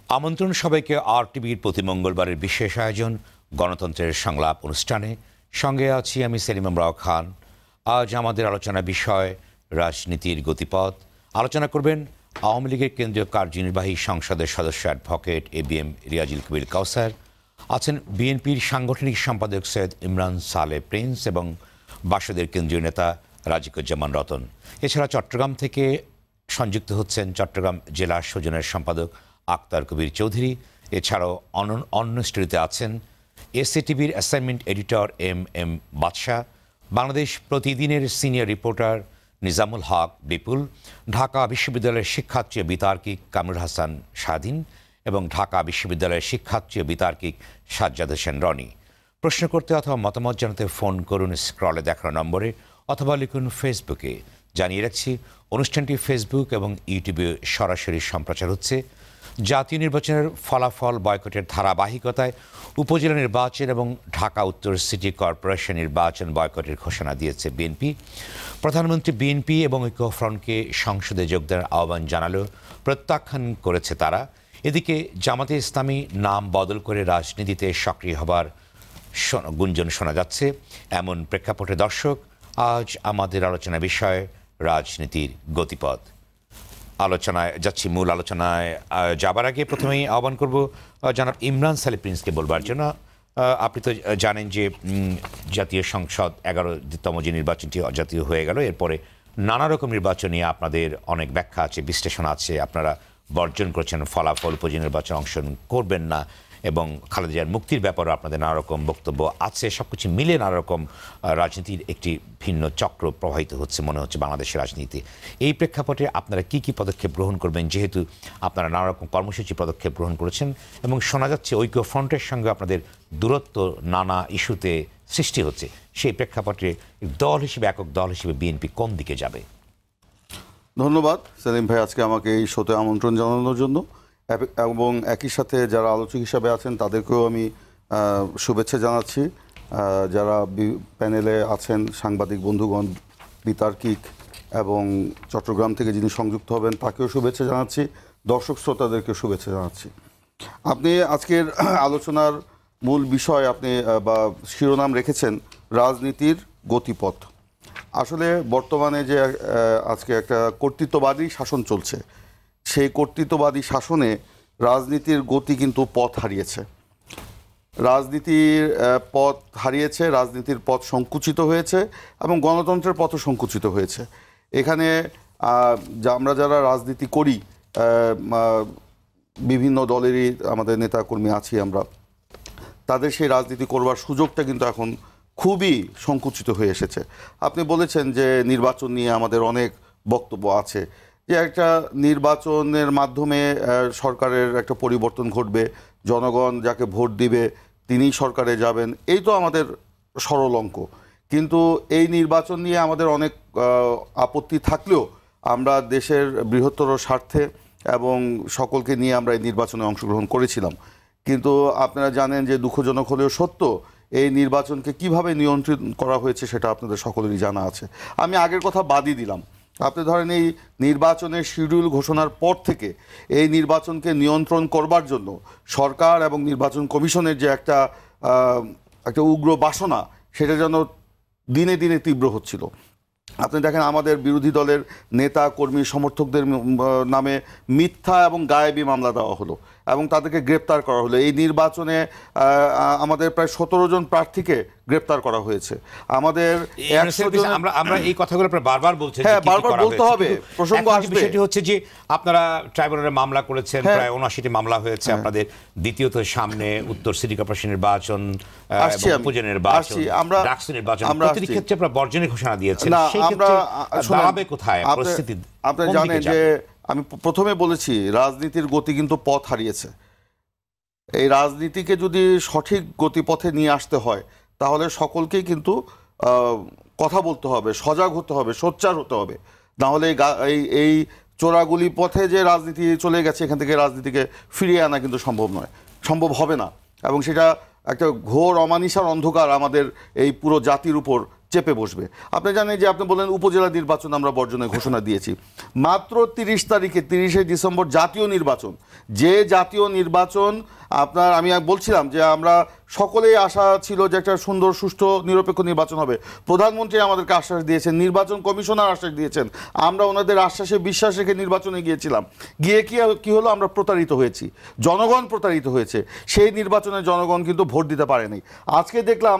আমন্ত্রণ সবাইকে আরটিভির প্রতি মঙ্গলবারের বিশেষ আয়োজন গণতন্ত্রের সংলাপ অনুষ্ঠানে। সঙ্গে আছি আমি সেলিম আমরাও খান। আজ আমাদের আলোচনা বিষয় রাজনীতির গতিপথ। আলোচনা করবেন আওয়ামী লীগের কেন্দ্রীয় কার্যনির্বাহী সংসদের সদস্য অ্যাডভোকেট এবিএম রিয়াজুল কবির কাউসার, আছেন বিএনপির সাংগঠনিক সম্পাদক সৈয়দ ইমরান সালে প্রিন্স এবং বাসদের কেন্দ্রীয় নেতা রাজিকুজ্জামান রতন। এছাড়া চট্টগ্রাম থেকে সংযুক্ত হচ্ছেন চট্টগ্রাম জেলা সজনের সম্পাদক আক্তার কবির চৌধুরী। এছাড়াও অন্য স্টুডিওতে আছেন এসএটিভির অ্যাসাইনমেন্ট এডিটর এম বাদশাহ, বাংলাদেশ প্রতিদিনের সিনিয়র রিপোর্টার নিজামুল হক বিপুল, ঢাকা বিশ্ববিদ্যালয়ের শিক্ষার্থী বিতার্কিক কামরুল হাসান স্বাধীন এবং ঢাকা বিশ্ববিদ্যালয়ের শিক্ষার্থী বিতার্কিক সাজ্জাদ হোসেন রনি। প্রশ্ন করতে অথবা মতামত জানাতে ফোন করুন স্ক্রলে দেখানো নম্বরে অথবা লিখুন ফেসবুকে। জানিয়ে রাখছি, অনুষ্ঠানটি ফেসবুক এবং ইউটিউবে সরাসরি সম্প্রচার হচ্ছে। জাতীয় নির্বাচনের ফলাফল বয়কটের ধারাবাহিকতায় উপজেলা নির্বাচন এবং ঢাকা উত্তর সিটি কর্পোরেশন নির্বাচন বয়কটের ঘোষণা দিয়েছে বিএনপি। প্রধানমন্ত্রী বিএনপি এবং ঐক্যফ্রন্টকে সংসদে যোগদানের আহ্বান জানালেও প্রত্যাখ্যান করেছে তারা। এদিকে জামাতে ইসলামী নাম বদল করে রাজনীতিতে সক্রিয় হবার গুঞ্জন শোনা যাচ্ছে। এমন প্রেক্ষাপটে দর্শক, আজ আমাদের আলোচনা বিষয় রাজনীতির গতিপথ। আলোচনায় যাচ্ছি। মূল আলোচনায় যাবার আগে প্রথমেই আহ্বান করব জনাব ইমরান সালে প্রিন্সকে বলবার জন্য। আপনি তো জানেন যে জাতীয় সংসদ 11তম যে নির্বাচনটি অজাতীয় হয়ে গেল, এরপরে নানা রকম নির্বাচন নিয়ে আপনাদের অনেক ব্যাখ্যা আছে, বিশ্লেষণ আছে। আপনারা বর্জন করছেন ফলাফল, উপজেলা নির্বাচন অংশগ্রহণ করবেন না এবং খালেদা জিয়ার মুক্তির ব্যাপারে আপনাদের নানা রকম বক্তব্য আছে। সব কিছু মিলে নানা রকম রাজনীতির একটি ভিন্ন চক্র প্রবাহিত হচ্ছে মনে হচ্ছে বাংলাদেশের রাজনীতি। এই প্রেক্ষাপটে আপনারা কি কি পদক্ষেপ গ্রহণ করবেন, যেহেতু আপনারা নানা রকম কর্মসূচি পদক্ষেপ গ্রহণ করেছেন এবং শোনা যাচ্ছে ঐক্যফ্রন্টের সঙ্গে আপনাদের দূরত্ব নানা ইস্যুতে সৃষ্টি হচ্ছে, সেই প্রেক্ষাপটে দল হিসেবে, একক দল হিসেবে বিএনপি কোন দিকে যাবে? ধন্যবাদ সেলিম ভাই আজকে আমাকে এই শোতে আমন্ত্রণ জানানোর জন্য, এবং একই সাথে যারা আলোচক হিসাবে আছেন তাদেরকেও আমি শুভেচ্ছা জানাচ্ছি। যারা প্যানেলে আছেন সাংবাদিক বন্ধুগণ, বিতার্কিক এবং চট্টগ্রাম থেকে যিনি সংযুক্ত হবেন তাকেও শুভেচ্ছা জানাচ্ছি, দর্শক শ্রোতাদেরকেও শুভেচ্ছা জানাচ্ছি। আপনি আজকের আলোচনার মূল বিষয় আপনি বা শিরোনাম রেখেছেন রাজনীতির গতিপথ। আসলে বর্তমানে যে আজকে একটা কর্তৃত্ববাদী শাসন চলছে, সেই কর্তৃত্ববাদী শাসনে রাজনীতির গতি কিন্তু পথ হারিয়েছে। রাজনীতির পথ হারিয়েছে, রাজনীতির পথ সংকুচিত হয়েছে এবং গণতন্ত্রের পথও সংকুচিত হয়েছে। এখানে আমরা যারা রাজনীতি করি, বিভিন্ন দলেরই আমাদের নেতাকর্মী আছি আমরা, তাদের সেই রাজনীতি করবার সুযোগটা কিন্তু এখন খুবই সংকুচিত হয়ে এসেছে। আপনি বলেছেন যে নির্বাচন নিয়ে আমাদের অনেক বক্তব্য আছে, যে একটা নির্বাচনের মাধ্যমে সরকারের একটা পরিবর্তন ঘটবে, জনগণ যাকে ভোট দিবে তিনিই সরকারে যাবেন, এই তো আমাদের সরল অঙ্ক। কিন্তু এই নির্বাচন নিয়ে আমাদের অনেক আপত্তি থাকলেও আমরা দেশের বৃহত্তর স্বার্থে এবং সকলকে নিয়ে আমরা এই নির্বাচনে অংশগ্রহণ করেছিলাম। কিন্তু আপনারা জানেন যে দুঃখজনক হলেও সত্য, এই নির্বাচনকে কিভাবে নিয়ন্ত্রণ করা হয়েছে সেটা আপনাদের সকলেরই জানা আছে। আমি আগের কথা বাদই দিলাম। আপনি ধরেন এই নির্বাচনের শিডিউল ঘোষণার পর থেকে এই নির্বাচনকে নিয়ন্ত্রণ করবার জন্য সরকার এবং নির্বাচন কমিশনের যে একটা উগ্র বাসনা, সেটা যেন দিনে দিনে তীব্র হচ্ছিল। আপনি দেখেন আমাদের বিরোধী দলের নেতা কর্মী সমর্থকদের নামে মিথ্যা এবং গায়েবী মামলা দেওয়া হলো এবং তাদেরকে গ্রেপ্তার করা হলো। এই নির্বাচনে আমাদের প্রায় 17 জন প্রার্থীকে গ্রেপ্তার করা হয়েছে। আমাদের আমরা এই কথাগুলো বারবার বলছি, হ্যাঁ বারবার বলতে হবে, প্রসঙ্গ আসবে। সেটি হচ্ছে যে আপনারা ট্রাইব্যুনালে মামলা করেছেন, প্রায় 79টি মামলা হয়েছে আপনাদের। দ্বিতীয়ত সামনে উত্তর সিটি কর্পোরেশন নির্বাচন, উপজেলা নির্বাচন, ডাকসু নির্বাচন, প্রতিটি ক্ষেত্রে আপনারা বর্জনের ঘোষণা দিয়েছেন। আপনি জানেন যে আমি প্রথমে বলেছি রাজনীতির গতি কিন্তু পথ হারিয়েছে। এই রাজনীতিকে যদি সঠিক গতিপথে নিয়ে আসতে হয় তাহলে সকলকেই কিন্তু কথা বলতে হবে, সজাগ হতে হবে, সোচ্চার হতে হবে। নাহলে এই চোরাগুলি পথে যে রাজনীতি চলে গেছে, এখান থেকে রাজনীতিকে ফিরিয়ে আনা কিন্তু সম্ভব নয়, সম্ভব হবে না। এবং সেটা একটা ঘোর অমানিসার অন্ধকার আমাদের এই পুরো জাতির উপর চেপে বসবে। আপনি জানেন যে আপনি বলেন উপজেলা নির্বাচন আমরা বর্জনের ঘোষণা দিয়েছি, মাত্র 30 তারিখে 30শে ডিসেম্বর জাতীয় নির্বাচন, যে জাতীয় নির্বাচন আপনার আমি বলছিলাম যে আমরা সকলেই আশা ছিল যে একটা সুন্দর সুষ্ঠু নিরপেক্ষ নির্বাচন হবে। প্রধানমন্ত্রী আমাদেরকে আশ্বাস দিয়েছেন, নির্বাচন কমিশনার আশ্বাস দিয়েছেন, আমরা ওনাদের আশ্বাসে বিশ্বাস রেখে নির্বাচনে গিয়েছিলাম, গিয়ে কি হলো, আমরা প্রতারিত হয়েছি, জনগণ প্রতারিত হয়েছে। সেই নির্বাচনে জনগণ কিন্তু ভোট দিতে পারেনি। আজকে দেখলাম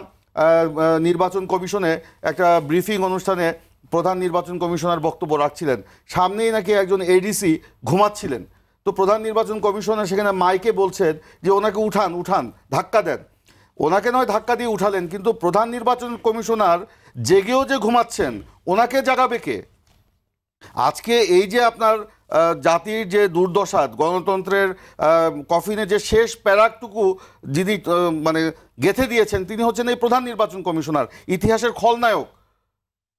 নির্বাচন কমিশনে একটা ব্রিফিং অনুষ্ঠানে প্রধান নির্বাচন কমিশনার বক্তব্য রাখছিলেন, সামনেই নাকি একজন এডিসি ঘুমাচ্ছিলেন। তো প্রধান নির্বাচন কমিশনার সেখানে মাইকে বলছেন যে ওনাকে উঠান, ধাক্কা দেন। ওনাকে নয় ধাক্কা দিয়ে উঠালেন, কিন্তু প্রধান নির্বাচন কমিশনার জেগেও যে ঘুমাচ্ছেন, ওনাকে জাগাবে কে? আজকে এই যে আপনার জাতির যে দুর্দশা, গণতন্ত্রের কফিনে যে শেষ প্যারাকটুকু যিনি মানে গেঁথে দিয়েছেন, তিনি হচ্ছেন এই প্রধান নির্বাচন কমিশনার, ইতিহাসের খলনায়ক।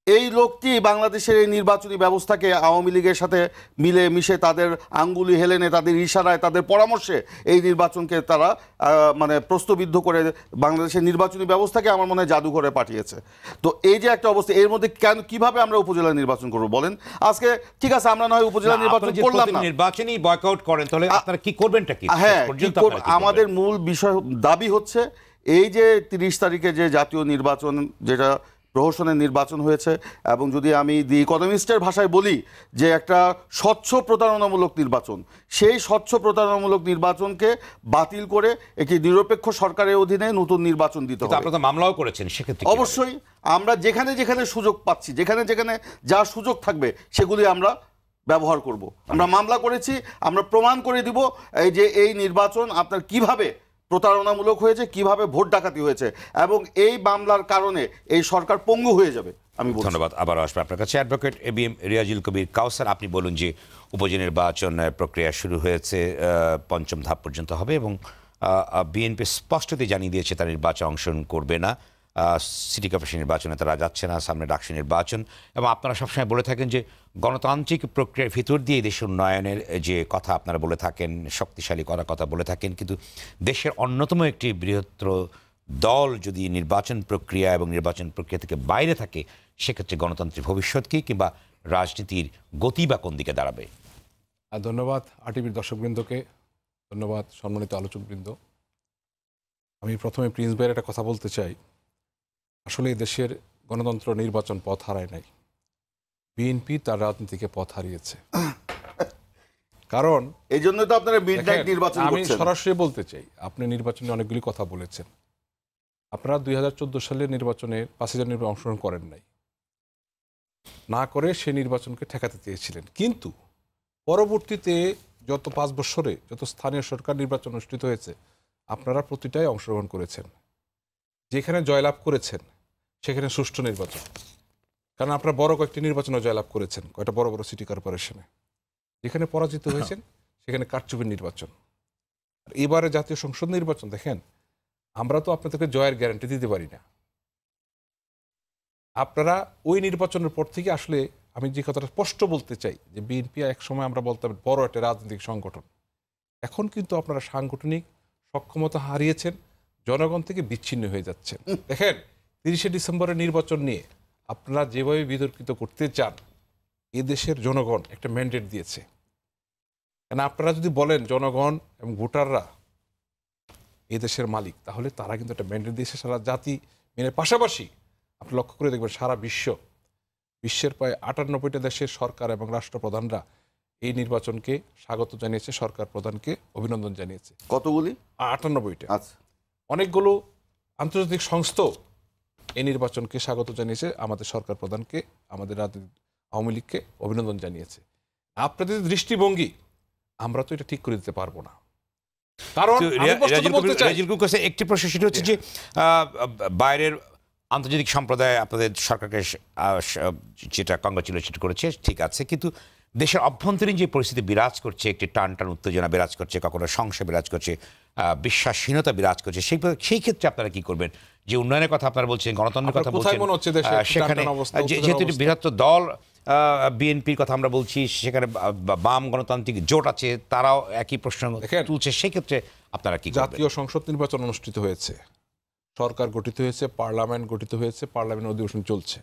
এই লোকটি বাংলাদেশের এই নির্বাচনী ব্যবস্থাকে আওয়ামী লীগের সাথে মিলে মিশে তাদের আঙ্গুলি হেলেনে, তাদের ইশারায়, তাদের পরামর্শে এই নির্বাচনকে তারা মানে প্রশ্নবিদ্ধ করে বাংলাদেশের নির্বাচনী ব্যবস্থাকে আমার মনে হয় জাদুঘরে পাঠিয়েছে। তো এই যে একটা অবস্থা, এর মধ্যে কিভাবে আমরা উপজেলা নির্বাচন করব বলেন? আজকে ঠিক আছে, আমরা নয় উপজেলা নির্বাচন করলাম না, নির্বাচনী বয়কট করেন, তাহলে আপনারা কি করবেনটা কি? হ্যাঁ, আমাদের মূল বিষয় দাবি হচ্ছে এই যে 30 তারিখে যে জাতীয় নির্বাচন, যেটা প্রহসনের নির্বাচন হয়েছে, এবং যদি আমি দি ইকোনমিস্টের ভাষায় বলি যে একটা স্বচ্ছ প্রতারণামূলক নির্বাচন, সেই স্বচ্ছ প্রতারণামূলক নির্বাচনকে বাতিল করে একটি নিরপেক্ষ সরকারের অধীনে নতুন নির্বাচন দিতে হবে। আপনারা মামলাও করেছেন, সেক্ষেত্রে অবশ্যই আমরা যেখানে যেখানে সুযোগ পাচ্ছি, যেখানে যেখানে যা সুযোগ থাকবে সেগুলি আমরা ব্যবহার করব। আমরা মামলা করেছি, আমরা প্রমাণ করে দিব এই যে এই নির্বাচন আপনার কিভাবে প্রতারণামূলক হয়েছে, কিভাবে ভোট ডাকাতি হয়েছে, এবং এই মামলার কারণে এই সরকার পঙ্গু হয়ে যাবে। আমি ধন্যবাদ। আবার আসবে আপনার কাছে অ্যাডভোকেট এবিএম রিয়াজুল কবির কাউসার। আপনি বলুন যে উপনির্বাচন প্রক্রিয়া শুরু হয়েছে, পঞ্চম ধাপ পর্যন্ত হবে, এবং বিএনপি স্পষ্টতই জানিয়ে দিয়েছে তারা নির্বাচনে অংশগ্রহণ করবে না, সিটি কর্পোরেশন নির্বাচনে তারা যাচ্ছে না, সামনে ডাকসু নির্বাচন। এবং আপনারা সবসময় বলে থাকেন যে গণতান্ত্রিক প্রক্রিয়ার ভিতর দিয়ে দেশের উন্নয়নের যে কথা আপনারা বলে থাকেন, শক্তিশালী করার কথা বলে থাকেন, কিন্তু দেশের অন্যতম একটি বৃহত্তর দল যদি নির্বাচন প্রক্রিয়া এবং নির্বাচন প্রক্রিয়া থেকে বাইরে থাকে, সেক্ষেত্রে গণতন্ত্রের ভবিষ্যৎ কি, কিংবা রাজনীতির গতি বা কোন দিকে দাঁড়াবে? ধন্যবাদ আরটিভির দর্শকবৃন্দকে, ধন্যবাদ সম্মানিত আলোচকবৃন্দ। আমি প্রথমে প্রিন্স ভাইয়ের একটা কথা বলতে চাই। আসলে এই দেশের গণতন্ত্র নির্বাচন পথ হারায় নাই, বিএনপি তার রাজনীতিকে পথ হারিয়েছে। কারণ এই জন্য তো আপনারা মিডনাইট নির্বাচন করছেন। আমি সরাসরি বলতে চাই, আপনি নির্বাচনে অনেকগুলি কথা বলেছেন। আপনারা 2014 সালের নির্বাচনে 5,000 নির্বাচনে অংশগ্রহণ করেন নাই, না করে সেই নির্বাচনকে ঠেকাতে চেয়েছিলেন। কিন্তু পরবর্তীতে যত 5 বছরে যত স্থানীয় সরকার নির্বাচন অনুষ্ঠিত হয়েছে, আপনারা প্রতিটাই অংশগ্রহণ করেছেন। যেখানে জয়লাভ করেছেন সেখানে সুষ্ঠু নির্বাচন, কারণ আপনারা বড় কয়েকটি নির্বাচনে জয়লাভ করেছেন, কয়েকটা বড় বড় সিটি কর্পোরেশনে। যেখানে পরাজিত হয়েছেন সেখানে কারচুপির নির্বাচন। আর এবারে জাতীয় সংসদ নির্বাচন দেখেন, আমরা তো আপনাদেরকে জয়ের গ্যারান্টি দিতে পারি না। আপনারা ওই নির্বাচনের পর থেকে আসলে আমি যে কথাটা স্পষ্ট বলতে চাই যে বিএনপি এক সময় আমরা বলতাম বড় একটা রাজনৈতিক সংগঠন, এখন কিন্তু আপনারা সাংগঠনিক সক্ষমতা হারিয়েছেন, জনগণ থেকে বিচ্ছিন্ন হয়ে যাচ্ছেন। দেখেন 30শে ডিসেম্বরের নির্বাচন নিয়ে আপনারা যেভাবে বিতর্কিত করতে চান, এদেশের জনগণ একটা ম্যান্ডেট দিয়েছে। কেন আপনারা যদি বলেন জনগণ এবং ভোটাররা এদেশের মালিক, তাহলে তারা কিন্তু একটা ম্যান্ডেট দিয়েছে সারা জাতি মেনে। পাশাপাশি আপনি লক্ষ্য করে দেখবেন সারা বিশ্বের প্রায় 98টা দেশের সরকার এবং রাষ্ট্রপ্রধানরা এই নির্বাচনকে স্বাগত জানিয়েছে, সরকার প্রধানকে অভিনন্দন জানিয়েছে। কতগুলি? 98টা। আচ্ছা। অনেকগুলো আন্তর্জাতিক সংস্থাও এই নির্বাচনকে স্বাগত জানিয়েছে, আমাদের সরকার প্রধানকে, আমাদের আওয়ামী লীগকে অভিনন্দন জানিয়েছে। আপনাদের দৃষ্টিভঙ্গি আমরা তো এটা ঠিক করে দিতে পারবো না। কারণ একটি প্রশ্ন সেটা হচ্ছে যে বাইরের আন্তর্জাতিক সম্প্রদায় আপনাদের সরকারকে যেটা কংগ্রাচুলেশন করেছে, ঠিক আছে, কিন্তু দেশের অভ্যন্তরীণ যে পরিস্থিতি বিরাজ করছে, একটি টান উত্তেজনা বিরাজ করছে, কখনো সংশয় বিরাজ করছে, বিশ্বাসহীনতা বিরাজ করছে, সেই ক্ষেত্রে আপনারা কি করবেন? যে উন্নয়নের কথা আপনারা বলছেন, গণতন্ত্রের কথা বলছেন, সেখানে যেহেতু বৃহত্তর দল বিএনপির কথা আমরা বলছি, সেখানে বাম গণতান্ত্রিক জোট আছে, তারাও একই প্রশ্ন তুলছে, সেই ক্ষেত্রে আপনারা কি? জাতীয় সংসদ নির্বাচন অনুষ্ঠিত হয়েছে, সরকার গঠিত হয়েছে, পার্লামেন্ট গঠিত হয়েছে, পার্লামেন্ট অধিবেশন চলছে।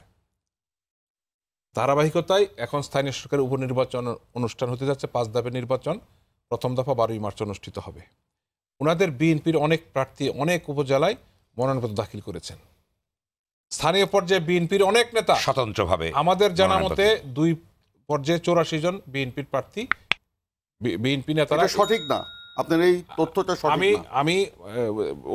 ধারাবাহিকতায় এখন স্থানীয় সরকারের উপনির্বাচন অনুষ্ঠান হতে যাচ্ছে, 5 দফার নির্বাচন। প্রথম দফা 12ই মার্চ অনুষ্ঠিত হবে। ওনাদের বিএনপির অনেক প্রার্থী অনেক উপজেলায় মনোনয়নপত্র দাখিল করেছেন। স্থানীয় পর্যায়ে বিএনপির অনেক নেতা স্বতন্ত্রভাবে আমাদের জানা মতে 2 পর্যায়ে 84 জন বিএনপির প্রার্থী, বিএনপি নেতারা। এটা সঠিক না, আপনার এই তথ্যটা সঠিক না। আমি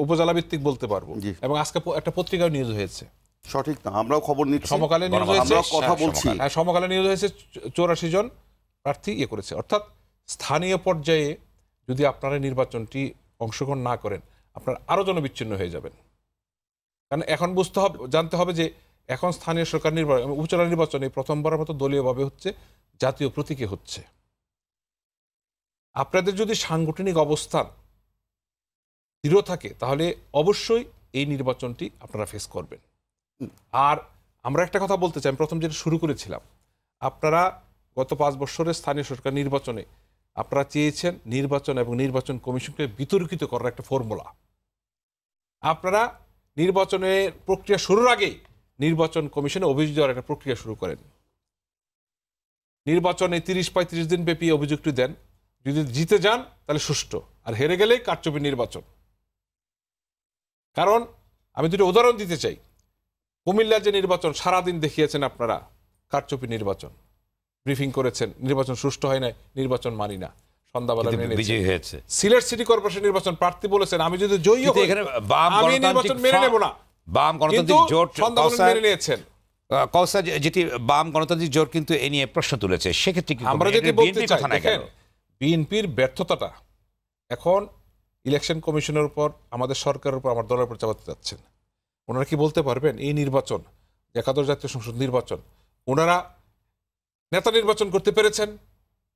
উপজেলা ভিত্তিক বলতে পারবো, জি। এবং আজকে একটা পত্রিকায় নিউজ হয়েছে। সঠিক না, আমরাও খবর নিচ্ছি, সমকালে নিউজ হয়েছে, আমরা কথা বলছি। হ্যাঁ, সমকালে নিউজ হয়েছে 84 জন প্রার্থী করেছে। অর্থাৎ স্থানীয় পর্যায়ে যদি আপনারা নির্বাচনটি অংশগ্রহণ না করেন, আপনারা আরো জনবিচ্ছিন্ন হয়ে যাবেন। কারণ এখন জানতে হবে যে এখন স্থানীয় সরকার নির্বাচন, উপজেলা নির্বাচনে প্রথমবারের মতো দলীয়ভাবে হচ্ছে, জাতীয় প্রতীকে হচ্ছে। আপনাদের যদি সাংগঠনিক অবস্থান দৃঢ় থাকে তাহলে অবশ্যই এই নির্বাচনটি আপনারা ফেস করবেন। আর আমরা একটা কথা বলতে চাই, প্রথম যেটা শুরু করেছিলাম, আপনারা গত 5 বছরের স্থানীয় সরকার নির্বাচনে আপনারা চেয়েছেন নির্বাচন এবং নির্বাচন কমিশনকে বিতর্কিত করার একটা ফর্মুলা। আপনারা নির্বাচনের প্রক্রিয়া শুরুর আগেই নির্বাচন কমিশনে অভিযোগ দেওয়ার একটা প্রক্রিয়া শুরু করেন। নির্বাচনে 30-35 দিন ব্যাপী অভিযোগটি দেন, যদি জিতে যান তাহলে সুষ্ঠু, আর হেরে গেলেই কারচুপি নির্বাচন। কারণ আমি দুটো উদাহরণ দিতে চাই। কুমিল্লার যে নির্বাচন সারাদিন দেখিয়েছেন আপনারা কারচুপি নির্বাচন, ব্রিফিং করেছেন, নির্বাচন সুষ্ঠু হয় নাই, নির্বাচন মানি না, সন্ধ্যাবেলা বিজয়ী হয়েছে। সিলেট সিটি কর্পোরেশন নির্বাচন প্রার্থী বলেছেন আমি যদি জয়ী হই আমি নির্বাচন মেনে নেব না, বাম গণতান্ত্রিক জোট মেনে নিয়েছেন। কৌসার যেটি বাম গণতান্ত্রিক জোট কিন্তু এ নিয়ে প্রশ্ন তুলেছে, সেক্ষেত্রে কি আমরা যদি বলতে চাই, দেখেন বিএনপির ব্যর্থতাটা এখন ইলেকশন কমিশনের উপর, আমাদের সরকারের উপর, আমার দলের উপর চাপাতে যাচ্ছেন। ওনারা কি বলতে পারবেন এই নির্বাচন, একাদশ জাতীয় সংসদ নির্বাচন, ওনারা নেতা নির্বাচন করতে পেরেছেন?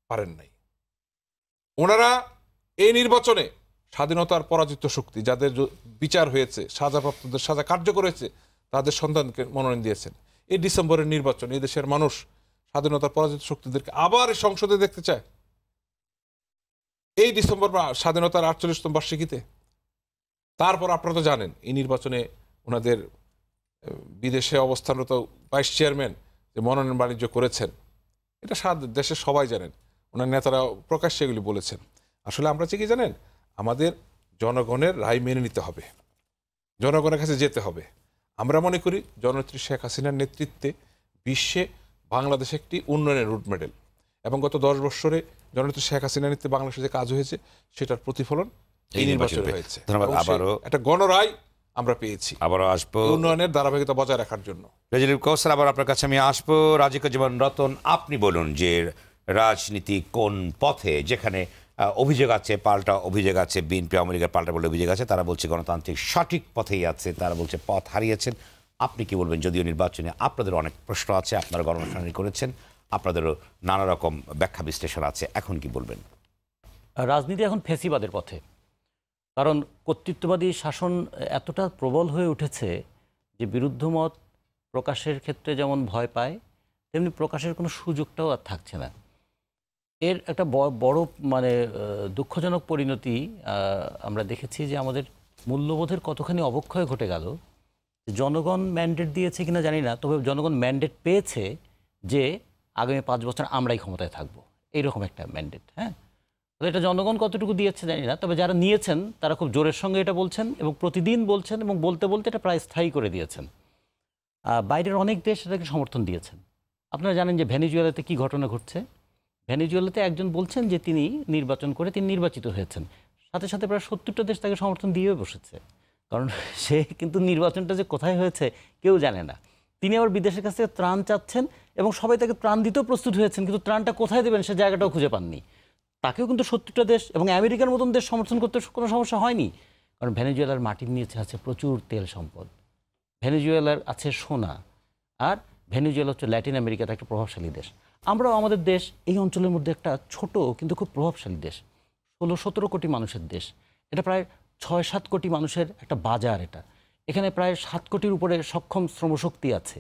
পারেন নাই। ওনারা এই নির্বাচনে স্বাধীনতার পরাজিত শক্তি যাদের বিচার হয়েছে, সাজাপ্রাপ্তদের সাজা কার্যকর হয়েছে, তাদের সন্তানকে মনোনয়ন দিয়েছেন। এই ডিসেম্বরের নির্বাচন এই দেশের মানুষ স্বাধীনতার পরাজিত শক্তিদেরকে আবার সংসদে দেখতে চায়। এই ডিসেম্বর স্বাধীনতার 48তম বার্ষিকীতে। তারপর আপনারা তো জানেন এই নির্বাচনে ওনাদের বিদেশে অবস্থানরত ভাইস চেয়ারম্যান যে মনোনয়ন বাণিজ্য করেছেন, এটা দেশের সবাই জানেন, ওনার নেতারা প্রকাশ্যে এগুলি বলেছেন। আসলে আমরা কি জানেন, আমাদের জনগণের রায় মেনে নিতে হবে, জনগণের কাছে যেতে হবে। আমরা মনে করি জননেত্রী শেখ হাসিনার নেতৃত্বে বিশ্বে বাংলাদেশ একটি উন্নয়নের রুট মডেল, এবং গত 10 বছরে জননেত্রী শেখ হাসিনার নেতৃত্বে বাংলাদেশে যে কাজ হয়েছে সেটার প্রতিফলন এই নির্বাচনে হয়েছে। আবারও একটা গণরায় আমরা পেয়েছি, আবারও আসবো উন্নয়নের ধারাবাহিকতা বজায় রাখার জন্য। রাজীব কৌসার, আবার আপনার কাছে আমি আসবো। রাজিকুজ্জামান রতন, আপনি বলুন যে রাজনীতি কোন পথে, যেখানে অভিযোগ আছে, পাল্টা অভিযোগ আছে, বিএনপি আওয়ামী লীগের পাল্টা বলে অভিযোগ আছে, তারা বলছে গণতান্ত্রিক সঠিক পথেই আছে, তারা বলছে পথ হারিয়েছেন। আপনি কি বলবেন? যদিও নির্বাচনে আপনাদের অনেক প্রশ্ন আছে, আপনারা গণশুনানি করেছেন, আপনাদেরও নানা রকম ব্যাখ্যা বিশ্লেষণ আছে, এখন কি বলবেন? রাজনীতি এখন ফ্যাসিবাদের পথে, কারণ কর্তৃত্ববাদী শাসন এতটা প্রবল হয়ে উঠেছে যে বিরুদ্ধ মত প্রকাশের ক্ষেত্রে যেমন ভয় পায়, তেমনি প্রকাশের কোনো সুযোগটাও আর থাকছে না। এর একটা বড় দুঃখজনক পরিণতি আমরা দেখেছি যে আমাদের মূল্যবোধের কতখানি অবক্ষয় ঘটে গেল। জনগণ ম্যান্ডেট দিয়েছে কিনা জানি না, তবে জনগণ ম্যান্ডেট পেয়েছে যে আগামী 5 বছর আমরাই ক্ষমতায় থাকবো, এইরকম একটা ম্যান্ডেট। হ্যাঁ, এটা জনগণ কতটুকু দিয়েছে জানি না, তবে যারা নিয়েছেন তারা খুব জোরের সঙ্গে এটা বলছেন এবং প্রতিদিন বলছেন, এবং বলতে বলতে এটা প্রায় স্থায়ী করে দিয়েছেন। বাইরের অনেক দেশ এটাকে সমর্থন দিয়েছেন। আপনারা জানেন যে ভেনেজুয়েলাতে কি ঘটনা ঘটছে। ভেনেজুয়েলাতে একজন বলছেন যে তিনি নির্বাচন করে তিনি নির্বাচিত হয়েছেন, সাথে সাথে প্রায় 70টা দেশ তাকে সমর্থন দিয়ে বসেছে, কারণ সে কিন্তু নির্বাচনটা যে কোথায় হয়েছে কেউ জানে না। তিনি আবার বিদেশের কাছ থেকে ত্রাণ চাচ্ছেন এবং সবাই তাকে ত্রাণ দিতেও প্রস্তুত হয়েছেন, কিন্তু ত্রাণটা কোথায় দেবেন সে জায়গাটাও খুঁজে পাননি। তাকেও কিন্তু 70টা দেশ এবং আমেরিকার মতন দেশ সমর্থন করতে কোনো সমস্যা হয়নি, কারণ ভেনেজুয়েলার মাটির নিচে আছে প্রচুর তেল সম্পদ, ভেনেজুয়েলার আছে সোনা, আর ভেনেজুয়েলা হচ্ছে ল্যাটিন আমেরিকাতে একটা প্রভাবশালী দেশ। আমরাও আমাদের দেশ এই অঞ্চলের মধ্যে একটা ছোট কিন্তু খুব প্রভাবশালী দেশ, 16-17 কোটি মানুষের দেশ। এটা প্রায় 6-7 কোটি মানুষের একটা বাজার। এখানে প্রায় 7 কোটির উপরে সক্ষম শ্রমশক্তি আছে,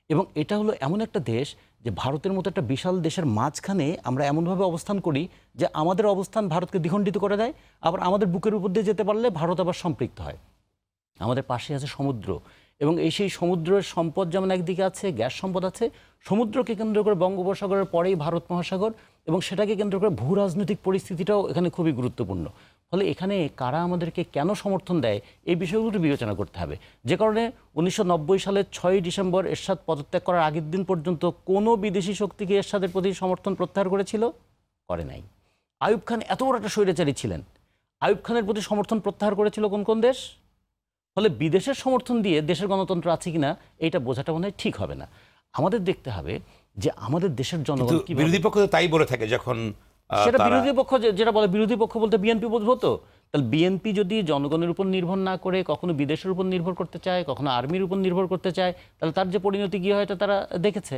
এবং এটা হলো এমন একটা দেশ যে ভারতের মতো একটা বিশাল দেশের মাঝখানে আমরা এমনভাবে অবস্থান করি যে আমাদের অবস্থান ভারতকে দ্বিখণ্ডিত করে দেয়, আবার আমাদের বুকের উপর দিয়ে যেতে পারলে ভারত আবার সম্পৃক্ত হয়। আমাদের পাশে আছে সমুদ্র, এবং সেই সমুদ্রের সম্পদ যেমন একদিকে আছে, গ্যাস সম্পদ আছে, সমুদ্রকে কেন্দ্র করে বঙ্গোপসাগরের পরেই ভারত মহাসাগর, এবং সেটাকে কেন্দ্র করে ভূ রাজনৈতিক পরিস্থিতিটাও এখানে খুবই গুরুত্বপূর্ণ। ফলে এখানে কারা আমাদেরকে কেন সমর্থন দেয় এই বিষয়গুলো বিবেচনা করতে হবে। যে কারণে 1990 সালের 6ই ডিসেম্বর এরশাদ পদত্যাগ করার আগের দিন পর্যন্ত কোনো বিদেশি শক্তিকে এরশাদের প্রতি সমর্থন প্রত্যাহার করেছিল? করে নাই। আইয়ুব খান এত বড় একটা স্বৈরাচারী ছিলেন, আইয়ুব খানের প্রতি সমর্থন প্রত্যাহার করেছিল কোন কোন দেশ? ফলে বিদেশের সমর্থন দিয়ে দেশের গণতন্ত্র আছে কিনা এইটা বোঝাটা মনে হয় ঠিক হবে না। আমাদের দেখতে হবে যে আমাদের দেশের জনগণ কি, বিরোধী পক্ষ তো তাই বলে থাকে যখন সেটা বিরোধী পক্ষ যেটা বলে, বিরোধী পক্ষ বলতে বিএনপি বুঝবো তো। তাহলে বিএনপি যদি জনগণের উপর নির্ভর না করে কখনো বিদেশের উপর নির্ভর করতে চায়, কখনো আর্মির উপর নির্ভর করতে চায়, তাহলে তার যে পরিণতি কি হয় এটা তারা দেখেছে।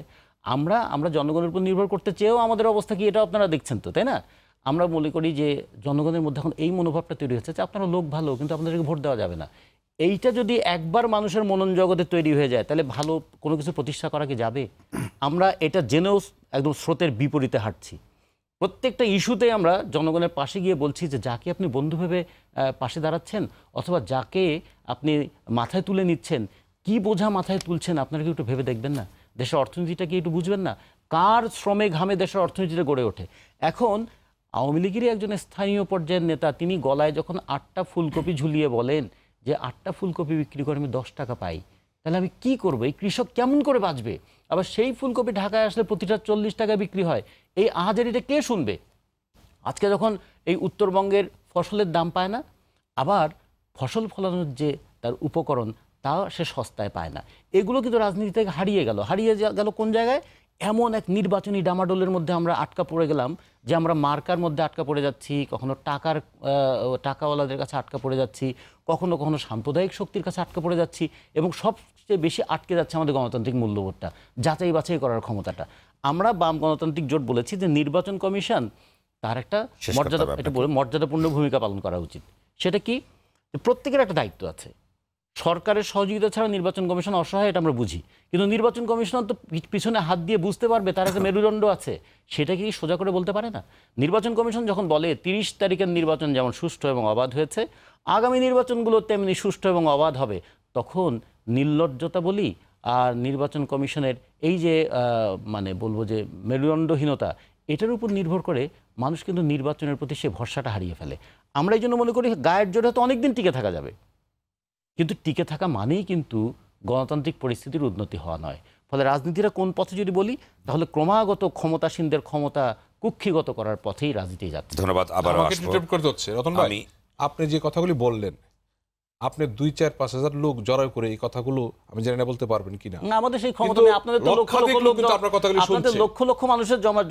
আমরা জনগণের উপর নির্ভর করতে চেয়েও আমাদের অবস্থা কি, এটা আপনারা দেখছেন তো, তাই না? আমরা মনে করি যে জনগণের মধ্যে এখন এই মনোভাবটা তৈরি হচ্ছে যে আপনারা লোক ভালো, কিন্তু আপনাদেরকে ভোট দেওয়া যাবে না। এইটা যদি একবার মানুষের মনন জগতে তৈরি হয়ে যায়, তাহলে ভালো কোনো কিছু প্রতিষ্ঠা করা কি যাবে? আমরা এটা জেনেও একদম স্রোতের বিপরীতে হাঁটছি। প্রত্যেকটা ইস্যুতে আমরা জনগণের পাশে গিয়ে বলছি যে যাকে আপনি বন্ধু ভেবে পাশে দাঁড়াচ্ছেন, অথবা যাকে আপনি মাথায় তুলে নিচ্ছেন, কি বোঝা মাথায় তুলছেন আপনারা কি একটু ভেবে দেখবেন না? দেশের অর্থনীতিটা কি একটু বুঝবেন না? কার শ্রমে ঘামে দেশের অর্থনীতিটা গড়ে ওঠে? এখন আওয়ামী লীগেরই একজন স্থানীয় পর্যায়ের নেতা, তিনি গলায় যখন 8টা ফুলকপি ঝুলিয়ে বলেন যে 8টা ফুলকপি বিক্রি করে আমি 10 টাকা পাই, তাহলে আমি কি করবো? এই কৃষক কেমন করে বাঁচবে? আবার সেই ফুলকপি ঢাকায় আসলে প্রতিটা 40 টাকা বিক্রি হয়, এই আহাজারিটা কে শুনবে? আজকে যখন এই উত্তরবঙ্গের ফসলের দাম পায় না, আবার ফসল ফলানোর যে তার উপকরণ তাও সে সস্তায় পায় না, এগুলো কিন্তু রাজনীতি থেকে হারিয়ে গেল কোন জায়গায়? এমন এক নির্বাচনী ডামাডোলের মধ্যে আমরা আটকা পড়ে গেলাম যে আমরা মার্কার মধ্যে আটকা পড়ে যাচ্ছি, কখনো টাকাওয়ালাদের কাছে আটকা পড়ে যাচ্ছি, কখনো কখনো সাম্প্রদায়িক শক্তির কাছে আটকা পড়ে যাচ্ছি, এবং সবচেয়ে বেশি আটকে যাচ্ছে আমাদের গণতান্ত্রিক মূল্যবোধটা, যাচাই বাছাই করার ক্ষমতাটা। আমরা বাম গণতান্ত্রিক জোট বলেছি যে নির্বাচন কমিশন তার একটা মর্যাদাপূর্ণ ভূমিকা পালন করা উচিত। সেটা কি? প্রত্যেকের একটা দায়িত্ব আছে। সরকারের সহযোগিতা ছাড়া নির্বাচন কমিশন অসহায়, এটা আমরা বুঝি, কিন্তু নির্বাচন কমিশন তো পিছনে হাত দিয়ে বুঝতে পারবে তার একটা মেরুদণ্ড আছে, সেটা কি সোজা করে বলতে পারে না? নির্বাচন কমিশন যখন বলে 30 তারিখের নির্বাচন যেমন সুষ্ঠু এবং অবাধ হয়েছে, আগামী নির্বাচনগুলো তেমনি সুষ্ঠু এবং অবাধ হবে, তখন নির্লজ্জতা বলি আর নির্বাচন কমিশনের এই যে মানে বলবো যে মেরুদণ্ডহীনতা, এটার উপর নির্ভর করে মানুষ কিন্তু নির্বাচনের প্রতি সে ভরসাটা হারিয়ে ফেলে। আমরা এই জন্য মনে করি গায়ের জোরে তো অনেকদিন টিকে থাকা যাবে, কিন্তু টিকে থাকা মানেই কিন্তু গণতান্ত্রিক পরিস্থিতির উন্নতি হওয়া নয়। ফলে রাজনীতিটা কোন পথে যদি বলি, তাহলে ক্রমাগত ক্ষমতাসীনদের ক্ষমতা কুক্ষিগত করার পথেই রাজনীতি যাচ্ছে। ধন্যবাদ। আবার করতে হচ্ছে রতন ভাই, আপনি যে কথাগুলি বললেন, আপনি 2-4-5 হাজার লোক জড়ো করে এই কথাগুলো আমি জানি না বলতে পারবেন কিনা। আমাদের সেই ক্ষমতা নেই, আপনাদের তো লক্ষ লক্ষ মানুষের জমা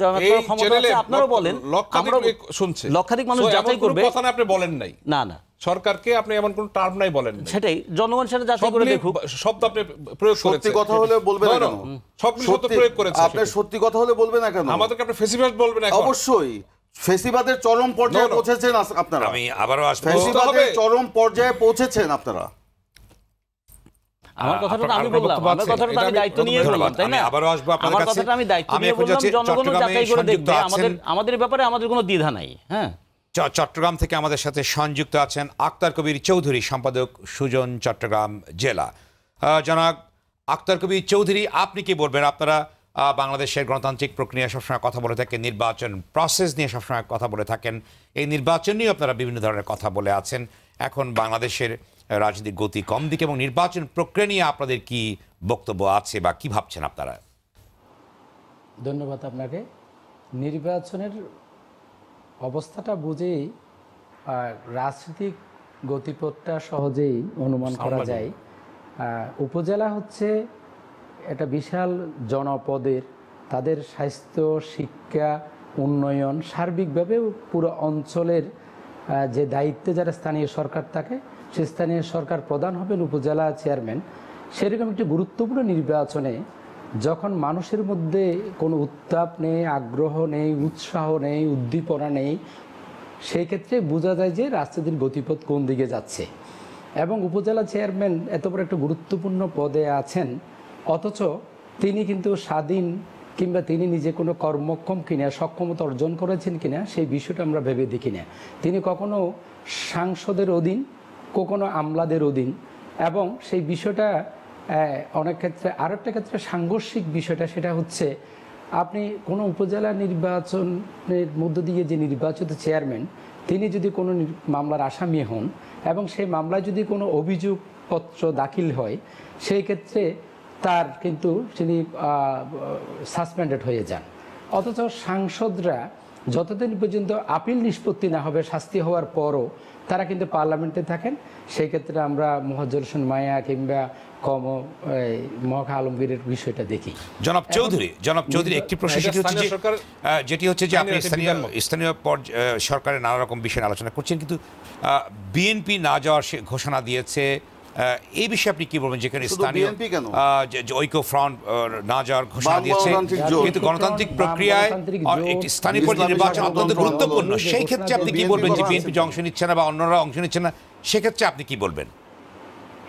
ক্ষমতা আছে, আপনারাও বলেন, লক্ষাধিক মানুষ যাচাই করবে, কথা আপনি বলেন নাই না সরকারকে, আপনি এমন কোন টার্ম নাই বলেন, সেটাই জনগণ সেটা যাচাই করে দেখুক। শব্দ আপনি প্রয়োগ করেছেন, সত্যি কথা হলে বলবেন না কেন? সবকিছু শব্দ প্রয়োগ করেছেন, আপনি সত্যি কথা হলে বলবেন না কেন? আমাদেরকে আপনি ফেসিবাদ বলবেন না? অবশ্যই ফেসিবাদের চরম পর্যায়ে পৌঁছেছেন আপনারা। আমি আবারও আসবো, ফেসিবাদের চরম পর্যায়ে পৌঁছেছেন আপনারা। আমার কথাটা আমি বললাম, আমার কথাটা আমি দায়িত্ব নিয়ে বললাম, তাই না? আবারও আসবো আপনাদের কাছে। আমি দায়িত্ব নিয়ে বললাম, জনগণ যাচাই করে দেখবে, আমাদের ব্যাপারে আমাদের কোনো দ্বিধা নাই। হ্যাঁ, চট্টগ্রাম থেকে আমাদের সাথে সংযুক্ত আছেন আক্তার কবির চৌধুরী, সম্পাদক সুজন চট্টগ্রাম জেলা। জনাব আক্তার কবির চৌধুরী, আপনি কি বলবেন? আপনারা বাংলাদেশের গণতান্ত্রিক প্রক্রিয়া সবসময় কথা বলে থাকেন, নির্বাচন প্রসেস নিয়ে সবসময় কথা বলে থাকেন, এই নির্বাচন নিয়ে আপনারা বিভিন্ন ধরনের কথা বলে আছেন। এখন বাংলাদেশের রাজনীতির গতি কম দিকে, এবং নির্বাচন প্রক্রিয়া নিয়ে আপনাদের কি বক্তব্য আছে বা কি ভাবছেন আপনারা? ধন্যবাদ আপনাকে। নির্বাচনের অবস্থাটা বুঝেই রাজনৈতিক গতিপথটা সহজেই অনুমান করা যায়। উপজেলা হচ্ছে একটা বিশাল জনপদের, তাদের স্বাস্থ্য, শিক্ষা, উন্নয়ন, সার্বিকভাবে পুরো অঞ্চলের যে দায়িত্বে যারা স্থানীয় সরকার থাকে, সে স্থানীয় সরকার প্রধান হবেন উপজেলা চেয়ারম্যান। সেরকম একটি গুরুত্বপূর্ণ নির্বাচনে যখন মানুষের মধ্যে কোনো উত্তাপ নেই, আগ্রহ নেই, উৎসাহ নেই, উদ্দীপনা নেই, সেই ক্ষেত্রে বোঝা যায় যে রাজনীতির গতিপথ কোন দিকে যাচ্ছে। এবং উপজেলা চেয়ারম্যান এত বড় একটা গুরুত্বপূর্ণ পদে আছেন, অথচ তিনি কিন্তু স্বাধীন কিংবা তিনি নিজে কোনো কর্মক্ষম কিনা, সক্ষমতা অর্জন করেছেন কিনা, সেই বিষয়টা আমরা ভেবে দেখি না। তিনি কখনো সাংসদের অধীন, কখনো আমলাদের অধীন, এবং সেই বিষয়টা অনেক ক্ষেত্রে আরেকটা ক্ষেত্রে সাংঘর্ষিক বিষয়টা, সেটা হচ্ছে আপনি কোনো উপজেলা নির্বাচনের মধ্য দিয়ে যে নির্বাচিত চেয়ারম্যান, তিনি যদি কোনো মামলার আসামি হন এবং সেই মামলায় যদি কোনো অভিযোগপত্র দাখিল হয়, সেই ক্ষেত্রে তার কিন্তু তিনি সাসপেন্ডেড হয়ে যান। অথচ সাংসদরা যতদিন পর্যন্ত আপিল নিষ্পত্তি না হবে, শাস্তি হওয়ার পরও তারা কিন্তু পার্লামেন্টে থাকেন। সেই ক্ষেত্রে আমরা মোহাজ্জল হোসেন মায়া কিংবা মহা আলমগীরের বিষয়টা দেখি। জনাব চৌধুরী একটি প্রশ্ন যেটি হচ্ছে যে আপনি স্থানীয় সরকারের নানা রকম বিষয়ে আলোচনা করছেন, কিন্তু বিএনপি না যাওয়ার ঘোষণা দিয়েছে, এই বিষয়ে আপনি কি বলবেন? যেখানে স্থানীয় ঐক্য ফ্রন্ট না যাওয়ার ঘোষণা দিয়েছে, কিন্তু গণতান্ত্রিক প্রক্রিয়ায় একটি স্থানীয় পর্যায়ে নির্বাচন অত্যন্ত গুরুত্বপূর্ণ, সেই ক্ষেত্রে আপনি কি বলবেন যে বিএনপি অংশ নিচ্ছে না বা অন্যরা অংশ নিচ্ছে না, সেক্ষেত্রে আপনি কি বলবেন?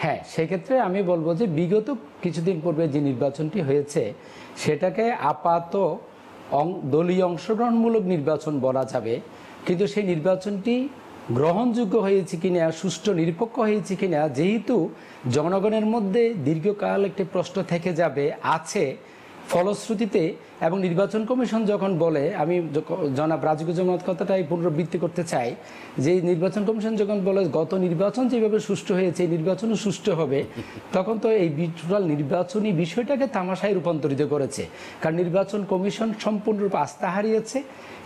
হ্যাঁ, সেক্ষেত্রে আমি বলবো যে বিগত কিছুদিন পূর্বে যে নির্বাচনটি হয়েছে সেটাকে আপাত দলীয় অংশগ্রহণমূলক নির্বাচন বলা যাবে, কিন্তু সেই নির্বাচনটি গ্রহণযোগ্য হয়েছে কিনা, সুষ্ঠু নিরপেক্ষ হয়েছে কিনা, যেহেতু জনগণের মধ্যে দীর্ঘকাল একটি প্রশ্ন থেকে যাবে আছে, ফলশ্রুতিতে এবং নির্বাচন কমিশন যখন বলে, আমি জনাব রাজিকুজ্জামান কথাটাই পুনরাবৃত্তি করতে চাই, যে নির্বাচন কমিশন যখন বলে গত নির্বাচন যেভাবে সুষ্ঠু হয়েছে এই নির্বাচনও সুষ্ঠু হবে, তখন তো এই টোটাল নির্বাচনী বিষয়টাকে তামাশায় রূপান্তরিত করেছে। কারণ নির্বাচন কমিশন সম্পূর্ণরূপে আস্থা হারিয়েছে।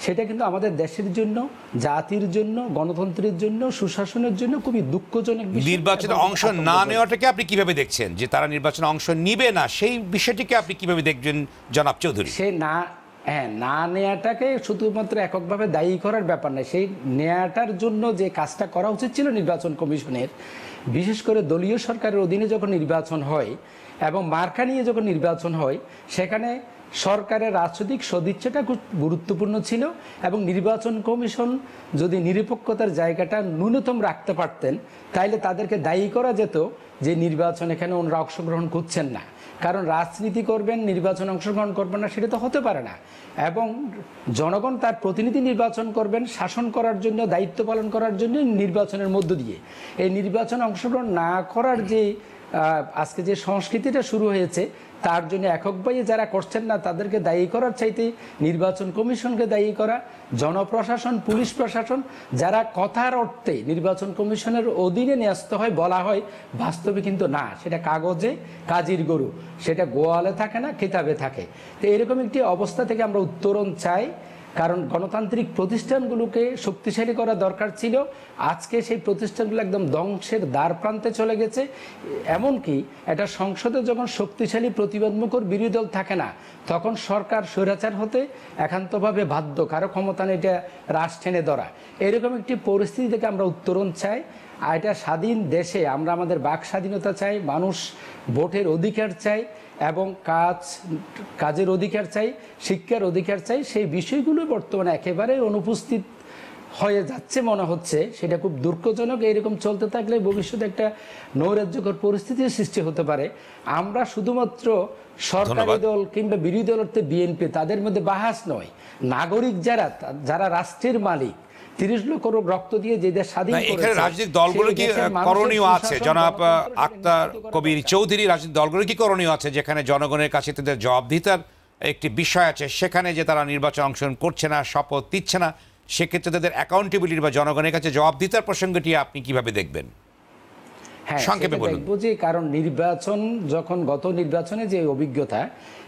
সেটা কিন্তু আমাদের দেশের জন্য, জাতির জন্য, গণতন্ত্রের জন্য, সুশাসনের জন্য খুবই দুঃখজনক বিষয়। নির্বাচনে অংশ না নেওয়াটাকে আপনি কিভাবে দেখছেন? যে তারা নির্বাচনে অংশ নিবে না, সেই বিষয়টিকে আপনি কিভাবে দেখবেন জনাব চৌধুরী? সে না নেওয়াটাকে শুধুমাত্র এককভাবে দায়ী করার ব্যাপার নয়, সেই নেওয়াটার জন্য যে কাজটা করা উচিত ছিল নির্বাচন কমিশনের, বিশেষ করে দলীয় সরকারের অধীনে যখন নির্বাচন হয় এবং মার্কা নিয়ে যখন নির্বাচন হয়, সেখানে সরকারের রাজনৈতিক সদিচ্ছাটা খুব গুরুত্বপূর্ণ ছিল এবং নির্বাচন কমিশন যদি নিরপেক্ষতার জায়গাটা ন্যূনতম রাখতে পারতেন, তাইলে তাদেরকে দায়ী করা যেত যে নির্বাচন এখানে ওনারা অংশগ্রহণ করছেন না। কারণ রাজনীতি করবেন, নির্বাচন অংশগ্রহণ করবেন না, সেটা তো হতে পারে না। এবং জনগণ তার প্রতিনিধি নির্বাচন করবেন শাসন করার জন্য, দায়িত্ব পালন করার জন্য নির্বাচনের মধ্য দিয়ে। এই নির্বাচনে অংশগ্রহণ না করার যে আজকে যে সংস্কৃতিটা শুরু হয়েছে, তার জন্য এককভাবে যারা করছেন না তাদেরকে দায়ী করার চাইতে নির্বাচন কমিশনকে দায়ী করা, জনপ্রশাসন, পুলিশ প্রশাসন যারা কথার অর্থে নির্বাচন কমিশনের অধীনে ন্যস্ত হয় বলা হয়, বাস্তবে কিন্তু না, সেটা কাগজে কাজীর গরু, সেটা গোয়ালে থাকে না, কিতাবে থাকে। তো এরকম একটি অবস্থা থেকে আমরা উত্তরণ চাই, কারণ গণতান্ত্রিক প্রতিষ্ঠানগুলোকে শক্তিশালী করা দরকার ছিল। আজকে সেই প্রতিষ্ঠানগুলো একদম ধ্বংসের দ্বার প্রান্তে চলে গেছে। এমনকি এটা সংসদে যখন শক্তিশালী প্রতিবাদমুখর বিরোধী দল থাকে না, তখন সরকার স্বৈরাচার হতে একান্তভাবে বাধ্য, কারো ক্ষমতা নেই এটা রাশ টেনে ধরা। এরকম একটি পরিস্থিতি থেকে আমরা উত্তরণ চাই। আর এটা স্বাধীন দেশে আমরা আমাদের বাক স্বাধীনতা চাই, মানুষ ভোটের অধিকার চাই এবং কাজের অধিকার চাই, শিক্ষার অধিকার চাই। সেই বিষয়গুলো বর্তমানে একেবারে অনুপস্থিত হয়ে যাচ্ছে মনে হচ্ছে, সেটা খুব দুঃখজনক। এইরকম চলতে থাকলে ভবিষ্যতে একটা নৈরাজ্যকর পরিস্থিতির সৃষ্টি হতে পারে। আমরা শুধুমাত্র সরকারি দল কিংবা বিরোধী দল অর্থে বিএনপি, তাদের মধ্যে বাহাস নয়, নাগরিক যারা রাষ্ট্রের মালিক, 30 লক্ষ রক্ত দিয়ে যে দেশ স্বাধীন করেছে, এখানে রাজনৈতিক দলগুলো কি করণীয় আছে? জনাব আক্তার কবির চৌধুরী, রাজনৈতিক দলগুলো কি করণীয় আছে যেখানে জনগণের কাছে তাদের জবাবদিহিতার একটি বিষয় আছে, সেখানে যে তারা নির্বাচন অংশগ্রহণ করছে না, শপথ দিচ্ছে না, সেক্ষেত্রে তাদের অ্যাকাউন্টেবিলিটি বা জনগণের কাছে জবাবদিহিতার প্রসঙ্গটি আপনি কিভাবে দেখবেন? হ্যাঁ, সংক্ষেপে বলুন। দেখবো যে কারণ নির্বাচন যখন গত নির্বাচনে যে অভিজ্ঞতা,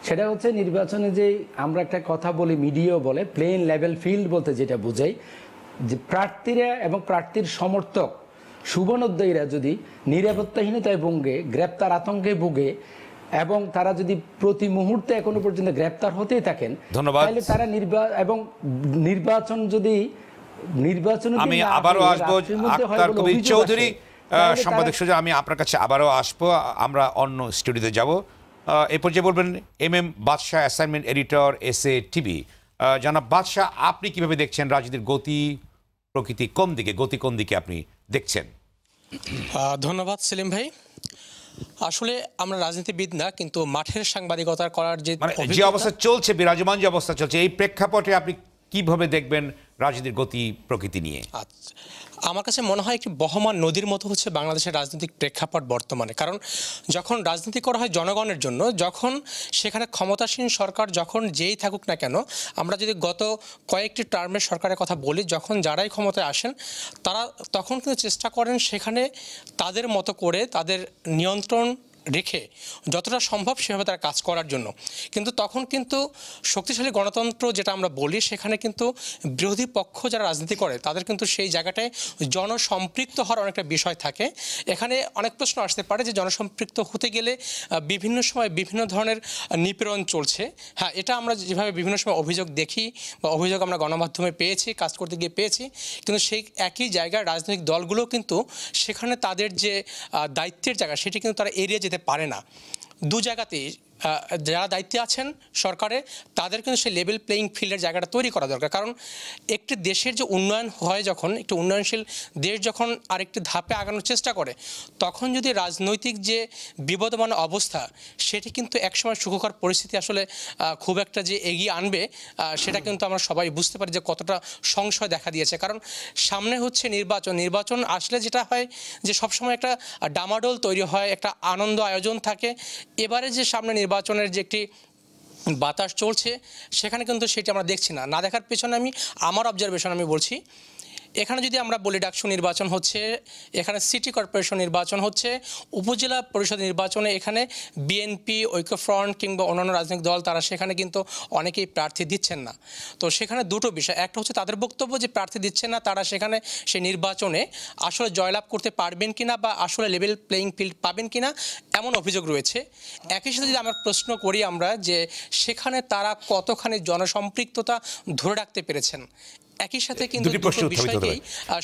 সেটা হচ্ছে নির্বাচনে যে আমরা একটা কথা বলি, মিডিয়াও বলে প্লেন লেভেল ফিল্ড বলতে যেটা বোঝাই, যে প্রার্থীরা এবং প্রার্থীর সমর্থক শুভনোদ্যয়ীরা যদি নিরাপত্তাহীনতায় ভুগে, গ্রেপ্তার আতঙ্কে ভুগে এবং তারা যদি প্রতি মুহূর্তে এখনো পর্যন্ত গ্রেপ্তার হতেই থাকেন, তাহলে তারা নির্বাচন যদি আমি আবারও আসবো আক্তার কবির চৌধুরী, সাংবাদিক সুজা, আমি আপনার কাছে আবারও আসবো, আমরা অন্য স্টুডিওতে যাব। এ পর্যায়ে বলবেন এম বাদশাহ, অ্যাসাইনমেন্ট এডিটর, এসএ টিভি। জনাব বাদশাহ, আপনি কিভাবে দেখছেন রাজনীতির গতি কোন দিকে আপনি দেখছেন? ধন্যবাদ সেলিম ভাই। আসলে আমরা রাজনীতিবিদ না, কিন্তু মাঠের সাংবাদিকতা করার যে অবস্থা চলছে, বিরাজমান যে অবস্থা চলছে, এই প্রেক্ষাপটে আপনি কিভাবে দেখবেন রাজনীতির গতি প্রকৃতি নিয়ে? আচ্ছা, আমার কাছে মনে হয় একটি বহমান নদীর মতো হচ্ছে বাংলাদেশের রাজনৈতিক প্রেক্ষাপট বর্তমানে। কারণ যখন রাজনীতি করা হয় জনগণের জন্য, যখন সেখানে ক্ষমতাসীন সরকার যখন যেই থাকুক না কেন, আমরা যদি গত কয়েকটি টার্মের সরকারের কথা বলি, যখন যারাই ক্ষমতায় আসেন তারা তখন কিন্তু চেষ্টা করেন সেখানে তাদের মতো করে তাদের নিয়ন্ত্রণ রেখে যতটা সম্ভব সেভাবে তারা কাজ করার জন্য। কিন্তু তখন কিন্তু শক্তিশালী গণতন্ত্র যেটা আমরা বলি, সেখানে কিন্তু বিরোধী পক্ষ যারা রাজনীতি করে তাদের কিন্তু সেই জায়গাটায় জনসম্পৃক্ত হওয়ার অনেকটা বিষয় থাকে। এখানে অনেক প্রশ্ন আসতে পারে যে জনসম্পৃক্ত হতে গেলে বিভিন্ন সময় বিভিন্ন ধরনের নিপীড়ন চলছে। হ্যাঁ, এটা আমরা যেভাবে বিভিন্ন সময় অভিযোগ দেখি বা অভিযোগ আমরা গণমাধ্যমে পেয়েছি, কাজ করতে গিয়ে পেয়েছি, কিন্তু সেই একই জায়গায় রাজনৈতিক দলগুলো কিন্তু সেখানে তাদের যে দায়িত্বের জায়গা সেটি কিন্তু তারা এড়িয়ে যেতে পারে না। দু জায়গাতেই যারা দায়িত্বে আছেন সরকারে তাদের কিন্তু সেই লেভেল প্লেয়িং ফিল্ডের জায়গাটা তৈরি করা দরকার। কারণ একটি দেশের যে উন্নয়ন হয়, যখন একটি উন্নয়নশীল দেশ যখন আরেকটি ধাপে আগানোর চেষ্টা করে, তখন যদি রাজনৈতিক যে বিবদমান অবস্থা সেটি কিন্তু একসময় সুখকর পরিস্থিতি আসলে খুব একটা যে এগিয়ে আনবে, সেটা কিন্তু আমরা সবাই বুঝতে পারি যে কতটা সংশয় দেখা দিয়েছে। কারণ সামনে হচ্ছে নির্বাচন আসলে যেটা হয় যে সবসময় একটা ডামাডোল তৈরি হয়, একটা আনন্দ আয়োজন থাকে। এবারে যে সামনে নির্বাচনের যে একটি বাতাস চলছে সেখানে কিন্তু সেটি আমরা দেখছি না দেখার পেছনে আমার অবজারভেশন আমি বলছি, এখানে যদি আমরা বলি ডাকসু নির্বাচন হচ্ছে, এখানে সিটি কর্পোরেশন নির্বাচন হচ্ছে, উপজেলা পরিষদ নির্বাচনে এখানে বিএনপি, ঐক্যফ্রন্ট কিংবা অন্যান্য রাজনৈতিক দল তারা সেখানে কিন্তু অনেকেই প্রার্থী দিচ্ছেন না। তো সেখানে দুটো বিষয়, একটা হচ্ছে তাদের বক্তব্য যে প্রার্থী দিচ্ছেন না, তারা সেখানে সেই নির্বাচনে আসলে জয়লাভ করতে পারবেন কিনা বা আসলে লেভেল প্লেয়িং ফিল্ড পাবেন কিনা, এমন অভিযোগ রয়েছে। একই সাথে যদি আমরা প্রশ্ন করি আমরা যে সেখানে তারা কতখানি জনসম্পৃক্ততা ধরে রাখতে পেরেছেন, একই সাথে কিন্তু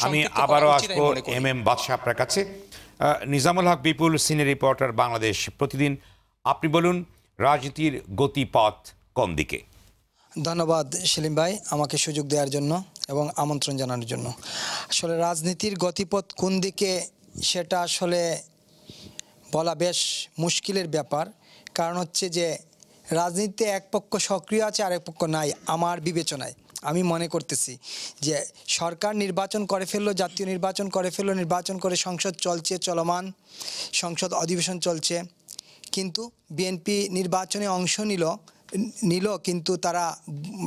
আমি আবারও আসবো এম বাদশা আপনার কাছে। নিজামুল হক বিপুল, সিনিয়র রিপোর্টার, বাংলাদেশ প্রতিদিন। আপনি বলুন রাজনীতির গতিপথ কোন দিকে? ধন্যবাদ সেলিম ভাই আমাকে সুযোগ দেওয়ার জন্য এবং আমন্ত্রণ জানানোর জন্য। আসলে রাজনীতির গতিপথ কোন দিকে সেটা আসলে বলা বেশ মুশকিলের ব্যাপার। কারণ হচ্ছে যে রাজনীতিতে এক পক্ষ সক্রিয় আছে আর এক পক্ষ নাই। আমার বিবেচনায় আমি মনে করতেছি যে সরকার নির্বাচন করে ফেললো, জাতীয় নির্বাচন করে ফেললো, নির্বাচন করে সংসদ চলছে, চলমান সংসদ অধিবেশন চলছে, কিন্তু বিএনপি নির্বাচনে অংশ নিল কিন্তু তারা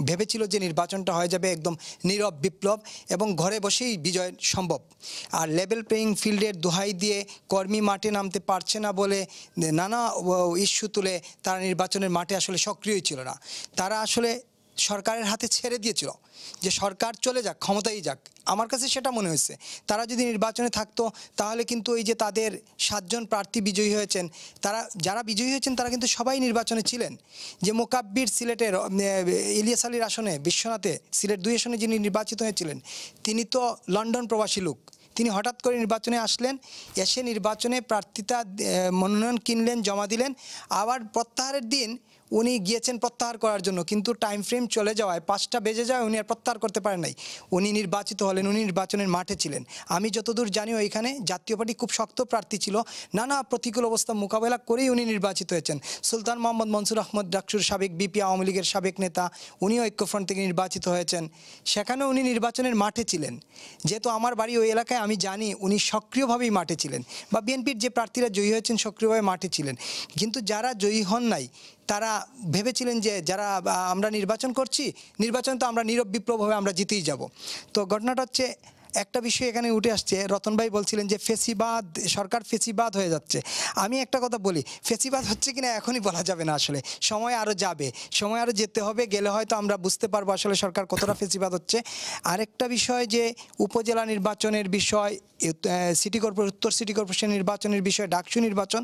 ভেবেছিল যে নির্বাচনটা হয়ে যাবে একদম নীরব বিপ্লব এবং ঘরে বসেই বিজয় সম্ভব। আর লেভেল প্লেয়িং ফিল্ডের দোহাই দিয়ে কর্মী মাঠে নামতে পারছে না বলে নানা ইস্যু তুলে তারা নির্বাচনের মাঠে আসলে সক্রিয় ছিল না। তারা আসলে সরকারের হাতে ছেড়ে দিয়েছিল যে সরকার চলে যাক, ক্ষমতায় যাক। আমার কাছে সেটা মনে হয়েছে। তারা যদি নির্বাচনে থাকতো তাহলে কিন্তু এই যে তাদের 7 জন প্রার্থী বিজয়ী হয়েছেন, যারা বিজয়ী হয়েছেন তারা কিন্তু সবাই নির্বাচনে ছিলেন। যে মোকাব্বির সিলেটের ইলিয়াস আলীর আসনে, বিশ্বনাথে সিলেট 2 আসনে যিনি নির্বাচিত হয়েছিলেন, তিনি তো লন্ডন প্রবাসী লোক। তিনি হঠাৎ করে নির্বাচনে আসলেন, এসে নির্বাচনে প্রার্থিতা মনোনয়ন কিনলেন, জমা দিলেন, আবার প্রত্যাহারের দিন উনি গিয়েছেন প্রত্যাহার করার জন্য, কিন্তু টাইম ফ্রেম চলে যাওয়ায় 5টা বেজে যাওয়ায় উনি আর প্রত্যাহার করতে পারেন নাই। উনি নির্বাচিত হলেন, উনি নির্বাচনের মাঠে ছিলেন। আমি যতদূর জানি ওইখানে জাতীয় পার্টি খুব শক্ত প্রার্থী ছিল, নানা প্রতিকূল অবস্থা মোকাবেলা করেই উনি নির্বাচিত হয়েছেন। সুলতান মোহাম্মদ মনসুর আহমদ ডাকসুর সাবেক বিপি আওয়ামী লীগের সাবেক নেতা, উনি ঐক্যফ্রন্ট থেকে নির্বাচিত হয়েছেন, সেখানেও উনি নির্বাচনের মাঠে ছিলেন। যেহেতু আমার বাড়ি ওই এলাকায় আমি জানি উনি সক্রিয়ভাবেই মাঠে ছিলেন, বা বিএনপির যে প্রার্থীরা জয়ী হয়েছেন সক্রিয়ভাবে মাঠে ছিলেন। কিন্তু যারা জয়ী হন নাই তারা ভেবেছিলেন যে যারা আমরা নির্বাচন করছি, নির্বাচন তো আমরা নীরব বিপ্লবভাবে আমরা জিতেই যাব। তো ঘটনাটা হচ্ছে একটা বিষয় এখানে উঠে আসছে। রতন ভাই বলছিলেন যে ফেসিবাদ, সরকার ফেসিবাদ হয়ে যাচ্ছে। আমি একটা কথা বলি, ফেসিবাদ হচ্ছে কিনা এখনই বলা যাবে না। আসলে সময় আরও যাবে, সময় আরও যেতে হবে, গেলে হয়তো আমরা বুঝতে পারবো আসলে সরকার কতটা ফেসিবাদ হচ্ছে। আরেকটা বিষয় যে উপজেলা নির্বাচনের বিষয়, উত্তর সিটি কর্পোরেশন নির্বাচনের বিষয়, ডাকসু নির্বাচন,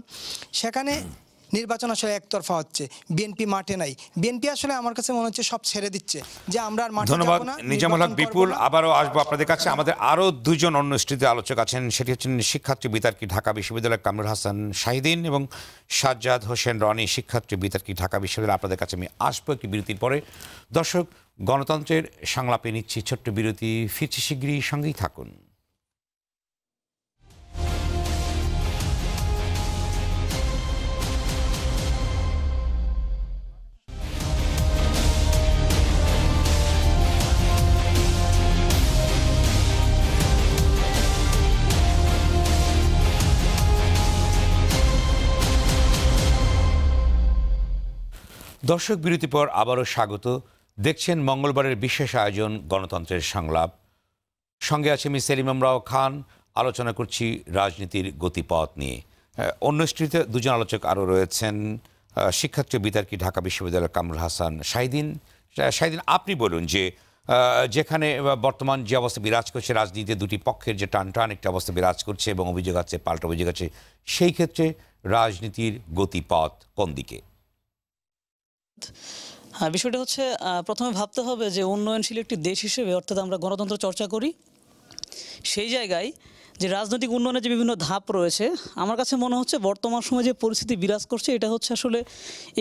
সেখানে নির্বাচন আসলে একতরফা হচ্ছে, বিএনপি মাঠে নাই। বিএনপি আসলে আমার কাছে মনে হচ্ছে সব ছেড়ে দিচ্ছে যে আমরা আর মাঠে যাব না। ধন্যবাদ নিজামুল হক বিপুল। আবারও আসবো আপনাদের কাছে। আমাদের আরও 2 জন অনুষ্ঠিত আলোচক আছেন, সেটি হচ্ছেন শিক্ষার্থী বিতার্কী ঢাকা বিশ্ববিদ্যালয়ের কামরুল হাসান শাহিদিন এবং সাজ্জাদ হোসেন রনি, শিক্ষার্থী বিতার্কী ঢাকা বিশ্ববিদ্যালয়। আপনাদের কাছে আমি আসবো একটি বিরতির পরে। দর্শক, গণতন্ত্রের সংলাপে নিচ্ছি ছোট্ট বিরতি, ফিরছি শীঘ্রই, সঙ্গেই থাকুন। দর্শক বিরতির পর আবারও স্বাগত। দেখছেন মঙ্গলবারের বিশেষ আয়োজন গণতন্ত্রের সংলাপ। সঙ্গে আছে আমি সেলিম আমরাও খান। আলোচনা করছি রাজনীতির গতিপথ নিয়ে। অন্য স্ট্রিতে দুজন আলোচক আরও রয়েছেন। শিক্ষার্থী বিতার্কী ঢাকা বিশ্ববিদ্যালয়ের কামরুল হাসান শাহিদিন। শাহিদিন, আপনি বলুন যে যেখানে বর্তমান যে অবস্থা বিরাজ করছে, রাজনীতিতে দুটি পক্ষের যে টান একটা অবস্থা বিরাজ করছে এবং অভিযোগ আছে, পাল্টা অভিযোগ আছে, সেই ক্ষেত্রে রাজনীতির গতিপথ কোন দিকে? হ্যাঁ, বিষয়টা হচ্ছে প্রথমে ভাবতে হবে যে উন্নয়নশীল একটি দেশ হিসেবে, অর্থাৎ আমরা গণতন্ত্র চর্চা করি, সেই জায়গায় যে রাজনৈতিক উন্নয়নের যে বিভিন্ন ধাপ রয়েছে, আমার কাছে মনে হচ্ছে বর্তমান সময়ে যে পরিস্থিতি বিরাজ করছে এটা হচ্ছে আসলে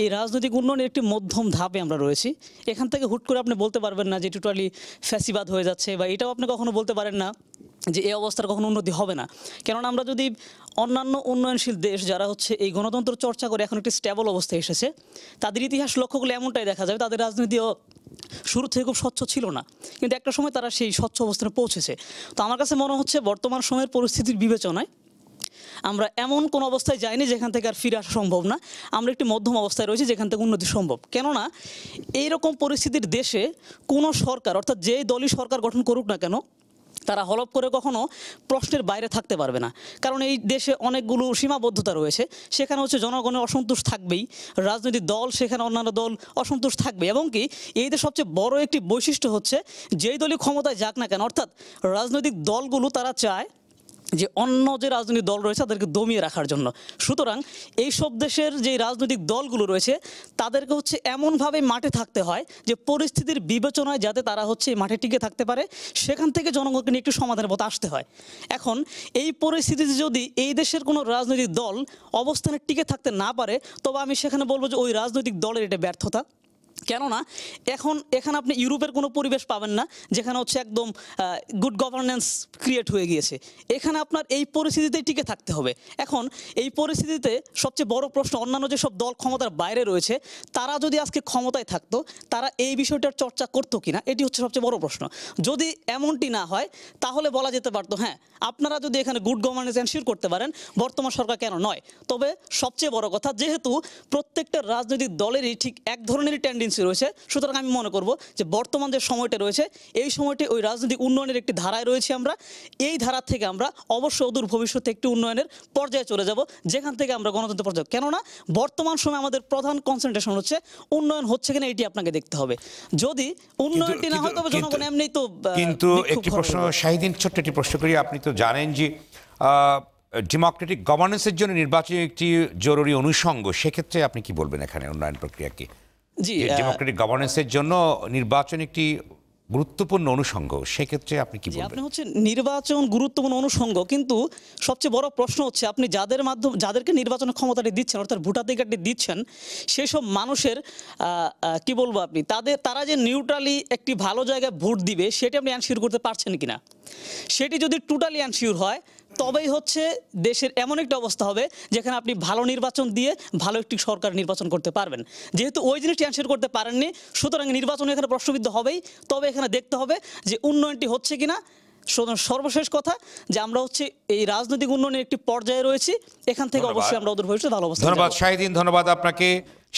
এই রাজনৈতিক উন্নয়নের একটি মধ্যম ধাপে আমরা রয়েছি। এখান থেকে হুট করে আপনি বলতে পারবেন না যে টোটালি ফ্যাসিবাদ হয়ে যাচ্ছে, বা এটাও আপনি কখনো বলতে পারেন না যে এই অবস্থার কখনো উন্নতি হবে না। কেননা আমরা যদি অন্যান্য উন্নয়নশীল দেশ যারা হচ্ছে এই গণতন্ত্র চর্চা করে এখন একটি স্টেবল অবস্থায় এসেছে, তাদের ইতিহাস লক্ষ্য করলে এমনটাই দেখা যাবে তাদের রাজনীতিও শুরু থেকে খুব স্বচ্ছ ছিল না, কিন্তু একটা সময় তারা সেই স্বচ্ছ অবস্থানে পৌঁছেছে। তো আমার কাছে মনে হচ্ছে বর্তমান সময়ের পরিস্থিতির বিবেচনায় আমরা এমন কোন অবস্থায় যাইনি যেখান থেকে আর ফিরে আসা সম্ভব না। আমরা একটি মধ্যম অবস্থায় রয়েছি যেখান থেকে উন্নতি সম্ভব। কেননা এইরকম পরিস্থিতির দেশে কোনো সরকার, অর্থাৎ যেই দলই সরকার গঠন করুক না কেন, তারা হলপ করে কখনো প্রশ্নের বাইরে থাকতে পারবে না। কারণ এই দেশে অনেকগুলো সীমাবদ্ধতা রয়েছে। সেখানে হচ্ছে জনগণের অসন্তোষ থাকবেই, রাজনৈতিক দল, সেখানে অন্যান্য দল অসন্তোষ থাকবে। এবং কি এই দেশের সবচেয়ে বড় একটি বৈশিষ্ট্য হচ্ছে যেই দলই ক্ষমতায় যাক না কেন, অর্থাৎ রাজনৈতিক দলগুলো তারা চায় যে অন্য যে রাজনৈতিক দল রয়েছে তাদেরকে দমিয়ে রাখার জন্য। সুতরাং এই সব দেশের যে রাজনৈতিক দলগুলো রয়েছে তাদেরকে হচ্ছে এমনভাবে মাঠে থাকতে হয় যে পরিস্থিতির বিবেচনায় যাতে তারা হচ্ছে মাঠে টিকে থাকতে পারে, সেখান থেকে জনগণকে নিয়ে একটু সমাধানের পথে আসতে হয়। এখন এই পরিস্থিতিতে যদি এই দেশের কোনো রাজনৈতিক দল অবস্থানে টিকে থাকতে না পারে, তবে আমি সেখানে বলবো যে ওই রাজনৈতিক দলের এটা ব্যর্থতা। কেননা এখানে আপনি ইউরোপের কোনো পরিবেশ পাবেন না যেখানে হচ্ছে একদম গুড গভর্নেন্স ক্রিয়েট হয়ে গিয়েছে। এখানে আপনার এই পরিস্থিতিতেই টিকে থাকতে হবে। এখন এই পরিস্থিতিতে সবচেয়ে বড় প্রশ্ন, অন্যান্য যেসব দল ক্ষমতার বাইরে রয়েছে তারা যদি আজকে ক্ষমতায় থাকতো, তারা এই বিষয়টার চর্চা করতো কিনা, এটি হচ্ছে সবচেয়ে বড় প্রশ্ন। যদি এমনটি না হয় তাহলে বলা যেতে পারতো হ্যাঁ, আপনারা যদি এখানে গুড গভর্নেন্স এনশিওর করতে পারেন, বর্তমান সরকার কেন নয়। তবে সবচেয়ে বড় কথা, যেহেতু প্রত্যেকটা রাজনৈতিক দলেরই ঠিক এক ধরনেরই টেন্ডেন্সি রয়েছে, সুতরাং আমি মনে করব যে বর্তমান যে সময়টা রয়েছে এই সময়টি ওই রাজনৈতিক উন্নয়নের একটি ধারায় রয়েছে। আমরা এই ধারা থেকে আমরা অবশ্যই অদূর ভবিষ্যতে একটি উন্নয়নের পর্যায়ে চলে যাব, যেখান থেকে আমরা গণতন্ত্র পর্যায়ে। কেননা বর্তমান সময়ে আমাদের প্রধান কনসেন্ট্রেশন হচ্ছে উন্নয়ন হচ্ছে কিনা এটি আপনাকে দেখতে হবে। যদি উন্নয়নটি না হয় তবে জনগণ এমনিই তো। কিন্তু একটি প্রশ্ন শাহিদিন, ছোট্ট একটি প্রশ্ন করি। আপনি তো জানেন যে ডেমোক্রেটিক গভর্নেন্সের জন্য নির্বাচন একটি জরুরি অনুষঙ্গ। সেক্ষেত্রে আপনি কি বলবেন এখানে উন্নয়ন প্রক্রিয়াকে? জি, ডেমোক্রেটিক গভর্নেন্সের জন্য নির্বাচন একটি গুরুত্বপূর্ণ অনুষঙ্গ, সেক্ষেত্রে আপনি কি বলবেন? আপনি হচ্ছে নির্বাচন গুরুত্বপূর্ণ অনুষঙ্গ, কিন্তু সবচেয়ে বড় প্রশ্ন হচ্ছে আপনি যাদেরকে নির্বাচনের ক্ষমতাটি দিচ্ছেন, অর্থাৎ ভোটাধিকারটি দিচ্ছেন, সেই সব মানুষের কি বলবো, আপনি তারা যে নিউট্রালি একটি ভালো জায়গায় ভোট দিবে সেটি আপনি এনশিওর করতে পারছেন কিনা। সেটি যদি টোটালি এনশিওর হয় তবেই হচ্ছে দেশের এমন একটা অবস্থা হবে যেখানে আপনি ভালো নির্বাচন দিয়ে ভালো একটি সরকার নির্বাচন করতে পারবেন। যেহেতু ওই জিনিসটি এনশিওর করতে পারেননি, সুতরাং নির্বাচন এখানে প্রশ্নবিদ্ধ হবেই। তবে এখানে দেখতে হবে যে উন্নয়নটি হচ্ছে কিনা। সর্বশেষ কথা যে আমরা হচ্ছে এই রাজনৈতিক উন্নয়নের একটি পর্যায়ে রয়েছি, এখান থেকে অবশ্যই আমরা অদূর ভবিষ্যতে ভালো অবস্থা। ধন্যবাদ শাহিদিন, ধন্যবাদ আপনাকে।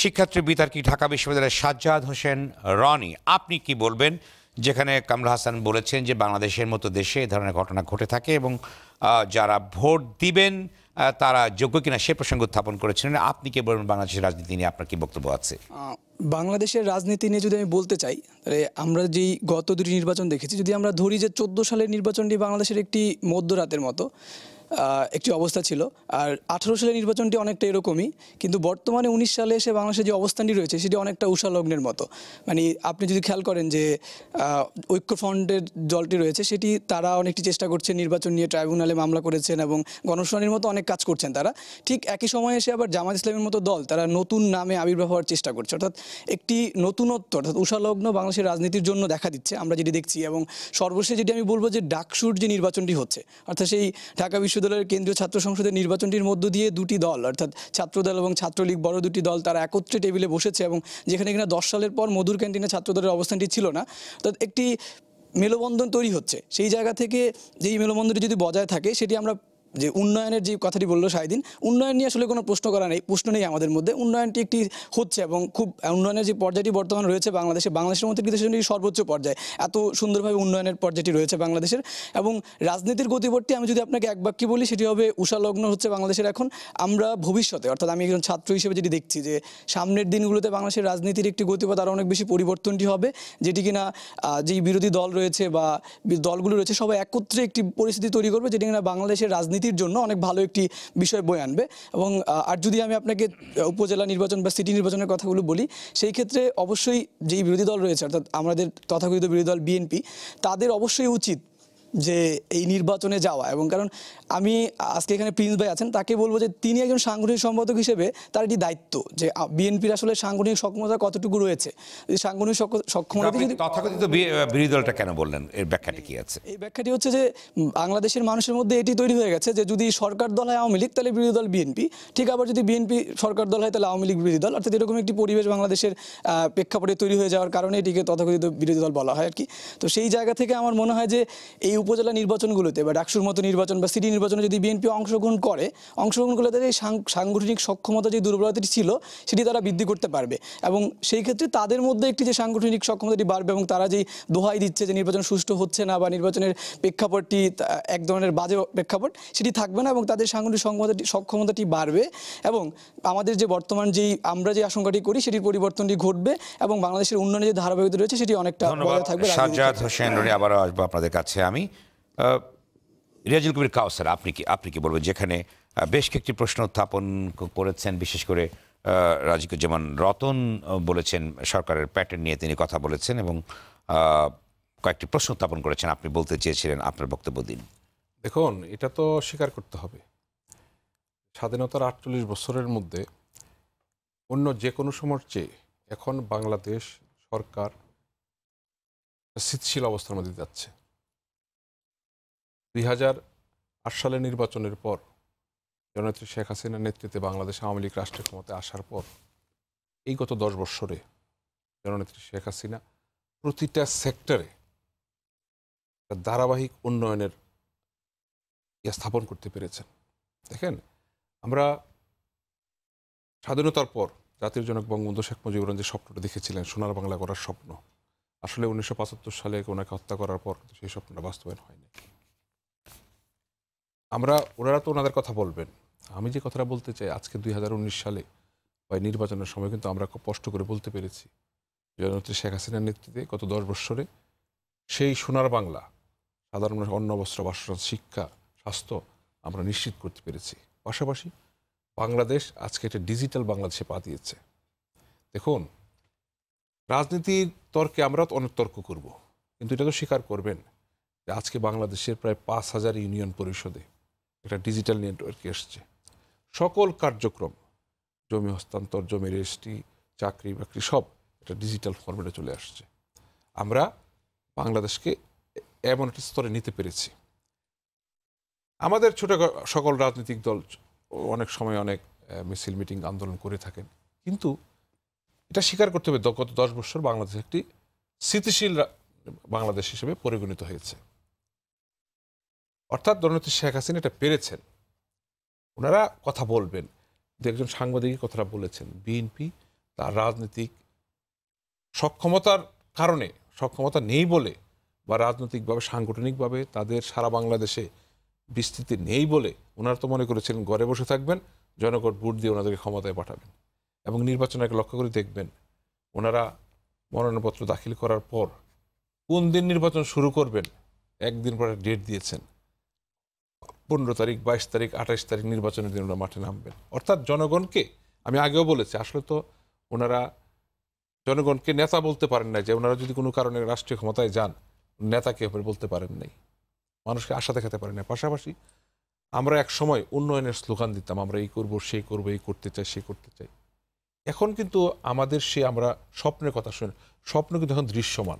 শিক্ষার্থী বিতার্কী ঢাকা বিশ্ববিদ্যালয়ের সাজ্জাদ হোসেন রনি, আপনি কি বলবেন? যেখানে কামরুল হাসান বলেছেন যে বাংলাদেশের মতো দেশে এ ধরনের ঘটনা ঘটে থাকে এবং যারা ভোট দিবেন তারা যোগ্য কিনা সে প্রসঙ্গ উত্থাপন করেছিলেন। আপনি কি বলবেন বাংলাদেশের রাজনীতি নিয়ে আপনার কি বক্তব্য আছে? বাংলাদেশের রাজনীতি নিয়ে যদি আমি বলতে চাই, তাহলে আমরা যেই গত দুটি নির্বাচন দেখেছি, যদি আমরা ধরি যে 14 সালের নির্বাচনটি বাংলাদেশের একটি মধ্যরাতের মতো একটি অবস্থা ছিল, আর 18 সালের নির্বাচনটি অনেকটা এরকমই, কিন্তু বর্তমানে 19 সালে এসে বাংলাদেশের যে অবস্থানটি রয়েছে সেটি অনেকটা উষালগ্নের মতো। মানে আপনি যদি খেয়াল করেন যে ঐক্যফ্রন্টের দলটি রয়েছে সেটি তারা অনেকটি চেষ্টা করছে, নির্বাচন নিয়ে ট্রাইব্যুনালে মামলা করেছেন এবং গণশুনানির মতো অনেক কাজ করছেন তারা। ঠিক একই সময়ে এসে আবার জামাত ইসলামের মতো দল তারা নতুন নামে আবির্ভাব হওয়ার চেষ্টা করছে, অর্থাৎ একটি নতুনত্ব, অর্থাৎ উষালগ্ন বাংলাদেশের রাজনীতির জন্য দেখা দিচ্ছে আমরা যেটি দেখছি। এবং সর্বশেষ যেটি আমি বলবো যে ডাকসুর যে নির্বাচনটি হচ্ছে, অর্থাৎ সেই ঢাকা বিশ্ববিদ্যালয়ের কেন্দ্রীয় ছাত্র সংসদের নির্বাচনটির মধ্য দিয়ে দুটি দল, অর্থাৎ ছাত্রদল এবং ছাত্রলীগ, বড় দুটি দল তারা একত্রে টেবিলে বসেছে, এবং যেখানে কিনা 10 সালের পর মধুর ক্যান্টিনে ছাত্রদলের অবস্থানটি ছিল না, অর্থাৎ একটি মেলবন্ধন তৈরি হচ্ছে। সেই জায়গা থেকে যেই মেলবন্ধনটি যদি বজায় থাকে সেটি আমরা যে উন্নয়নের যে কথাটি বললো শাহিদিন, উন্নয়ন নিয়ে আসলে কোনো প্রশ্ন নেই আমাদের মধ্যে। উন্নয়নটি একটি হচ্ছে এবং খুব উন্নয়নের যে পর্যায়টি বর্তমান রয়েছে বাংলাদেশের মধ্যে কিন্তু সেটি সর্বোচ্চ পর্যায়ে, এত সুন্দরভাবে উন্নয়নের পর্যায়টি রয়েছে বাংলাদেশের। এবং রাজনীতির গতিপথটি আমি যদি আপনাকে এক বাক্যে বলি, সেটি হবে উষালগ্ন হচ্ছে বাংলাদেশের এখন। আমরা ভবিষ্যতে, অর্থাৎ আমি একজন ছাত্র হিসেবে যেটি দেখছি যে সামনের দিনগুলোতে বাংলাদেশের রাজনীতির একটি গতিপথ আরও অনেক বেশি পরিবর্তনটি হবে, যেটি কিনা যেই বিরোধী দল রয়েছে বা দলগুলো রয়েছে সবাই একত্রে একটি পরিস্থিতি তৈরি করবে, যেটি কিনা বাংলাদেশের রাজনীতির জন্য অনেক ভালো একটি বিষয় বয়ে আনবে। এবং আর যদি আমি আপনাকে উপজেলা নির্বাচন বা সিটি নির্বাচনের কথাগুলো বলি, সেই ক্ষেত্রে অবশ্যই যেই বিরোধী দল রয়েছে, অর্থাৎ আমাদের তথাকথিত বিরোধী দল বিএনপি, তাদের অবশ্যই উচিত যে এই নির্বাচনে যাওয়া। এবং কারণ আমি আজকে এখানে প্রিন্স ভাই আছেন, তাকে বলবো যে তিনি একজন সাংগঠনিক সম্পাদক হিসেবে তার এটি দায়িত্ব যে বিএনপির আসলে সাংগঠনিক সক্ষমতা কতটুকু রয়েছে। সাংগঠনিক সক্ষমতা তথাকথিত বিরোধী দলটা কেন বললেন, এর ব্যাখ্যাটা কি আছে? এই ব্যাখ্যাটি হচ্ছে যে বাংলাদেশের মানুষের মধ্যে এটি তৈরি হয়ে গেছে যে যদি সরকার দল হয় আওয়ামী লীগ, তাহলে বিরোধী দল বিএনপি, ঠিক আবার যদি বিএনপি সরকার দল হয় তাহলে আওয়ামী লীগ বিরোধী দল। অর্থাৎ এরকম একটি পরিবেশ বাংলাদেশের প্রেক্ষাপটে তৈরি হয়ে যাওয়ার কারণে এটিকে তথাকথিত বিরোধী দল বলা হয় আর কি। তো সেই জায়গা থেকে আমার মনে হয় যে এই উপজেলা নির্বাচনগুলোতে বা ডাকসুর মতো নির্বাচন বা সিটি নির্বাচনে যদি বিএনপি অংশগ্রহণ করলে তাদের এই সাংগঠনিক সক্ষমতা যে দুর্বলতাটি ছিল সেটি তারা বৃদ্ধি করতে পারবে। এবং সেই ক্ষেত্রে তাদের মধ্যে একটি যে সাংগঠনিক সক্ষমতাটি বাড়বে এবং তারা যেই দোহাই দিচ্ছে যে নির্বাচন সুষ্ঠু হচ্ছে না বা নির্বাচনের প্রেক্ষাপটটি এক ধরনের বাজে প্রেক্ষাপট, সেটি থাকবে না এবং তাদের সাংগঠনিক সক্ষমতাটি বাড়বে। এবং আমাদের যে বর্তমান আমরা যে আশঙ্কাটি করি সেটির পরিবর্তনটি ঘটবে এবং বাংলাদেশের উন্নয়নের যে ধারাবাহিকতা রয়েছে সেটি অনেকটা বজায় থাকবে। সাজ্জাদ হোসেন রনি, আবারও আসবো আপনাদের কাছে আমি। রিয়াজুল কবির কাউসার, আপনি কি বলবেন? যেখানে বেশ কয়েকটি প্রশ্ন উত্থাপন করেছেন, বিশেষ করে রাজিকুজ্জামান রতন বলেছেন সরকারের প্যাটার্ন নিয়ে তিনি কথা বলেছেন এবং কয়েকটি প্রশ্ন উত্থাপন করেছেন, আপনি বলতে চেয়েছিলেন, আপনার বক্তব্য দিন। দেখুন, এটা তো স্বীকার করতে হবে, স্বাধীনতার 48 বছরের মধ্যে অন্য যে কোনো সময়ের চেয়ে এখন বাংলাদেশ সরকার স্থিতিশীল অবস্থার মধ্যে যাচ্ছে। 2008 সালের নির্বাচনের পর জননেত্রী শেখ হাসিনার নেতৃত্বে বাংলাদেশ আওয়ামী লীগ রাষ্ট্রীয় ক্ষমতায় আসার পর এই গত 10 বছরে জননেত্রী শেখ হাসিনা প্রতিটা সেক্টরে ধারাবাহিক উন্নয়নের স্থাপন করতে পেরেছেন। দেখেন, আমরা স্বাধীনতার পর জাতির জনক বঙ্গবন্ধু শেখ মুজিবুর রহমান যে স্বপ্নটা দেখেছিলেন, সোনার বাংলা করার স্বপ্ন, আসলে 1975 সালে ওনাকে হত্যা করার পর সেই স্বপ্নটা বাস্তবায়ন হয়নি। ওনারা তো ওনাদের কথা বলবেন, আমি যে কথাটা বলতে চাই, আজকে 2019 সালে বা নির্বাচনের সময় কিন্তু আমরা খুব কষ্ট করে বলতে পেরেছি জননেত্রী শেখ হাসিনার নেতৃত্বে গত 10 বছরে সেই সোনার বাংলা, সাধারণ মানুষ অন্ন, বস্ত্র, বাসস্থান, শিক্ষা, স্বাস্থ্য আমরা নিশ্চিত করতে পেরেছি। পাশাপাশি বাংলাদেশ আজকে একটা ডিজিটাল বাংলাদেশে পা দিয়েছে। দেখুন, রাজনীতির তর্কে আমরা তো অনেক তর্ক করব, কিন্তু এটা তো স্বীকার করবেন যে আজকে বাংলাদেশের প্রায় 5000 ইউনিয়ন পরিষদে একটা ডিজিটাল নেটওয়ার্ক এসছে। সকল কার্যক্রম, জমি হস্তান্তর, জমি রেজিস্ট্রি, চাকরি বাকরি সব এটা ডিজিটাল ফরম্যাটে চলে আসছে। আমরা বাংলাদেশকে এমন একটা স্তরে নিতে পেরেছি। আমাদের ছোট সকল রাজনৈতিক দল অনেক সময় অনেক মিছিল, মিটিং, আন্দোলন করে থাকেন, কিন্তু এটা স্বীকার করতে হবে গত 10 বছর বাংলাদেশ একটি স্থিতিশীল বাংলাদেশ হিসেবে পরিগণিত হয়েছে। অর্থাৎ জননেত্রী শেখ হাসিনা এটা পেরেছেন। ওনারা কথা বলবেন, একজন সাংবাদিক কথাটা বলেছেন, বিএনপি তার রাজনৈতিক সক্ষমতার কারণে, সক্ষমতা নেই বলে বা রাজনৈতিকভাবে সাংগঠনিকভাবে তাদের সারা বাংলাদেশে বিস্তৃতি নেই বলে ওনারা তো মনে করেছিলেন ঘরে বসে থাকবেন, জনগণ ভোট দিয়ে ওনাদেরকে ক্ষমতায় পাঠাবেন। এবং নির্বাচনকে লক্ষ্য করে দেখবেন, ওনারা মনোনয়নপত্র দাখিল করার পর কোন দিন নির্বাচন শুরু করবেন একদিন পরে ডেট দিয়েছেন, 15 তারিখ, 22 তারিখ, 28 তারিখ নির্বাচনের দিন ওরা মাঠে নামবেন। অর্থাৎ জনগণকে, আমি আগেও বলেছি, আসলে তো ওনারা জনগণকে নেতা বলতে পারেন না, যে ওনারা যদি কোনো কারণে রাষ্ট্রীয় ক্ষমতায় যান নেতাকে বলতে পারেন নাই, মানুষকে আশা দেখাতে পারেন না। পাশাপাশি আমরা এক সময় উন্নয়নের স্লোগান দিতাম, আমরা এই করবো, সেই করবো, এই করতে চাই, সেই করতে চাই। এখন কিন্তু আমাদের আমরা স্বপ্নের কথা শুনি, স্বপ্ন কিন্তু এখন দৃশ্যমান।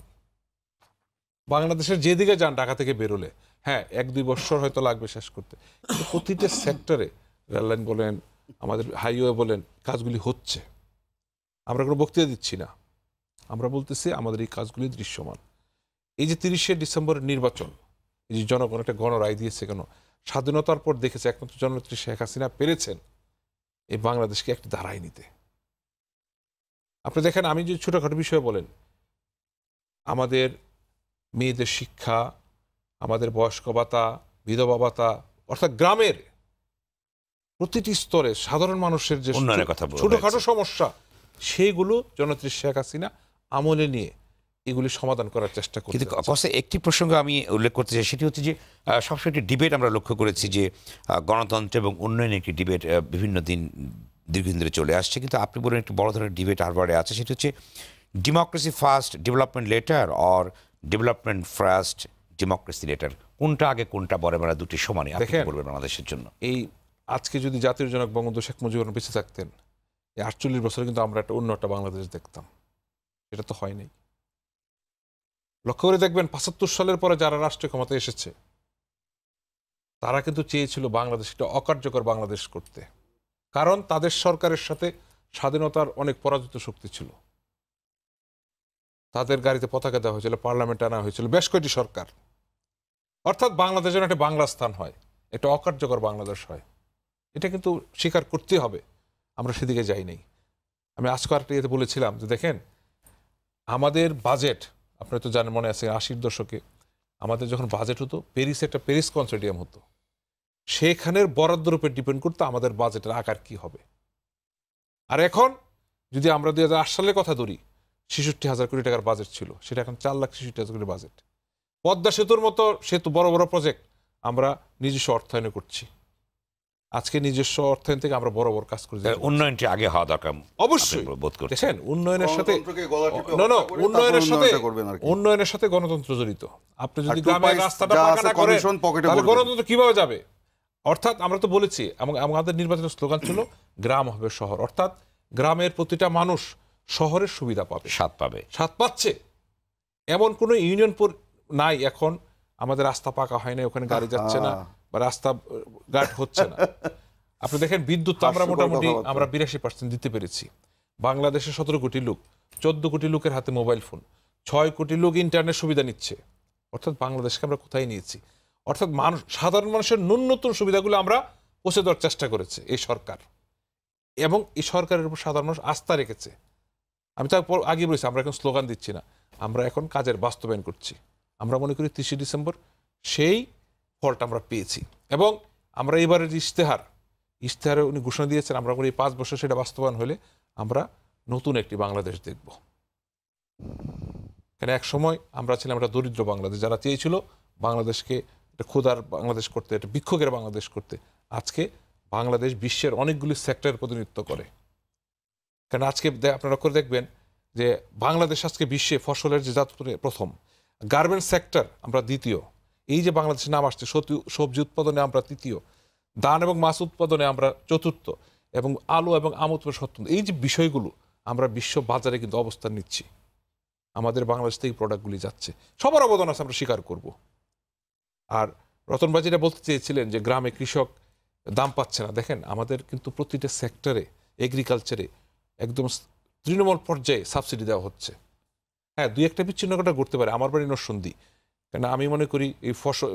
বাংলাদেশের যেদিকে যান, ঢাকা থেকে বেরোলে, হ্যাঁ 1-2 বছর হয়তো লাগবে শেষ করতে, কিন্তু প্রতিটা সেক্টরে, রেললাইন বলেন, আমাদের হাইওয়ে বলেন, কাজগুলি হচ্ছে। আমরা কোনো বক্তৃতা দিচ্ছি না, আমরা বলতেছি আমাদের এই কাজগুলি দৃশ্যমান। এই যে 30শে ডিসেম্বরের নির্বাচন, এই যে জনগণ একটা গণরায় দিয়েছে, কেন স্বাধীনতার পর দেখেছে একমাত্র জননেত্রী শেখ হাসিনা পেরেছেন এই বাংলাদেশকে একটি ধারায় নিতে। আপনি দেখেন, আমি যদি ছোটখাটো বিষয় বলেন, আমাদের মেয়েদের শিক্ষা, আমাদের বয়স্ক ভাতা, বিধবা ভাতা, অর্থাৎ গ্রামের প্রতিটি স্তরে সাধারণ মানুষের যে ছোটখাটো সমস্যা, সেইগুলো জননেত্রী শেখ হাসিনা আমলে নিয়ে এগুলি সমাধান করার চেষ্টা করছে। কিন্তু একটি প্রসঙ্গ আমি উল্লেখ করতে চাই, সেটি হচ্ছে যে সবসময় একটি ডিবেট আমরা লক্ষ্য করেছি যে গণতন্ত্র এবং উন্নয়নের একটি ডিবেট বিভিন্ন দিন দীর্ঘদিন ধরে চলে আসছে, কিন্তু আপনি বলেন একটি বড় ধরনের ডিবেট হারবারে আছে, সেটি হচ্ছে democracy first development letter or development first democracy letter, কোনটা আগে কোনটা পরে, মানে দুটি সমানই আপনি বলবেন বাংলাদেশের জন্য? এই আজকে যদি জাতির জনক বঙ্গবন্ধু শেখ মুজিবুর বেঁচে থাকতেন, এই 48 বছরে কিন্তু আমরা একটা অন্য একটা বাংলাদেশ দেখতাম। এটা তো হয়নি। লক্ষ্য করে দেখবেন 75 সালের পরে যারা রাষ্ট্রীয় ক্ষমতায় এসেছে তারা কিন্তু চেয়েছিল বাংলাদেশ একটা অকার্যকর বাংলাদেশ করতে, কারণ তাদের সরকারের সাথে স্বাধীনতার অনেক পরাজিত শক্তি ছিল। তাদের গাড়িতে পতাকা দেওয়া হয়েছিল, পার্লামেন্টে আনা হয়েছিল বেশ কয়েকটি সরকার, অর্থাৎ বাংলাদেশ যেন একটা বাংলা স্থান হয়, একটা অকার্যকর বাংলাদেশ হয়। এটা কিন্তু স্বীকার করতে হবে, আমরা সেদিকে যাই নাই। আমি আজকে একটা ইয়েতে বলেছিলাম যে দেখেন, আমাদের বাজেট, আপনারা তো জানেন, মনে আছে 80-র দশকে আমাদের যখন বাজেট হতো, প্যারিসে একটা প্যারিস কনসর্টিয়াম হতো, সেখানের বরাদ্দের উপর ডিপেন্ড করতো আমাদের বাজেটের আকার কি হবে। আর এখন যদি আমরা 2008 সালের কথা ধরি, 66,000 কোটি টাকার বাজেট ছিল, সেটা এখন 4,66,000 কোটি বাজেট। পদ্মা সেতুর মতো সেতু, বড় বড় প্রজেক্ট আমরা নিজস্ব অর্থায়নে করছি। আজকে নিজস্ব অর্থায়ন থেকে আমরা বড় বড় কাজ করি। উন্নয়নটি আগে হওয়া দরকার অবশ্যই। দেখেন, উন্নয়নের সাথে উন্নয়নের সাথে গণতন্ত্র জড়িত। আপনি যদি গ্রামের রাস্তাটা পাকা না করেন, তাহলে গণতন্ত্র কিভাবে যাবে? অর্থাৎ আমরা তো বলেছি, আমাদের নির্বাচনের স্লোগান ছিল গ্রাম হবে শহর, অর্থাৎ গ্রামের প্রতিটা মানুষ শহরের সুবিধা পাবে, স্বাদ পাচ্ছে। এমন কোনো ইউনিয়ন নাই এখন আমাদের রাস্তা পাকা হয় না, ওখানে গাড়ি যাচ্ছে না বা রাস্তা ঘাট হচ্ছে না। আপনি দেখেন, বিদ্যুৎ তো আমরা মোটামুটি 82% দিতে পেরেছি। বাংলাদেশে 17 কোটি লোক, 14 কোটি লোকের হাতে মোবাইল ফোন, 6 কোটি লোক ইন্টারনেট সুবিধা নিচ্ছে। অর্থাৎ বাংলাদেশকে আমরা কোথায় নিয়েছি? অর্থাৎ সাধারণ মানুষের ন্যূনতম সুবিধাগুলো আমরা পৌঁছে দেওয়ার চেষ্টা করেছে এই সরকার, এবং এই সরকারের উপর সাধারণ মানুষ আস্থা রেখেছে। আমি তো আগে বলেছি, আমরা এখন স্লোগান দিচ্ছি না, আমরা এখন কাজের বাস্তবায়ন করছি। আমরা মনে করি 30 ডিসেম্বর সেই ফলটা আমরা পেয়েছি, এবং আমরা এবারের ইশতেহারে উনি ঘোষণা দিয়েছেন, আমরা এই 5 বছর সেটা বাস্তবায়ন হলে আমরা নতুন একটি বাংলাদেশ দেখব। কেন এক সময় আমরা ছিলাম একটা দরিদ্র বাংলাদেশ, যারা চেয়েছিল বাংলাদেশকে একটা ক্ষুধার বাংলাদেশ করতে, একটা ভিক্ষুকের বাংলাদেশ করতে। আজকে বাংলাদেশ বিশ্বের অনেকগুলি সেক্টরের প্রতিনিধিত্ব করে। কারণ আজকে আপনারা করে দেখবেন যে বাংলাদেশ আজকে বিশ্বে ফসলের যে জাত প্রথম, গার্মেন্টস সেক্টর আমরা দ্বিতীয়, এই যে বাংলাদেশের নাম আসছে, সবজি উৎপাদনে আমরা তৃতীয়, ধান এবং মাছ উৎপাদনে আমরা চতুর্থ, এবং আলু এবং আম উৎপাদন সপ্তম। এই যে বিষয়গুলো আমরা বিশ্ব বাজারে কিন্তু অবস্থান নিচ্ছি, আমাদের বাংলাদেশ থেকে প্রোডাক্টগুলি যাচ্ছে, সবার অবদান আছে, আমরা স্বীকার করব। আর রতন ভাই যেটা বলতে চেয়েছিলেন যে গ্রামে কৃষক দাম পাচ্ছে না, দেখেন আমাদের কিন্তু প্রতিটা সেক্টরে, এগ্রিকালচারে একদম তৃণমূল পর্যায়ে সাবসিডি দেওয়া হচ্ছে। হ্যাঁ, 2-1টা বিচ্ছিন্ন কথা করতে পারে। আমার বাড়ি নরসিংদী, কেন আমি মনে করি এই ফসল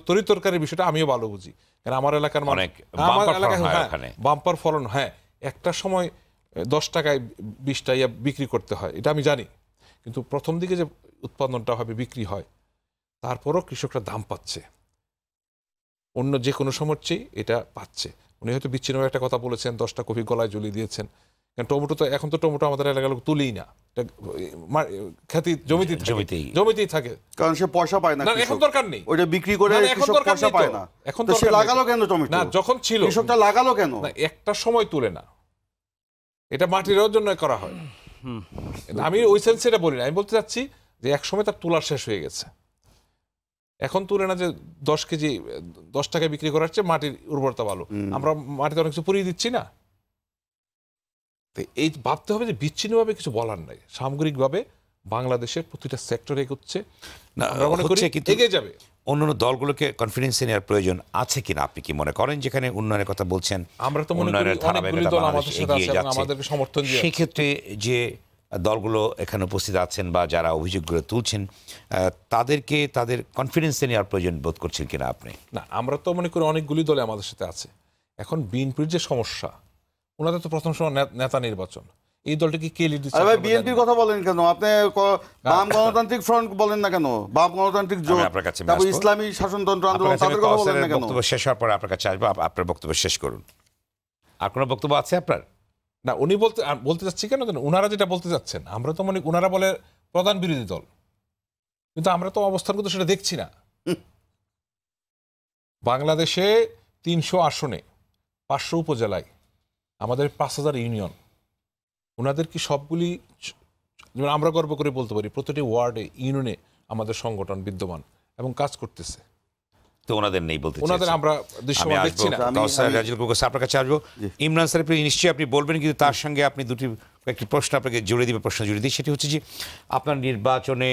তরিতরকারির বিষয়টা আমিও ভালো বুঝি, কারণ আমার এলাকার বাম্পার ফলন। হ্যাঁ, একটা সময় 10 টাকায় 20টা বিক্রি করতে হয়, এটা আমি জানি, কিন্তু প্রথম দিকে যে উৎপাদনটা হবে, বিক্রি হয়, তারপরও কৃষকরা দাম পাচ্ছে, অন্য যে কোনো সময়ের চেয়ে এটা পাচ্ছে। উনি হয়তো বিচ্ছিন্ন একটা কথা বলেছেন, 10টা কপি গলায় ঝুলিয়ে দিয়েছেন। কারণ টমেটো তো এখন তো টমেটো আমাদের এলাকার লোক তুলেই না, খ্যাতি জমিতেই থাকে, কারণ সে পয়সা পায় না, এখন দরকার নেই ওইটা বিক্রি করে পয়সা পায় না। এখন তো সে লাগালো কেন টমেটো? না, যখন ছিল কৃষকটা লাগালো কেন? একটা সময় তুলে না, এটা মাটির জন্য করা হয়। আমি ওই সেন্সে এটা বলি না, আমি বলতে চাচ্ছি যে এক সময় তার তোলার শেষ হয়ে গেছে, এখন তুলে না যে 10 কেজি 10 টাকায় বিক্রি করার চেয়ে মাটির উর্বরতা ভালো, আমরা মাটিতে অনেক কিছু পুড়িয়ে দিচ্ছি না। এই ভাবতে হবে যে বিচ্ছিন্নভাবে কিছু বলার নাই, সামগ্রিকভাবে বাংলাদেশের প্রতিটা সেক্টরে এগোচ্ছে, আমরা মনে করি এগিয়ে যাবে। অন্যান্য দলগুলোকে কনফিডেন্স নেওয়ার প্রয়োজন আছে কিনা আপনি কি মনে করেন? যেখানে উন্নয়নের কথা বলছেন, আমরা তো মনে করি অনেকগুলো দল আমাদের সাথে আছে এবং আমাদেরকে সমর্থন দিয়ে, সেই ক্ষেত্রে যে দলগুলো এখানে উপস্থিত আছেন বা যারা অভিযোগগুলো তুলছেন তাদেরকে তাদের কনফিডেন্সে নেওয়ার প্রয়োজন বোধ করছেন কিনা আপনি? না, আমরা তো মনে করি অনেকগুলি দলে আমাদের সাথে আছে। এখন বিএনপির যে সমস্যা, ওনাদের তো প্রথম সময় নেতা নির্বাচন, এই দলটাকে কে লিড দিচ্ছে? ভাই বিএনপির কথা বলেন কেন আপনি? বাম গণতান্ত্রিক ফ্রন্ট বলেন না কেন? বাম গণতান্ত্রিক জোট, তারপর ইসলামী শাসনতন্ত্র আন্দোলন, তাদের কথা বলেন না কেন? বক্তব্য শেষ হওয়ার পরে আপনার কাছে আসবো, আপনার বক্তব্য শেষ করুন। আর কোনো বক্তব্য আছে আপনার? না, উনি বলতে চাচ্ছি কেন জানেন, ওনারা যেটা বলতে চাচ্ছেন, আমরা তো মনে, ওনারা বলে প্রধান বিরোধী দল, কিন্তু আমরা তো অবস্থান কিন্তু সেটা দেখছি না। বাংলাদেশে 300 আসনে 500 উপজেলায় আমাদের 5000 ইউনিয়ন, ওনাদের কি সবগুলি, যেমন আমরা গর্ব করে বলতে পারি প্রতিটি ওয়ার্ডে ইউনিয়নে আমাদের সংগঠন বিদ্যমান এবং কাজ করতেছে, তো ওনাদের নেই বলতে ওনাদের আমরা দৃশ্যমান দেখছি না। আপনার কাছে আসবো। ইমরান স্যার, নিশ্চয়ই আপনি বলবেন, কিন্তু তার সঙ্গে আপনি একটি প্রশ্ন আপনাকে জুড়ে দিবে, প্রশ্ন জুড়ে দিই। সেটি হচ্ছে যে আপনার নির্বাচনে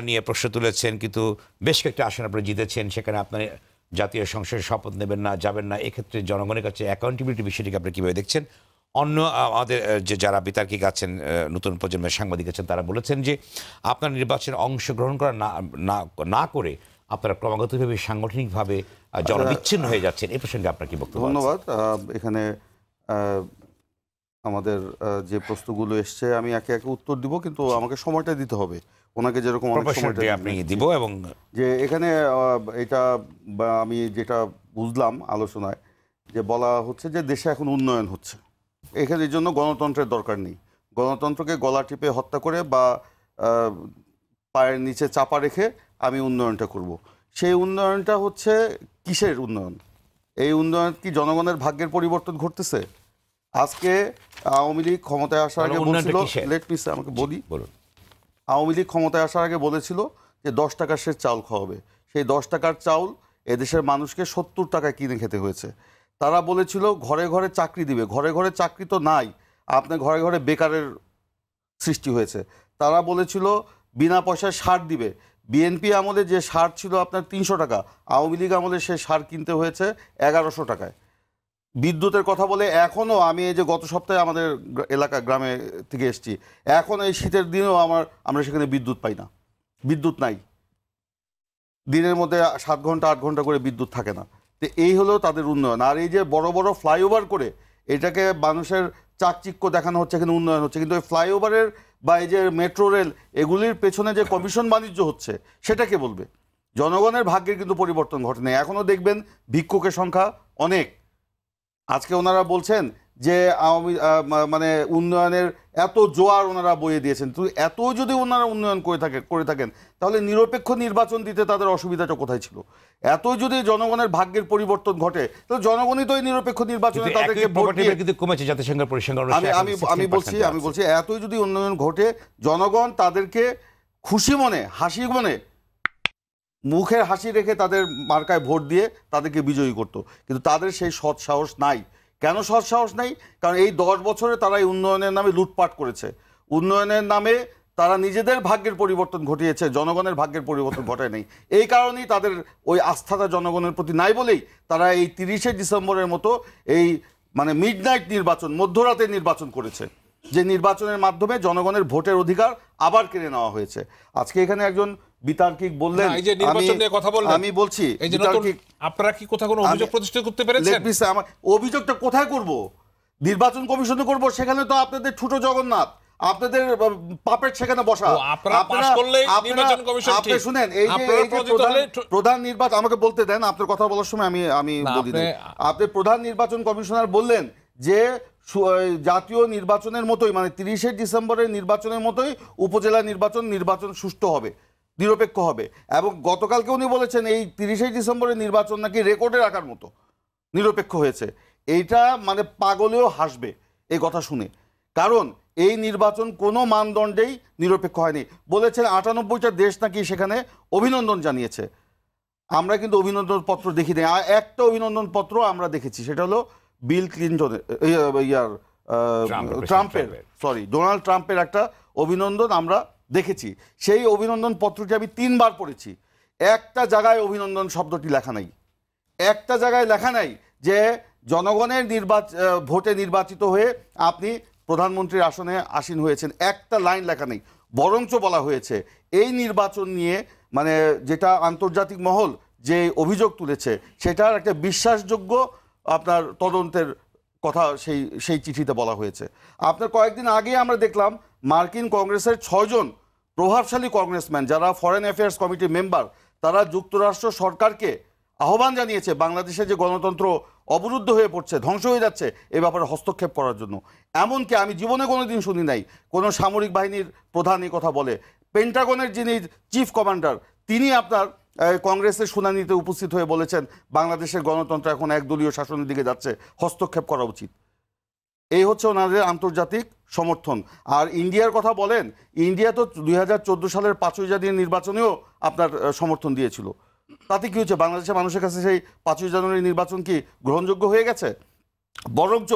নিয়ে প্রশ্ন তুলেছেন, কিন্তু বেশ কয়েকটা আসন আপনি জিতেছেন, সেখানে আপনার জাতীয় সংসদে শপথ নেবেন না, যাবেন না, এক্ষেত্রে জনগণের কাছে অ্যাকাউন্টেবিলিটি বিষয়টিকে আপনি কীভাবে দেখছেন? অন্য আমাদের যে যারা বিতার্কিক আছেন, নতুন প্রজন্মের সাংবাদিক আছেন, তারা বলেছেন যে আপনার নির্বাচনে অংশগ্রহণ করা না করে আপনারা ক্রমাগতভাবে সাংগঠনিকভাবে জনবিচ্ছিন্ন হয়ে যাচ্ছেন, এই প্রসঙ্গে আপনার কি বক্তব্য? ধন্যবাদ। এখানে আমাদের যে প্রশ্নগুলো এসছে আমি একে একে উত্তর দিব, কিন্তু আমাকে সময়টা দিতে হবে ওনাকে, যেরকম আপনি দিব। এবং যে এখানে এটা আমি যেটা বুঝলাম আলোচনায় যে বলা হচ্ছে যে দেশে এখন উন্নয়ন হচ্ছে, এখানে এই জন্য গণতন্ত্রের দরকার নেই, গণতন্ত্রকে গলা টিপে হত্যা করে বা পায়ের নিচে চাপা রেখে আমি উন্নয়নটা করব। সেই উন্নয়নটা হচ্ছে কিসের উন্নয়ন? এই উন্নয়ন কি জনগণের ভাগ্যের পরিবর্তন ঘটতেছে? আজকে আওয়ামী লীগ ক্ষমতায় আসার আগে বলছিল, আমাকে বলি, আওয়ামী লীগ ক্ষমতায় আসার আগে বলেছিল যে 10 টাকার সে চাউল খাওয়াবে। সেই 10 টাকার চাউল এদেশের মানুষকে 70 টাকায় কিনে খেতে হয়েছে। তারা বলেছিল ঘরে ঘরে চাকরি দিবে, ঘরে ঘরে চাকরি তো নাই, আপনার ঘরে ঘরে বেকারের সৃষ্টি হয়েছে। তারা বলেছিল বিনা পয়সায় সার দিবে। বিএনপি আমলে যে সার ছিল আপনার 300 টাকা, আওয়ামী লীগ আমলে সে সার কিনতে হয়েছে 1100 টাকায়। বিদ্যুতের কথা বলে এখনও, আমি এই যে গত সপ্তাহে আমাদের এলাকা গ্রামে থেকে এসেছি, এখন এই শীতের দিনেও আমরা সেখানে বিদ্যুৎ পাই না, বিদ্যুৎ নাই, দিনের মধ্যে 7 ঘন্টা 8 ঘন্টা করে বিদ্যুৎ থাকে না। তো এই হলো তাদের উন্নয়ন। আর এই যে বড় বড় ফ্লাইওভার করে এটাকে মানুষের চাকচিক্য দেখানো হচ্ছে, এখানে উন্নয়ন হচ্ছে, কিন্তু এই ফ্লাইওভারের বা এই যে মেট্রো রেল এগুলির পেছনে যে কমিশন বাণিজ্য হচ্ছে সেটা কে বলবে? জনগণের ভাগ্যের কিন্তু পরিবর্তন ঘটে না। এখনও দেখবেন ভিক্ষুকের সংখ্যা অনেক। আজকে ওনারা বলছেন যে মানে উন্নয়নের এত জোয়ার ওনারা বয়ে দিয়েছেন, তো এত যদি ওনারা উন্নয়ন করে থাকেন তাহলে নিরপেক্ষ নির্বাচন দিতে তাদের অসুবিধাটা কোথায় ছিল? এত যদি জনগণের ভাগ্যের পরিবর্তন ঘটে তাহলে জনগণই তো এই নিরপেক্ষ নির্বাচনে তাদেরকে ভোট দিয়ে, আমি বলছি এতই যদি উন্নয়ন ঘটে, জনগণ তাদেরকে খুশি মনে, হাসি মনে, মুখের হাসি রেখে তাদের মার্কায় ভোট দিয়ে তাদেরকে বিজয়ী করত। কিন্তু তাদের সেই সৎ সাহস নাই। কেন সৎ সাহস নাই? কারণ এই 10 বছরে তারা এই উন্নয়নের নামে লুটপাট করেছে, উন্নয়নের নামে তারা নিজেদের ভাগ্যের পরিবর্তন ঘটিয়েছে, জনগণের ভাগ্যের পরিবর্তন ঘটায় নেই। এই কারণেই তাদের ওই আস্থাটা জনগণের প্রতি নাই বলেই তারা এই 30শে ডিসেম্বরের মতো এই মানে মিডনাইট নির্বাচন, মধ্যরাতের নির্বাচন করেছে, যে নির্বাচনের মাধ্যমে জনগণের ভোটের অধিকার আবার কেড়ে নেওয়া হয়েছে। আজকে এখানে একজন বিতার্কিক বললেন, আমি বলছি আপনারা কি কোথাও কোনো অভিযোগ প্রতিষ্ঠা করতে পেরেছেন? অভিযোগটা কোথায় করব? নির্বাচন কমিশনে করব? সেখানে তো আপনাদের ছোট জগন্নাথ, আপনাদের পাপেট সেখানে বসা। শুনেন, এই যে প্রধান নির্বাচন, আমাকে বলতে দেন, আপনার কথা বলার সময় আমি বলি, আপনি প্রধান নির্বাচন কমিশনার বললেন যে জাতীয় নির্বাচনের মতোই, মানে 30শে ডিসেম্বরের নির্বাচনের মতোই উপজেলা নির্বাচন সুষ্ঠু হবে, নিরপেক্ষ হবে। এবং গতকালকে উনি বলেছেন এই 30শে ডিসেম্বরের নির্বাচন নাকি রেকর্ডে রাখার মতো নিরপেক্ষ হয়েছে। এইটা মানে পাগলেও হাসবে এই কথা শুনে, কারণ এই নির্বাচন কোনো মানদণ্ডেই নিরপেক্ষ হয়নি। বলেছেন 98টা দেশ নাকি সেখানে অভিনন্দন জানিয়েছে। আমরা কিন্তু অভিনন্দন পত্র দেখি নাই। একটা অভিনন্দন পত্র আমরা দেখেছি, সেটা হলো বিল ক্লিন্টনের, ডোনাল্ড ট্রাম্পের একটা অভিনন্দন আমরা দেখেছি। সেই অভিনন্দন পত্রটি আমি 3 বার পড়েছি। একটা জায়গায় অভিনন্দন শব্দটি লেখা নাই, একটা জায়গায় লেখা নাই যে জনগণের ভোটে নির্বাচিত হয়ে আপনি প্রধানমন্ত্রীর আসনে আসীন হয়েছেন, একটা লাইন লেখা নেই। বরঞ্চ বলা হয়েছে এই নির্বাচন নিয়ে মানে যেটা আন্তর্জাতিক মহল যে অভিযোগ তুলেছে সেটার একটা বিশ্বাসযোগ্য আপনার তদন্তের কথা সেই চিঠিতে বলা হয়েছে। আপনার কয়েকদিন আগে আমরা দেখলাম মার্কিন কংগ্রেসের 6 জন প্রভাবশালী কংগ্রেসম্যান যারা ফরেন অ্যাফেয়ার্স কমিটির মেম্বার, তারা যুক্তরাষ্ট্র সরকারকে আহ্বান জানিয়েছে বাংলাদেশে যে গণতন্ত্র অবরুদ্ধ হয়ে পড়ছে, ধ্বংস হয়ে যাচ্ছে, এ ব্যাপারে হস্তক্ষেপ করার জন্য। এমনকি আমি জীবনে কোনোদিন শুনি নাই কোনো সামরিক বাহিনীর প্রধান এই কথা বলে। পেন্টাগনের যিনি চিফ কমান্ডার তিনি আপনার কংগ্রেসের শুনানিতে উপস্থিত হয়ে বলেছেন বাংলাদেশের গণতন্ত্র এখন একদলীয় শাসনের দিকে যাচ্ছে, হস্তক্ষেপ করা উচিত। এই হচ্ছে ওনাদের আন্তর্জাতিক সমর্থন। আর ইন্ডিয়ার কথা বলেন, ইন্ডিয়া তো 2014 সালের 5ই জানুয়ারি নির্বাচনেও আপনার সমর্থন দিয়েছিল। তাতে কি হচ্ছে? বাংলাদেশের মানুষের কাছে সেই 5ই জানুয়ারি নির্বাচন কি গ্রহণযোগ্য হয়ে গেছে? বরঞ্চ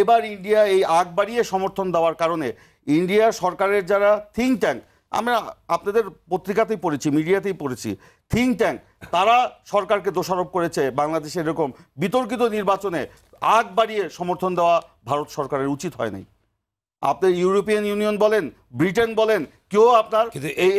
এবার ইন্ডিয়া এই আগ বাড়িয়ে সমর্থন দেওয়ার কারণে ইন্ডিয়ার সরকারের যারা থিঙ্ক ট্যাঙ্ক, আমরা আপনাদের পত্রিকাতেই পড়েছি, মিডিয়াতেই পড়েছি, থিঙ্ক ট্যাঙ্ক তারা সরকারকে দোষারোপ করেছে বাংলাদেশে এরকম বিতর্কিত নির্বাচনে আগ বাড়িয়ে সমর্থন দেওয়া ভারত সরকারের উচিত হয় নাই। আপনার ইউরোপিয়ান ইউনিয়ন বলেন, ব্রিটেন বলেন, কেউ আপনার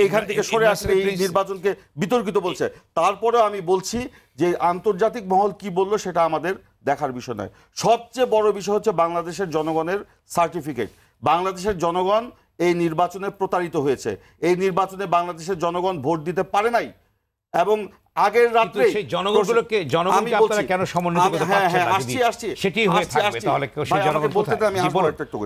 এইখান থেকে সরে আসলে এই নির্বাচনকে বিতর্কিত বলছে। তারপরেও আমি বলছি যে আন্তর্জাতিক মহল কি বললো সেটা আমাদের দেখার বিষয় নয়। সবচেয়ে বড় বিষয় হচ্ছে বাংলাদেশের জনগণের সার্টিফিকেট। বাংলাদেশের জনগণ এই নির্বাচনে প্রতারিত হয়েছে। এই নির্বাচনে বাংলাদেশের জনগণ ভোট দিতে পারে নাই এবং আগের রাত্রে সেই জনগণকে আপনারা কেন সমন্বিত করতে পারছেন না? সেটাই হয়ে থাকবে তাহলে সেই জনগণ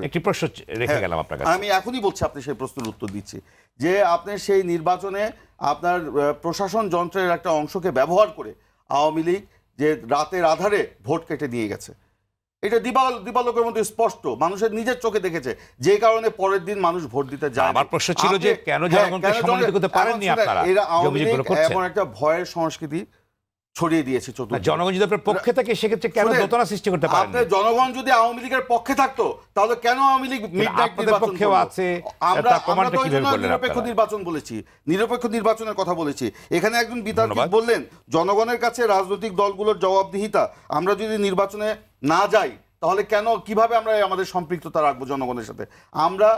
একটি প্রশ্ন রেখে গেলাম আপনার কাছে। আমি এখনই বলছি, আপনি সেই প্রশ্নের উত্তর দিচ্ছি যে আপনি সেই নির্বাচনে আপনার প্রশাসন যন্ত্রের একটা অংশকে ব্যবহার করে আওয়ামী লীগ যে রাতের আধারে ভোট কেটে নিয়ে গেছে, এটা দিবালোকের মধ্যে স্পষ্ট, মানুষের নিজের চোখে দেখেছে, যে কারণে পরের দিন মানুষ ভোট দিতে যায়। আমার প্রশ্ন ছিল যে কেন জনগণকে সমন্বিত করতে পারেননি আপনারা? এরা আওয়ামী লীগ এমন একটা ভয়ের সংস্কৃতি ছড়িয়ে দিয়েছে চতুর্দিকে। জনগণ যদি আপনার পক্ষে থাকে সেক্ষেত্রে কেন দোতনা সৃষ্টি করতে পারেন? আপনার জনগণ যদি আওয়ামী লীগের পক্ষে থাকতো তাহলে কেন আওয়ামী লীগ মিডনাইট নির্বাচন আছে? আমরা নিরপেক্ষ নির্বাচন বলেছি, নিরপেক্ষ নির্বাচনের কথা বলেছি। এখানে একজন বিতার্কিক বললেন জনগণের কাছে রাজনৈতিক দলগুলোর জবাবদিহিতা, আমরা যদি নির্বাচনে না যাই তাহলে কেন, কিভাবে আমরা আমাদের সম্পৃক্ততা রাখবো জনগণের সাথে? আমরা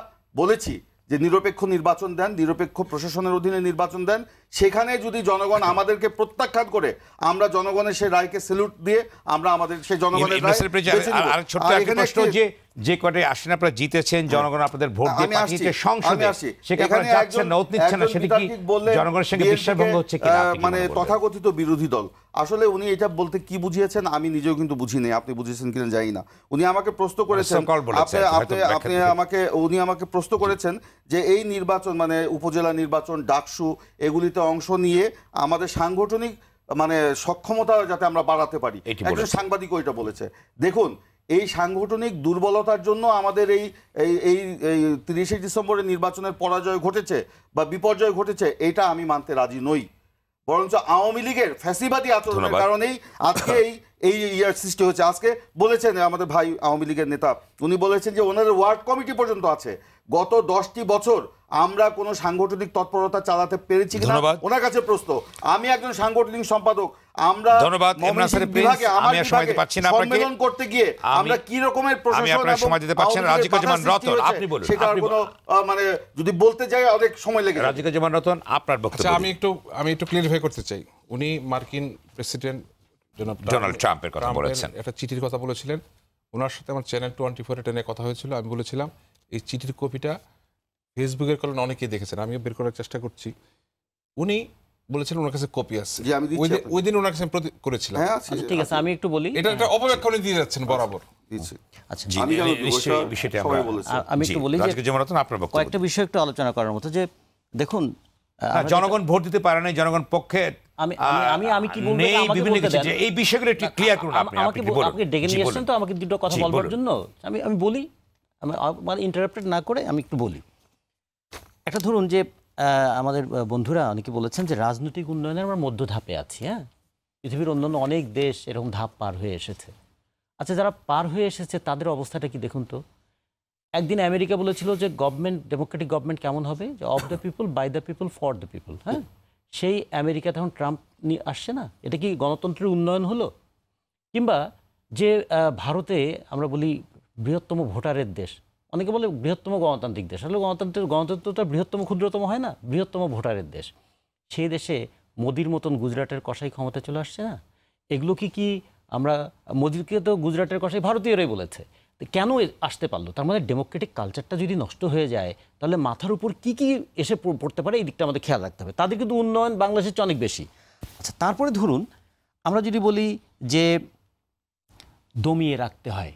বলেছি যে নিরপেক্ষ নির্বাচন দেন, নিরপেক্ষ প্রশাসনের অধীনে নির্বাচন দেন। সেখানে যদি জনগণ আমাদেরকে প্রত্যাখ্যান করে, আমরা জনগণের সেই রায়কে স্যালুট দিয়ে আমরা আমাদের সেই জনগণের যে কটে আসেন আপনারা জিতেছেন, জনগণ আপনাদের ভোট দিয়ে পাঠিয়েছে সংসদে, সেখানে যাচ্ছেন না, নিচ্ছেন না, সেটা কি জনগণের সঙ্গে বিশ্বাসভঙ্গ হচ্ছে কিনা? মানে তথাকথিত বিরোধী দল, আসলে উনি এটা বলতে কি বুঝিয়েছেন আমি নিজেও কিন্তু বুঝি নাই, আপনি বুঝেছেন কিনা জানি না। উনি আমাকে প্রশ্ন করেছেন, উনি আমাকে প্রশ্ন করেছেন যে এই নির্বাচন মানে উপজেলা নির্বাচন, ডাকসু, এগুলিতে অংশ নিয়ে আমাদের সাংগঠনিক মানে সক্ষমতা যাতে আমরা বাড়াতে পারি। একজন সাংবাদিক ওইটা বলেছে। দেখুন, এই সাংগঠনিক দুর্বলতার জন্য আমাদের এই 30শে ডিসেম্বরের নির্বাচনের পরাজয় ঘটেছে বা বিপর্যয় ঘটেছে, এটা আমি মানতে রাজি নই। বরঞ্চ আওয়ামী লীগের ফ্যাসিবাদী আচরণের কারণেই আজকে এই ইয়ার সৃষ্টি হচ্ছে। আজকে বলেছেন আমাদের ভাই আওয়ামী লীগের নেতা, উনি বলেছেন যে ওনাদের ওয়ার্ড কমিটি পর্যন্ত আছে। গত 10টি বছর আমরা কোনো সাংগঠনিক তৎপরতা চালাতে পেরেছি কিনা ওনার কাছে প্রশ্ন। আমি একজন সাংগঠনিক সম্পাদক, আমরা সম্মেলন করতে গিয়ে আমরা কি রকমের সেটার কোনো মানে যদি বলতে যাই অনেক সময় লেগে যাবে। রাজিকুজ্জামান রতন, আপনার বক্তব্য। আমি একটু ক্লিয়ারিফাই করতে চাই। উনি মার্কিন প্রেসিডেন্ট ডোনাল্ড ট্রাম্পের কথা বলেছেন, একটা চিঠির কথা বলেছিলেন। ওনার সাথে আমার চ্যানেল 24 টেনে কথা হয়েছিল। আমি বলেছিলাম এই চিঠির কপিটা ফেসবুকের কারণে অনেকেই দেখেছেন, আমিও বের করার চেষ্টা করছি। উনি বলেছিলেন ওনার কাছে কপি আছে, ওই দিন ওনার কাছে করেছিলাম। ঠিক আছে, আমি একটু বলি, এটা একটা অপব্যাখ্যা উনি দিয়ে যাচ্ছেন বরাবর। আচ্ছা, আমি একটু বলি কয়েকটা বিষয় একটু আলোচনা করার মতো। যে দেখুন, জনগণ ভোট দিতে পারে না, জনগণ পক্ষে আমি কি বলবো এই বিষয়গুলো একটু ক্লিয়ার করুন। আমাকে ডেকে নিয়ে এসেছেন তো আমাকে দুটো কথা বলবার জন্য। আমি বলি, আমি ইন্টারাপ্টেড না করে আমি একটু বলি। একটা ধরুন যে আমাদের বন্ধুরা অনেকে বলেছেন যে রাজনৈতিক উন্নয়নের আমরা মধ্য ধাপে আছি। হ্যাঁ, পৃথিবীর অন্যান্য অনেক দেশ এরকম ধাপ পার হয়ে এসেছে। আচ্ছা, যারা পার হয়ে এসেছে তাদের অবস্থাটা কি দেখুন তো। একদিন আমেরিকা বলেছিল যে গভর্নমেন্ট, ডেমোক্রেটিক গভর্নমেন্ট কেমন হবে, যে of the people, by the people, for the people. হ্যাঁ, সেই আমেরিকাতে এখন ট্রাম্প নিয়ে আসছে না, এটা কি গণতন্ত্রের উন্নয়ন হলো? কিংবা যে ভারতে আমরা বলি বৃহত্তম ভোটারের দেশ, অনেকে বলে বৃহত্তম গণতান্ত্রিক দেশ, আসলে গণতন্ত্রটা বৃহত্তম ক্ষুদ্রতম হয় না, বৃহত্তম ভোটারের দেশ। সেই দেশে মোদির মতন গুজরাটের কসাই ক্ষমতা চলে আসছে না, এগুলো কি আমরা মোদিকে তো গুজরাটের কসাই ভারতীয়রাই বলেছে, কেন আসতে পারলো? তার মানে ডেমোক্রেটিক কালচারটা যদি নষ্ট হয়ে যায় তাহলে মাথার উপর কি এসে পড়তে পারে এই দিকটা আমাদের খেয়াল রাখতে হবে। তাদের কিন্তু উন্নয়ন বাংলাদেশের চেয়ে অনেক বেশি। আচ্ছা, তারপরে ধরুন আমরা যদি বলি যে দমিয়ে রাখতে হয়,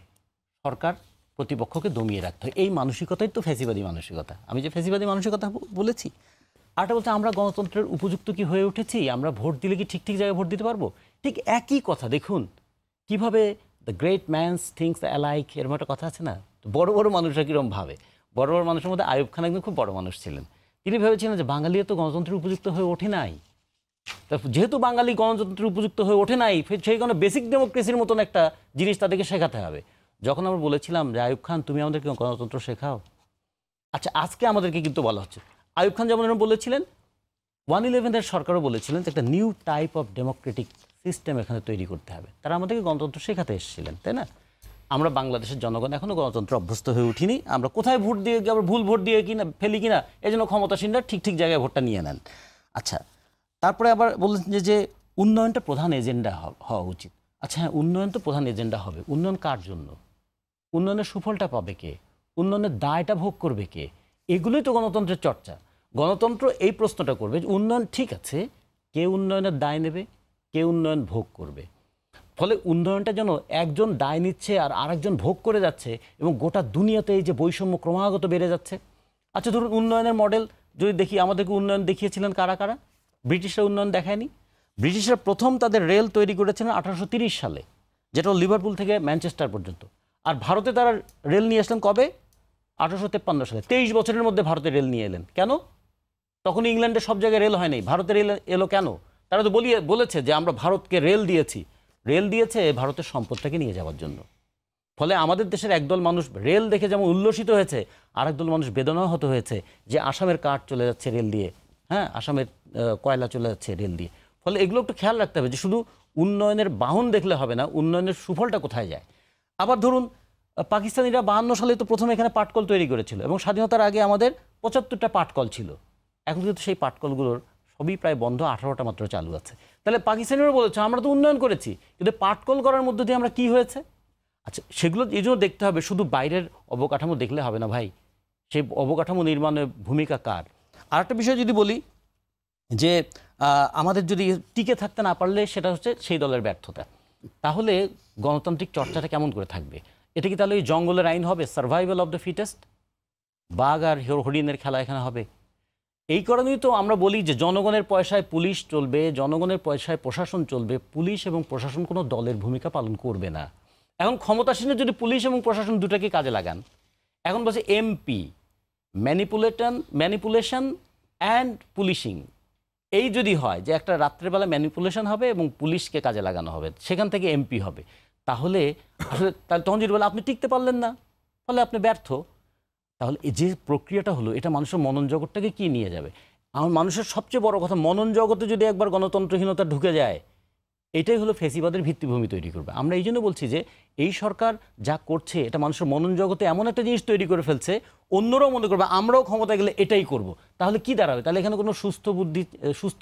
সরকার প্রতিপক্ষকে দমিয়ে রাখতে হয়, এই মানসিকতাই তো ফ্যাসিবাদী মানসিকতা। আমি যে ফ্যাসিবাদী মানসিকতা বলেছি, আরটা বলতে আমরা গণতন্ত্রের উপযুক্ত কি হয়ে উঠেছি, আমরা ভোট দিলে কি ঠিক জায়গায় ভোট দিতে পারবো? ঠিক একই কথা দেখুন কিভাবে the great man's things alike, এরকম একটা কথা আছে না, বড় বড় মানুষরা কীরকম ভাবে। বড় বড় মানুষের মধ্যে আইয়ুব খান একদম খুব বড় মানুষ ছিলেন, তিনি ভেবেছিলেন যে বাঙালিও তো গণতন্ত্রের উপযুক্ত হয়ে ওঠে নাই, যেহেতু বাঙালি গণতন্ত্রের উপযুক্ত হয়ে ওঠে নাই সেই কারণে বেসিক ডেমোক্রেসির মতন একটা জিনিস তাদেরকে শেখাতে হবে। যখন আমরা বলেছিলাম যে আইয়ুব খান তুমি আমাদেরকে গণতন্ত্র শেখাও, আচ্ছা আজকে আমাদেরকে কিন্তু বলা হচ্ছে, আইয়ুব খান যেমন বলেছিলেন 111-এর সরকারও বলেছিলেন যে একটা new type of Democratic system এখানে তৈরি করতে হবে, তারা আমাদেরকে গণতন্ত্র শেখাতে এসেছিলেন, তাই না? আমরা বাংলাদেশের জনগণ এখনও গণতন্ত্র অভ্যস্ত হয়ে উঠিনি, আমরা কোথায় ভোট দিয়ে আবার ভুল ভোট দিয়ে কিনা ফেলি কিনা, এই জন্য ক্ষমতাসীনরা ঠিক জায়গায় ভোটটা নিয়ে নেন। আচ্ছা, তারপরে আবার বললেন যে উন্নয়নটা প্রধান এজেন্ডা হওয়া উচিত। আচ্ছা হ্যাঁ, উন্নয়ন তো প্রধান এজেন্ডা হবে, উন্নয়ন কার জন্য? উন্নয়নের সুফলটা পাবে কে? উন্নয়নের দায়টা ভোগ করবে কে? এগুলোই তো গণতন্ত্রের চর্চা। গণতন্ত্র এই প্রশ্নটা করবে যে উন্নয়ন ঠিক আছে, কে উন্নয়নের দায় নেবে, কে উন্নয়ন ভোগ করবে? ফলে উন্নয়নটা যেন একজন দায় নিচ্ছে আর আরেকজন ভোগ করে যাচ্ছে, এবং গোটা দুনিয়াতে এই যে বৈষম্য ক্রমাগত বেড়ে যাচ্ছে। আচ্ছা ধরুন উন্নয়নের মডেল যদি দেখি, আমাদেরকে উন্নয়ন দেখিয়েছিলেন কারা? ব্রিটিশরা উন্নয়ন দেখায়নি। ব্রিটিশরা প্রথম তাদের রেল তৈরি করেছিলেন 1830 সালে, যেটা লিভারপুল থেকে ম্যানচেস্টার পর্যন্ত। আর ভারতে তারা রেল নিয়ে আসলেন কবে? 1853 সালে। 23 বছরের মধ্যে ভারতে রেল নিয়ে এলেন। কেন? তখন ইংল্যান্ডে সব জায়গায় রেল হয় নাই, ভারতে রেল এলো কেন? তারা তো বলেছে যে আমরা ভারতকে রেল দিয়েছি। রেল দিয়েছে ভারতের সম্পদটাকে নিয়ে যাওয়ার জন্য। ফলে আমাদের দেশের একদল মানুষ রেল দেখে যেমন উল্লসিত হয়েছে, আরেকদল মানুষ বেদনাহত হয়েছে যে আসামের কাঠ চলে যাচ্ছে রেল দিয়ে, হ্যাঁ, আসামের কয়লা চলে যাচ্ছে রেল দিয়ে। ফলে এগুলো একটু খেয়াল রাখতে হবে যে শুধু উন্নয়নের বাহন দেখলে হবে না, উন্নয়নের সুফলটা কোথায় যায়। আবার ধরুন পাকিস্তানিরা 52 সালে তো প্রথমে এখানে পাটকল তৈরি করেছিল, এবং স্বাধীনতার আগে আমাদের 75টা পাটকল ছিল। এখন কিন্তু সেই পাটকলগুলোর সবই প্রায় বন্ধ, 18টা মাত্র চালু আছে। তাহলে পাকিস্তানিরা বলেছে আমরা তো উন্নয়ন করেছি, কিন্তু পাটকল করার মধ্যে দিয়ে আমরা কি হয়েছে? আচ্ছা, সেগুলো এই জন্য দেখতে হবে, শুধু বাইরের অবকাঠামো দেখলে হবে না ভাই, সেই অবকাঠামো নির্মাণের ভূমিকা কার। আর একটা বিষয় যদি বলি যে আমাদের যদি টিকে থাকতে না পারলে সেটা হচ্ছে সেই দলের ব্যর্থতা। তাহলে গণতান্ত্রিক চর্চাটা কেমন করে থাকবে? এটা কি তাহলে ওই জঙ্গলের আইন হবে, সার্ভাইভাল অফ দ্য ফিটেস্ট, বাঘ আর হরিণের খেলা এখানে হবে? এই কারণেই তো আমরা বলি যে জনগণের পয়সায় পুলিশ চলবে, জনগণের পয়সায় প্রশাসন চলবে। পুলিশ এবং প্রশাসন কোনো দলের ভূমিকা পালন করবে না। এখন ক্ষমতাসীন যদি পুলিশ এবং প্রশাসন দুটাকে কাজে লাগান, এখন বলছে এমপি ম্যানিপুলেশন অ্যান্ড পুলিশিং, এই যদি হয় যে একটা রাত্রেবেলা ম্যানিপুলেশন হবে এবং পুলিশকে কাজে লাগানো হবে, সেখান থেকে এমপি হবে, তাহলে আসলে তখন যদি বলে আপনি টিকতে পারলেন না, ফলে আপনি ব্যর্থ। তাহলে এই যে প্রক্রিয়াটা হলো, এটা মানুষের মনন জগৎটাকে কি নিয়ে যাবে? আমার মানুষের সবচেয়ে বড় কথা, মনন জগতে যদি একবার গণতন্ত্রহীনতা ঢুকে যায়, এটাই হলো ফেসিবাদের ভিত্তিভূমি তৈরি করবে। আমরা এই জন্য বলছি যে এই সরকার যা করছে এটা মানুষের মনন জগতে এমন একটা জিনিস তৈরি করে ফেলছে, অন্যরাও মনে করবে আমরাও ক্ষমতায় গেলে এটাই করব। তাহলে কি দাঁড়াবে? তাহলে এখানে কোনো সুস্থ বুদ্ধি, সুস্থ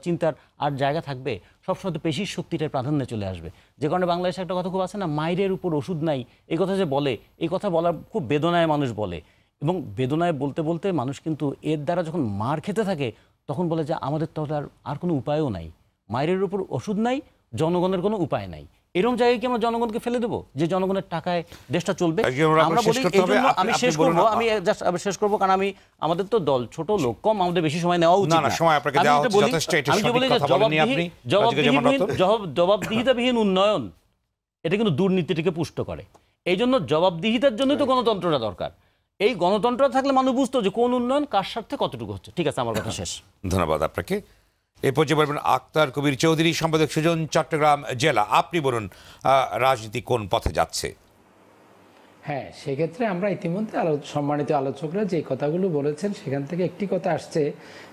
চিন্তার আর জায়গা থাকবে? সবসময় তো পেশির শক্তিটার প্রাধান্য চলে আসবে। যে কারণে বাংলাদেশে একটা কথা খুব আছে না, মায়ের উপর ওষুধ নাই, এই কথা যে বলে, এই কথা বলার খুব বেদনায় মানুষ বলে, এবং বেদনায় বলতে বলতে মানুষ কিন্তু এর দ্বারা যখন মার খেতে থাকে তখন বলে যে আমাদের তো আর কোনো উপায়ও নাই, মায়ের উপর ওষুধ নাই, জনগণের কোনো উপায় নাই। এরকম জায়গায় কি আমরা জনগণকে ফেলে দেবো যে জনগণের টাকায় দেশটা চলবে? আমরা বলি এই জন্য আমি শেষ করবো, আমি শেষ করবো, কারণ আমাদের তো দল ছোট, লোক কম, আমাদের বেশি সময় নেওয়া উচিত না। আমি যে বলি জবাবদিহিতাবিহীন উন্নয়ন, এটা কিন্তু দুর্নীতিটাকে পুষ্ট করে। এই জন্য জবাবদিহিতার জন্যই তো গণতন্ত্রটা দরকার। এই গণতন্ত্র থাকলে মানুষ বুঝতো যে কোন উন্নয়ন কার স্বার্থে কতটুকু হচ্ছে। ঠিক আছে, আমার কথা শেষ। ধন্যবাদ আপনাকে। এ পর্যায়ে বলবেন আক্তার কবির চৌধুরী, সম্পাদক সুজন, চট্টগ্রাম জেলা। আপনি বলুন রাজনীতি কোন পথে যাচ্ছে? হ্যাঁ, সেক্ষেত্রে আমরা ইতিমধ্যে সম্মানিত আলোচকরা যে কথাগুলো বলেছেন সেখান থেকে একটি কথা আসছে,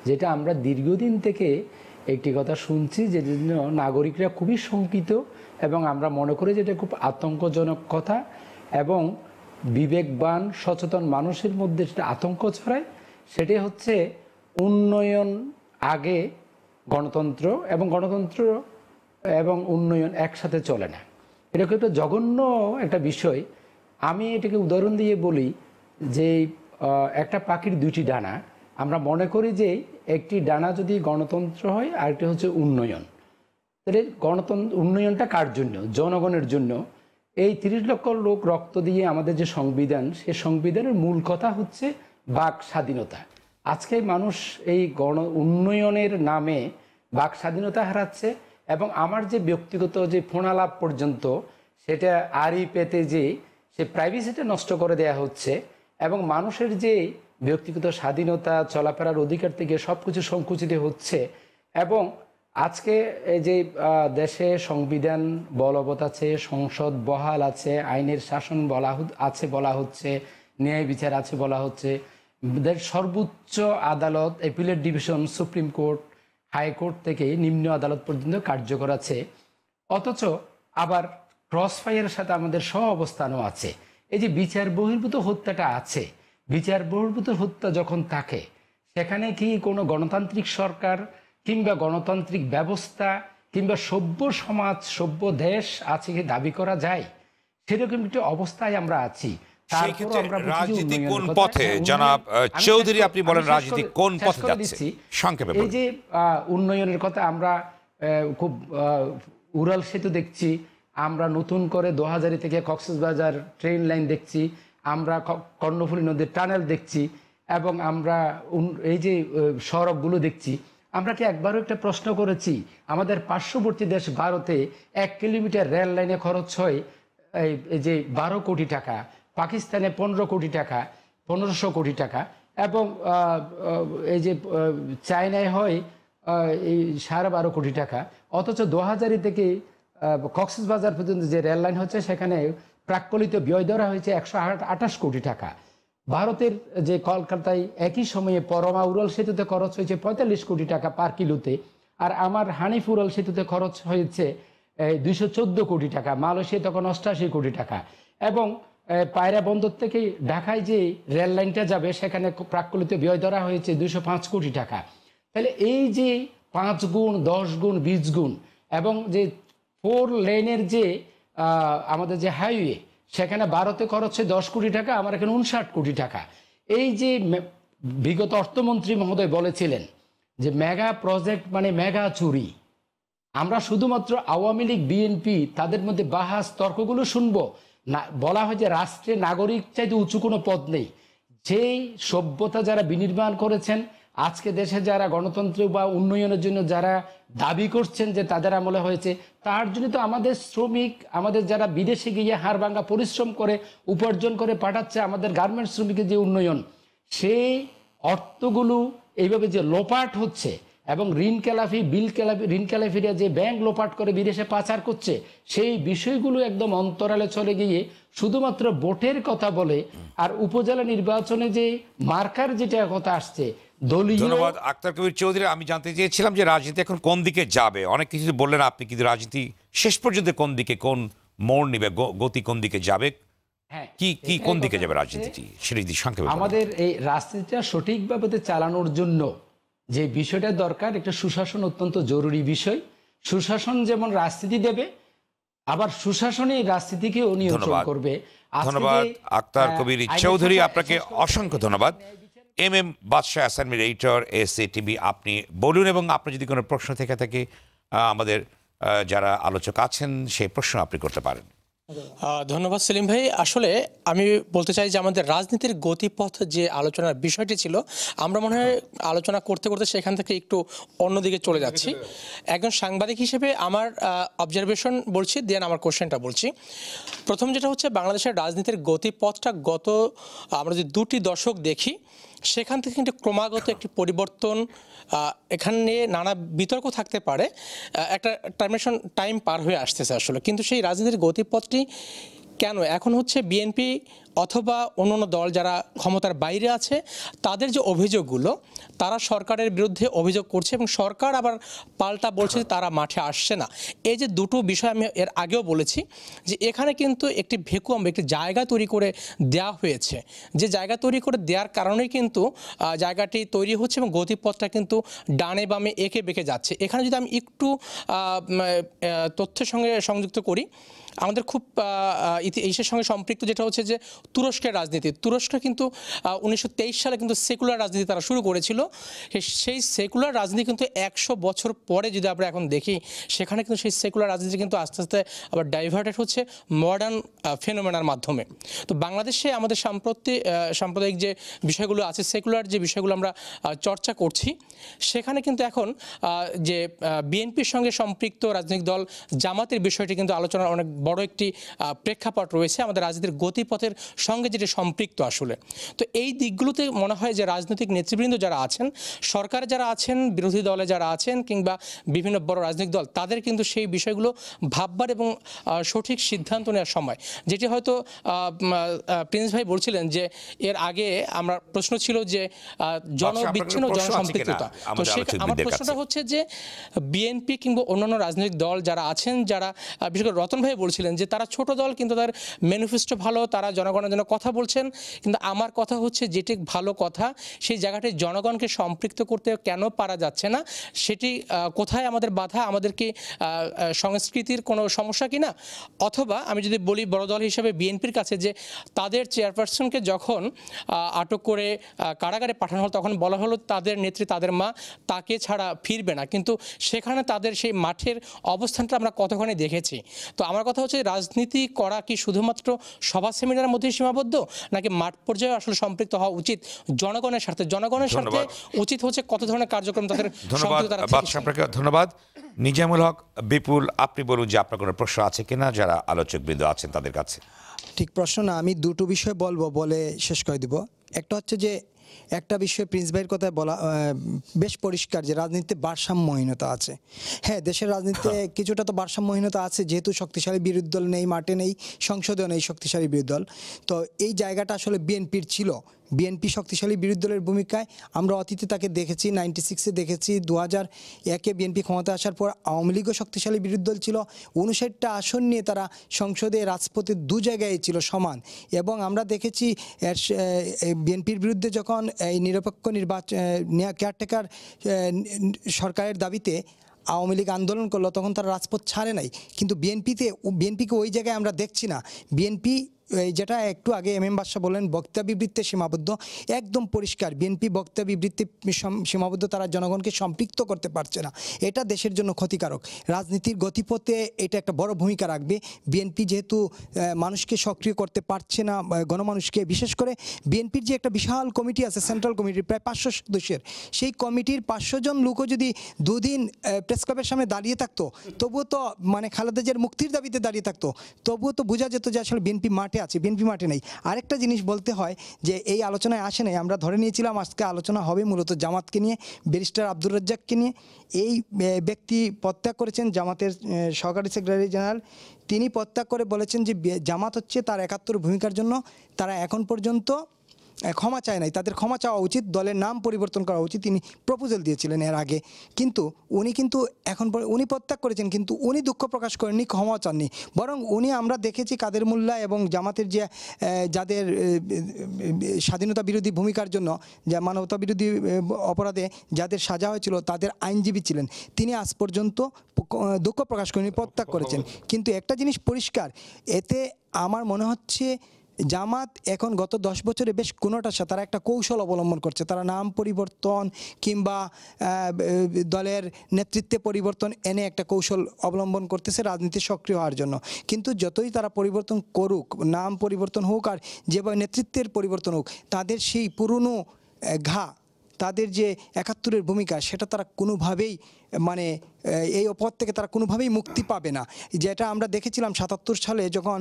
যেটা আমরা দীর্ঘদিন থেকে একটি কথা শুনছি, যে জন্য নাগরিকরা খুবই শঙ্কিত এবং আমরা মনে করি যে এটা খুব আতঙ্কজনক কথা। এবং বিবেকবান সচেতন মানুষের মধ্যে যেটা আতঙ্ক ছড়ায়, সেটি হচ্ছে উন্নয়ন আগে গণতন্ত্র, এবং গণতন্ত্র এবং উন্নয়ন একসাথে চলে না। এটা একটা জঘন্য একটা বিষয়। আমি এটাকে উদাহরণ দিয়ে বলি যে একটা পাখির দুইটি ডানা। আমরা মনে করি যে একটি ডানা যদি গণতন্ত্র হয়, আরেকটি হচ্ছে উন্নয়ন। তাহলে গণতন্ত্র উন্নয়নটা কার জন্য? জনগণের জন্য। এই 30 লক্ষ লোক রক্ত দিয়ে আমাদের যে সংবিধান, সে সংবিধানের মূল কথা হচ্ছে বাক স্বাধীনতা। আজকে মানুষ এই উন্নয়নের নামে বাক স্বাধীনতা হারাচ্ছে, এবং আমার যে ব্যক্তিগত যে ফোনালাপ পর্যন্ত সেটা আরই পেতে যে সে প্রাইভেসিটা নষ্ট করে দেয়া হচ্ছে, এবং মানুষের যে ব্যক্তিগত স্বাধীনতা চলাফেরার অধিকার থেকে সব কিছু সংকুচিত হচ্ছে। এবং আজকে এই যে দেশে সংবিধান বলবৎ আছে, সংসদ বহাল আছে, আইনের শাসন আছে বলা হচ্ছে, ন্যায় বিচার আছে বলা হচ্ছে, সর্বোচ্চ আদালত, appellate division, supreme court, high court থেকে নিম্ন আদালত পর্যন্ত কার্যকর আছে। অথচ আবার ক্রস ফায়ারের সাথে আমাদের সহ অবস্থানও আছে। এই যে বিচার বহির্ভূত হত্যাটা আছে, বিচার বহির্ভূত হত্যা যখন থাকে, সেখানে কি কোনো গণতান্ত্রিক সরকার কিংবা গণতান্ত্রিক ব্যবস্থা কিংবা সভ্য সমাজ, সভ্য দেশ আছে কি দাবি করা যায়? সেরকম একটি অবস্থায় আমরা আছি। রাজনীতি কোন পথে, জনাব চৌধুরী আপনি বলেন, রাজনীতি কোন পথে যাচ্ছে সংক্ষেপে বলুন। এই যে উন্নয়নের কথা, আমরা খুব উড়াল সেতু দেখছি, আমরা নতুন করে 2000 থেকে কক্সবাজার ট্রেন লাইন দেখছি, আমরা কর্ণফুলী নদীর টানেল দেখছি, এবং আমরা এই যে সড়কগুলো দেখছি। আমরা কি একবারও একটা প্রশ্ন করেছি, আমাদের পার্শ্ববর্তী দেশ ভারতে 1 কিলোমিটার রেল লাইনে খরচ হয় এই যে 12 কোটি টাকা, পাকিস্তানে 15 কোটি টাকা, 1500 কোটি টাকা, এবং এই যে চায়নায় হয় এই 12.5 কোটি টাকা। অথচ 2000 থেকে কক্সবাজার পর্যন্ত যে রেল লাইন হচ্ছে, সেখানে প্রাক্কলিত ব্যয় ধরা হয়েছে 128 কোটি টাকা। ভারতের যে কলকাতায় একই সময়ে পরমা উড়াল সেতুতে খরচ হয়েছে 45 কোটি টাকা পার কিলোতে, আর আমার হানিফ উড়াল সেতুতে খরচ হয়েছে 214 কোটি টাকা, মালয়েশিয়া তখন 88 কোটি টাকা। এবং পায়রা বন্দর থেকে ঢাকায় যে রেল লাইনটা যাবে, সেখানে প্রাক্কলিত ব্যয় ধরা হয়েছে 205 কোটি টাকা। তাহলে এই যে 5 গুণ, 10 গুণ, 20 গুণ, এবং যে 4 লেনের যে আমাদের যে হাইওয়ে, সেখানে ভারতে খরচ হচ্ছে 10 কোটি টাকা, আমার এখানে 59 কোটি টাকা। এই যে বিগত অর্থমন্ত্রী মহোদয় বলেছিলেন যে মেগা প্রজেক্ট মানে মেগা চুরি, আমরা শুধুমাত্র আওয়ামী লীগ, বিএনপি তাদের মধ্যে বাহাস তর্কগুলো শুনবো না। বলা হয় যে রাষ্ট্রে নাগরিক চাইতে উঁচু কোনো পদ নেই। যেই সভ্যতা যারা বিনির্মাণ করেছেন, আজকে দেশে যারা গণতন্ত্র বা উন্নয়নের জন্য যারা দাবি করছেন যে তাদের আমলে হয়েছে, তার জন্য তো আমাদের শ্রমিক, আমাদের যারা বিদেশে গিয়ে হাড়ভাঙ্গা পরিশ্রম করে উপার্জন করে পাঠাচ্ছে, আমাদের গার্মেন্টস শ্রমিকের যে উন্নয়ন, সেই অর্থগুলো এইভাবে যে লোপাট হচ্ছে, এবং ঋণ খেলাফিরা যে ব্যাংক লোপাট করে বিদেশে পাচার করছে, সেই বিষয়গুলো একদম অন্তরালে চলে গিয়ে শুধুমাত্র ভোটের কথা বলে, আর উপজেলা নির্বাচনে যে মার্কার যেটা কথা আসছে দলীয়। ধন্যবাদ আক্তার কবির চৌধুরী। আমি জানতে চেয়েছিলাম যে রাজনীতি এখন কোন দিকে যাবে, অনেক কিছু বললেন আপনি, কিন্তু রাজনীতি শেষ পর্যন্ত কোন দিকে, কোন মোড় নিবে, গতি কোন দিকে যাবে, কি কোন দিকে যাবে রাজনীতি, সেটা যদি সংক্ষেপে। আমাদের এই রাজনীতিটা সঠিকভাবে চালানোর জন্য যে বিষয়টা দরকার, একটা সুশাসন অত্যন্ত জরুরি বিষয়। সুশাসন যেমন রাজনীতি দেবে, আবার সুশাসনই রাজনীতিকেও নিয়ন্ত্রণ করবে। ধন্যবাদ আক্তার কবির চৌধুরী, আপনাকে অসংখ্য ধন্যবাদ। এম বাদশাহ অ্যাসাইনমেন্ট এডিটর, ASA-TV, আপনি বলুন, এবং আপনার যদি কোনো প্রশ্ন থেকে থাকে আমাদের যারা আলোচক আছেন সেই প্রশ্ন আপনি করতে পারেন। ধন্যবাদ সেলিম ভাই। আসলে আমি বলতে চাই যে আমাদের রাজনীতির গতিপথ যে আলোচনার বিষয়টি ছিল, আমরা মনে হয় আলোচনা করতে করতে সেখান থেকে একটু অন্যদিকে চলে যাচ্ছি। একজন সাংবাদিক হিসেবে আমার অবজারভেশন বলছি, দেন আমার কোশ্চেনটা বলছি। প্রথম যেটা হচ্ছে, বাংলাদেশের রাজনীতির গতিপথটা আমরা যদি 2টি দশক দেখি, সেখান থেকে কিন্তু ক্রমাগত একটি পরিবর্তন, এখানে নানা বিতর্ক থাকতে পারে, একটা টাইম পার হয়ে আসতেছে আসলে। কিন্তু সেই রাজনীতির গতিপথটি কেন এখন হচ্ছে বিএনপি অথবা অন্যান্য দল যারা ক্ষমতার বাইরে আছে তাদের যে অভিযোগগুলো তারা সরকারের বিরুদ্ধে অভিযোগ করছে এবং সরকার আবার পাল্টা বলছে যে তারা মাঠে আসছে না। এই যে দুটো বিষয় আমি এর আগেও বলেছি যে এখানে কিন্তু একটি ভ্যাকুয়াম, একটি জায়গা তৈরি করে দেওয়া হয়েছে, যে জায়গা তৈরি করে দেওয়ার কারণেই কিন্তু জায়গাটি তৈরি হচ্ছে এবং গতিপথটা কিন্তু ডানে বামে এঁকে বেঁকে যাচ্ছে। এখানে যদি আমি একটু তথ্যের সঙ্গে সংযুক্ত করি, আমাদের খুব ইতিহাসের সঙ্গে সম্পৃক্ত যেটা হচ্ছে যে তুরস্কের রাজনীতি। তুরস্ক কিন্তু 1923 সালে কিন্তু সেকুলার রাজনীতি তারা শুরু করেছিল। সেই সেকুলার রাজনীতি কিন্তু 100 বছর পরে যদি আমরা এখন দেখি, সেখানে কিন্তু সেই সেকুলার রাজনীতি কিন্তু আস্তে আস্তে আবার ডাইভার্টেড হচ্ছে মডার্ন ফেনোমেনার মাধ্যমে। তো বাংলাদেশে আমাদের সাম্প্রদায়িক যে বিষয়গুলো আছে, সেকুলার যে বিষয়গুলো আমরা চর্চা করছি, সেখানে কিন্তু এখন যে বিএনপির সঙ্গে সম্পৃক্ত রাজনৈতিক দল জামাতের বিষয়টি কিন্তু আলোচনার অনেক বড় একটি প্রেক্ষাপট রয়েছে আমাদের রাজনীতির গতিপথের সঙ্গে, যেটি সম্পৃক্ত আসলে। তো এই দিকগুলোতে মনে হয় যে রাজনৈতিক নেতৃবৃন্দ যারা আছেন, সরকারে যারা আছেন, বিরোধী দলে যারা আছেন, কিংবা বিভিন্ন বড় রাজনৈতিক দল, তাদের কিন্তু সেই বিষয়গুলো ভাববার এবং সঠিক সিদ্ধান্ত নেওয়ার সময়, যেটি হয়তো প্রিন্স ভাই বলছিলেন যে এর আগে আমরা প্রশ্ন ছিল যে জনবিচ্ছিন্ন জনসম্পৃক্ততা। তো আমার প্রশ্নটা হচ্ছে যে বিএনপি কিংবা অন্যান্য রাজনৈতিক দল যারা আছেন, যারা বিশেষ করে রতন ভাই বলছিলেন যে তারা ছোট দল কিন্তু তার ম্যানিফেস্টো ভালো, তারা জনগণের জন্য কথা বলছেন, কিন্তু আমার কথা হচ্ছে যেটি ভালো কথা সেই জায়গাটি জনগণকে সম্পৃক্ত করতে কেন পারা যাচ্ছে না, সেটি কোথায় আমাদের বাধা? আমাদের কি সংস্কৃতির কোনো সমস্যা কিনা? অথবা আমি যদি বলি বড় দল হিসেবে বিএনপির কাছে যে তাদের চেয়ারপারসনকে যখন আটক করে কারাগারে পাঠানো হলো, তখন বলা হলো তাদের নেত্রী, তাদের মা তাকে ছাড়া ফিরবে না, কিন্তু সেখানে তাদের সেই মাঠের অবস্থানটা আমরা কতখানি দেখেছি। তো আমার কথা হচ্ছে রাজনীতি করা কি শুধুমাত্র সভা সেমিনারের মধ্যে সীমাবদ্ধ, নাকি মাঠ পর্যায়ে আসলে সম্পৃক্ত হওয়া উচিত জনগণের স্বার্থে? জনগণের স্বার্থে উচিত হচ্ছে কত ধরনের কার্যক্রম তাদের। ধন্যবাদ নিজামুল হক। বিপুল, আপনি বলুন যে আপনার কোনো প্রশ্ন আছে কিনা যারা আলোচকবৃন্দ আছেন তাদের কাছে। ঠিক প্রশ্ন না, আমি দুটো বিষয় বলবো, বলে শেষ করে দিব। একটা হচ্ছে যে একটা বিষয় প্রিন্স ভাইয়ের কথায় বলা বেশ পরিষ্কার যে রাজনীতিতে ভারসাম্যহীনতা আছে। হ্যাঁ, দেশের রাজনীতিতে কিছুটা তো ভারসাম্যহীনতা আছে, যেহেতু শক্তিশালী বিরোধী দল নেই, মাঠে নেই, সংসদেও নেই শক্তিশালী বিরোধী দল। তো এই জায়গাটা আসলে বিএনপির ছিল। বিএনপি শক্তিশালী বিরোধী দলের ভূমিকায় আমরা অতীতে তাকে দেখেছি, 96-এ দেখেছি, 2001-এ বিএনপি ক্ষমতা আসার পর আওয়ামী লীগও শক্তিশালী বিরোধী দল ছিল। 59টা আসন নিয়ে তারা সংসদে, রাজপথে দু জায়গায় ছিল সমান। এবং আমরা দেখেছি বিএনপির বিরুদ্ধে যখন এই নিরপেক্ষ নির্বাচন কেয়ারটেকার সরকারের দাবিতে আওয়ামী লীগ আন্দোলন করলো, তখন তারা রাজপথ ছাড়ে নাই। কিন্তু বিএনপিকে ওই জায়গায় আমরা দেখছি না। বিএনপি যেটা একটু আগে এম বাদশা বললেন বক্তব্য বিবৃতিতে সীমাবদ্ধ, একদম পরিষ্কার বিএনপি বক্তব্য বিবৃতি সীমাবদ্ধ, তারা জনগণকে সম্পৃক্ত করতে পারছে না। এটা দেশের জন্য ক্ষতিকারক। রাজনীতির গতিপথে এটা একটা বড় ভূমিকা রাখবে। বিএনপি যেহেতু মানুষকে সক্রিয় করতে পারছে না, গণমানুষকে, বিশেষ করে বিএনপির যে একটা বিশাল কমিটি আছে, সেন্ট্রাল কমিটি প্রায় 500 সদস্যের, সেই কমিটির 500 জন লোকও যদি দুদিন প্রেস ক্লাবের সামনে দাঁড়িয়ে থাকতো, তবুও তো মানে খালেদা জিয়ার মুক্তির দাবিতে দাঁড়িয়ে থাকতো, তবুও তো বোঝা যেত যে আসলে বিএনপি মাঠে আছে, বিএনপি মাঠে নেই। আরেকটা জিনিস বলতে হয় যে এই আলোচনায় আসে নাই, আমরা ধরে নিয়েছিলাম আজকে আলোচনা হবে মূলত জামাতকে নিয়ে, ব্যারিস্টার আব্দুর রাজ্জাককে নিয়ে। এই ব্যক্তি পদত্যাগ করেছেন, জামাতের সহকারী সেক্রেটারি জেনারেল, তিনি পদত্যাগ করে বলেছেন যে জামাত হচ্ছে তার 71 ভূমিকার জন্য তারা এখন পর্যন্ত ক্ষমা চায় নাই, তাদের ক্ষমা চাওয়া উচিত, দলের নাম পরিবর্তন করা উচিত। তিনি প্রপোজাল দিয়েছিলেন এর আগে, কিন্তু উনি পদত্যাগ করেছেন, কিন্তু উনি দুঃখ প্রকাশ করেননি, ক্ষমা চাননি। বরং উনি, আমরা দেখেছি কাদের মোল্লা এবং জামাতের যে যাদের স্বাধীনতা বিরোধী ভূমিকার জন্য, যা মানবতা বিরোধী অপরাধে যাদের সাজা হয়েছিল, তাদের আইনজীবী ছিলেন, তিনি আজ পর্যন্ত দুঃখ প্রকাশ করেননি, পদত্যাগ করেছেন। কিন্তু একটা জিনিস পরিষ্কার, এতে আমার মনে হচ্ছে জামাত এখন গত 10 বছরে বেশ কোনোটার সাথে তারা একটা কৌশল অবলম্বন করছে। তারা নাম পরিবর্তন কিংবা দলের নেতৃত্বে পরিবর্তন এনে একটা কৌশল অবলম্বন করতেছে রাজনীতি সক্রিয় হওয়ার জন্য। কিন্তু যতই তারা পরিবর্তন করুক, নাম পরিবর্তন হোক আর যেভাবে নেতৃত্বের পরিবর্তন হোক, তাদের সেই পুরনো তাদের যে 71-এর ভূমিকা, সেটা তারা কোনোভাবেই মানে এই পদ থেকে তারা কোনোভাবেই মুক্তি পাবে না। যেটা আমরা দেখেছিলাম 77 সালে যখন